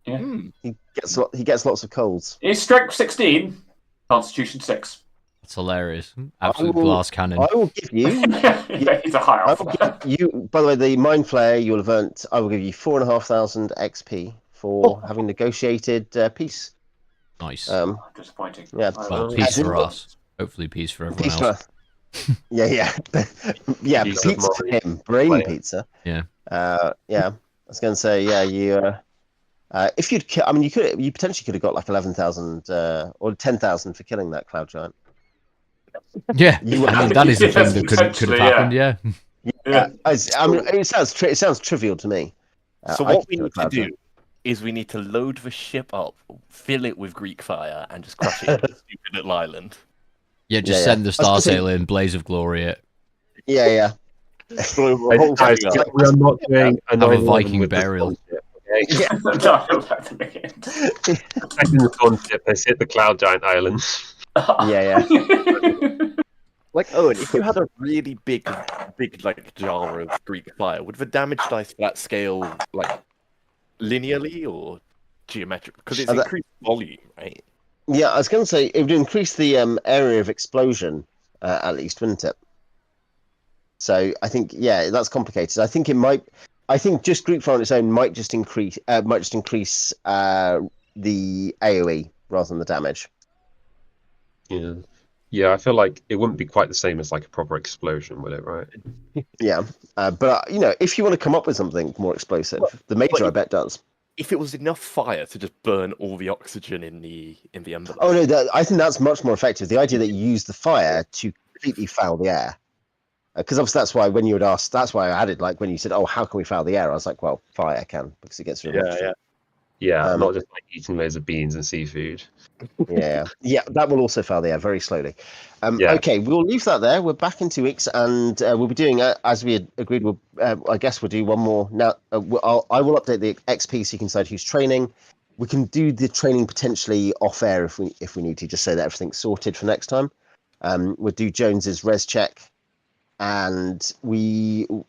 Yeah. He gets lots of colds. He's strength 16, constitution 6. That's hilarious. Absolute glass cannon. I will give you. He's a high off. You, by the way, the Mind Flayer you'll have earned. I will give you 4,500 XP for having negotiated peace. Nice. Disappointing. Yeah. Well, peace for us. Hopefully, peace for everyone else. Yeah. Pizza for him. Brain pizza. Yeah. Yeah. I was going to say, yeah, you. If you potentially could have got like 11,000 or 10,000 for killing that cloud giant. Yeah, that is the thing that could have happened. Yeah. It sounds trivial to me. So what we need to do is we need to load the ship up, fill it with Greek fire, and just crush it into stupid little island. Yeah, just send the Star Sail in, Blaze of Glory it. Yeah. We are not doing have a Viking burial. Yeah. Second concept, let's hit the Cloud Giant Island. Yeah. Like Owen, if you had a really big like jar of Greek fire, would the damage dice for that scale like linearly or geometric? Because it's increased volume, right? Yeah, I was going to say it would increase the area of explosion at least, wouldn't it? So I think that's complicated. I think it might. I think just Greek fire on its own might just increase the AOE rather than the damage. Yeah, I feel like it wouldn't be quite the same as like a proper explosion, would it? Right? Yeah, but if you want to come up with something more explosive, the Major I bet does. If it was enough fire to just burn all the oxygen in the envelope. Oh no, I think that's much more effective. The idea that you use the fire to completely foul the air. Because obviously that's why when you had asked, that's why I added, like when you said, oh, how can we foul the air? I was like, well, fire can, because it gets rid of oxygen. Yeah, not just like eating loads of beans and seafood. Yeah, that will also foul the air very slowly. Okay, we'll leave that there. We're back in 2 weeks, and we'll be doing, as we had agreed, I guess we'll do one more. Now, I will update the XP so you can decide who's training. We can do the training potentially off air if we need to, just so that everything's sorted for next time. We'll do Jones's res check. And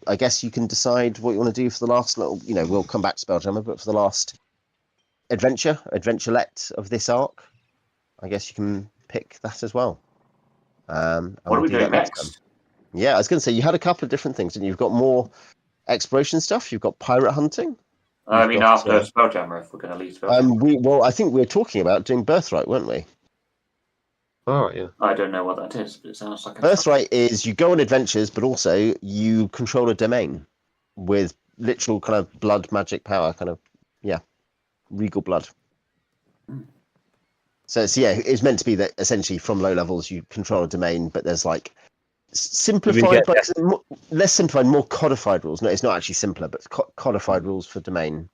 I guess you can decide what you want to do for the last little, we'll come back to Spelljammer, but for the last adventurelet of this arc, I guess you can pick that as well. What are we doing next? Yeah, I was going to say, you had a couple of different things, and you've got more exploration stuff, you've got pirate hunting. After Spelljammer, if we're going to leave Spelljammer. I think we were talking about doing Birthright, weren't we? Oh, yeah. I don't know what that is, but it sounds like Birthright is you go on adventures, but also you control a domain with literal kind of blood magic power, regal blood. So it's meant to be that essentially from low levels you control a domain, but there's like simplified, less simplified, more codified rules. No, it's not actually simpler, but codified rules for domains.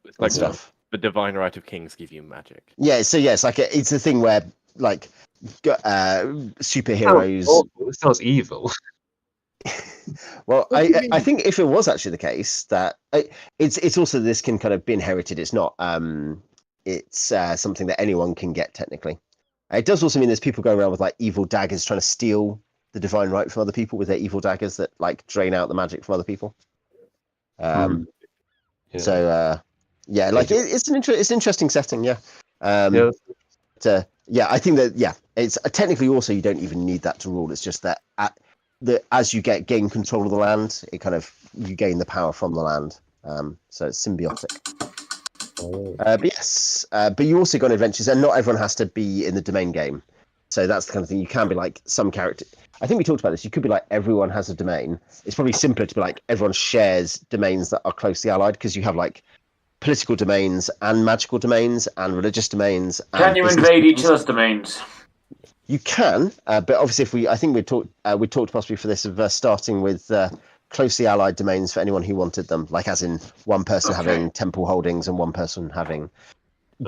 It's like stuff. The divine right of kings give you magic. Yeah, so it's like it's a thing where like superheroes. It sounds evil. Well, I think if it was actually the case that it's also this can kind of be inherited. It's not it's something that anyone can get technically. It does also mean there's people going around with like evil daggers trying to steal the divine right from other people with their evil daggers that like drain out the magic from other people. So like it's an interesting setting. Yeah. I think that it's technically also you don't even need that to rule. It's just that as you gain control of the land, it kind of you gain the power from the land. So it's symbiotic. But yes, but you also go on adventures, and not everyone has to be in the domain game. So that's the kind of thing. You can be like some character. I think we talked about this. You could be like everyone has a domain. It's probably simpler to be like everyone shares domains that are closely allied because you have like political domains and magical domains and religious domains. Can you invade each other's domains? You can, but obviously, I think we talked possibly for this of starting with closely allied domains for anyone who wanted them, like as in one person having temple holdings and one person having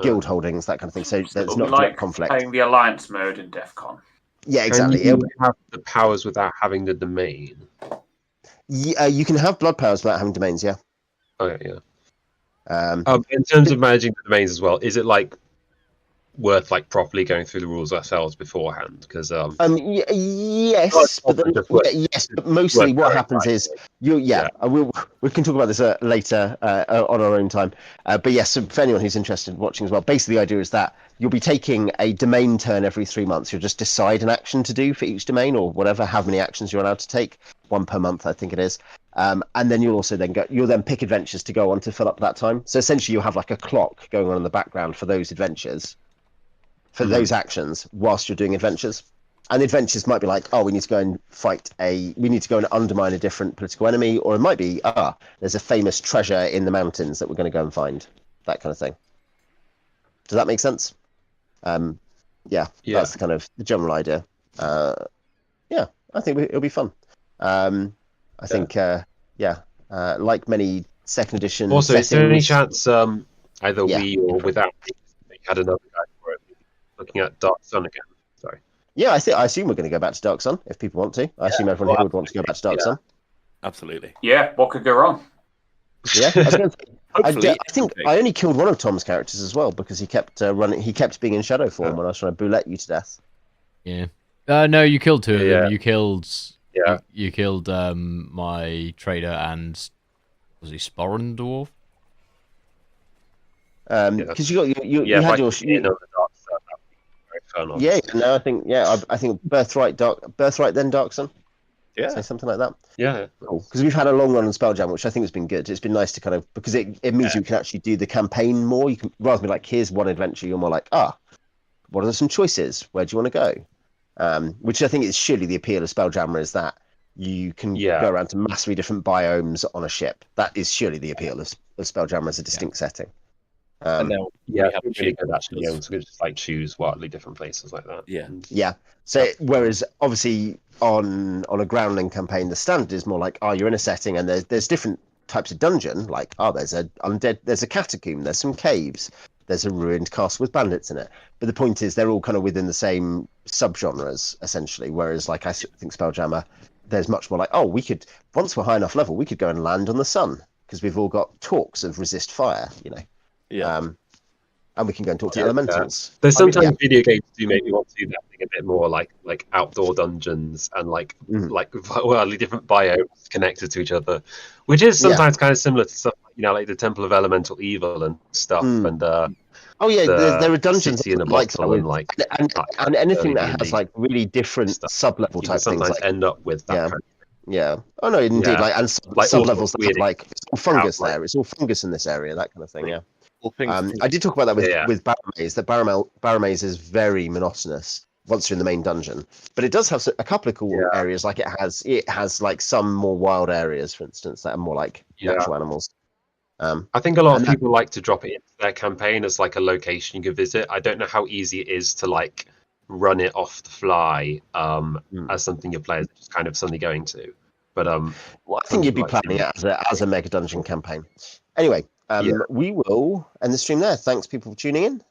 guild holdings, that kind of thing. So there's not direct conflict. Playing the alliance mode in DEF CON. Yeah, exactly. Can you have the powers without having the domain? Yeah, you can have blood powers without having domains. Yeah. Okay, yeah. In terms of managing the domains as well, is it like worth like properly going through the rules ourselves beforehand? Because yes, but mostly what happens is we can talk about this later on our own time. But yes, so for anyone who's interested in watching as well, basically the idea is that you'll be taking a domain turn every 3 months. You'll just decide an action to do for each domain or whatever, how many actions you're allowed to take, 1 per month, I think it is. And then you'll then pick adventures to go on to fill up that time. So essentially you'll have like a clock going on in the background for those adventures, for those actions whilst you're doing adventures. And the adventures might be like, oh, we need to go and undermine a different political enemy, or it might be, there's a famous treasure in the mountains that we're going to go and find, that kind of thing. Does that make sense? That's the kind of the general idea. I think it'll be fun. I think, like many second edition Also, settings, is there any chance either we or without had another guy for it, looking at Dark Sun again? Sorry. Yeah, I assume we're going to go back to Dark Sun if people want to. I assume everyone here would want to go back to Dark Sun. Absolutely. Yeah, what could go wrong? Yeah, I think I only killed one of Tom's characters as well because he kept running. He kept being in shadow form when I was trying to bullet you to death. Yeah. No, you killed two of them. You killed. Yeah. You killed my trader and was he Sporran Dwarf? Because you had your. I think Birthright then Dark Sun. Yeah, say something like that. Yeah, cool. Because we've had a long run on Spelljammer, which I think has been good. It's been nice to kind of because it means you can actually do the campaign more. You can rather than be like, here's one adventure. You're more like, what are some choices? Where do you want to go? Which I think is surely the appeal of Spelljammer is that you can go around to massively different biomes on a ship. That is surely the appeal of Spelljammer as a distinct setting. And now we have really good actually. So we just like choose wildly different places like that. Yeah. So whereas obviously on a groundling campaign, the standard is more like, you're in a setting and there's different types of dungeon. Like, there's a undead, there's a catacomb, there's some caves, there's a ruined castle with bandits in it. But the point is, they're all kind of within the same subgenres essentially. Whereas, like I think Spelljammer, there's much more like, we could once we're high enough level, we could go and land on the sun because we've all got talks of resist fire, and we can go and talk to elementals. There's sometimes video games do make me want to do that thing a bit more like outdoor dungeons and like wildly different biomes connected to each other, which is sometimes kind of similar to stuff like the Temple of Elemental Evil and stuff. And there are dungeons in a bottle and anything that has like really different sub-level type things. Sometimes end up with that. Kind of Oh no, indeed. And sub-levels that have like it's all fungus there. It's all fungus in this area, that kind of thing. Yeah. I did talk about that with Barber Maze. That Barber Maze is very monotonous once you're in the main dungeon, but it does have a couple of cool areas. Like it has like some more wild areas, for instance, that are more like natural animals. I think a lot of and that- people like to drop it into their campaign as like a location you can visit. I don't know how easy it is to like run it off the fly as something your players are just kind of suddenly going to. But well, I think you'd be planning it as a mega dungeon campaign. Anyway, we will end the stream there. Thanks people for tuning in.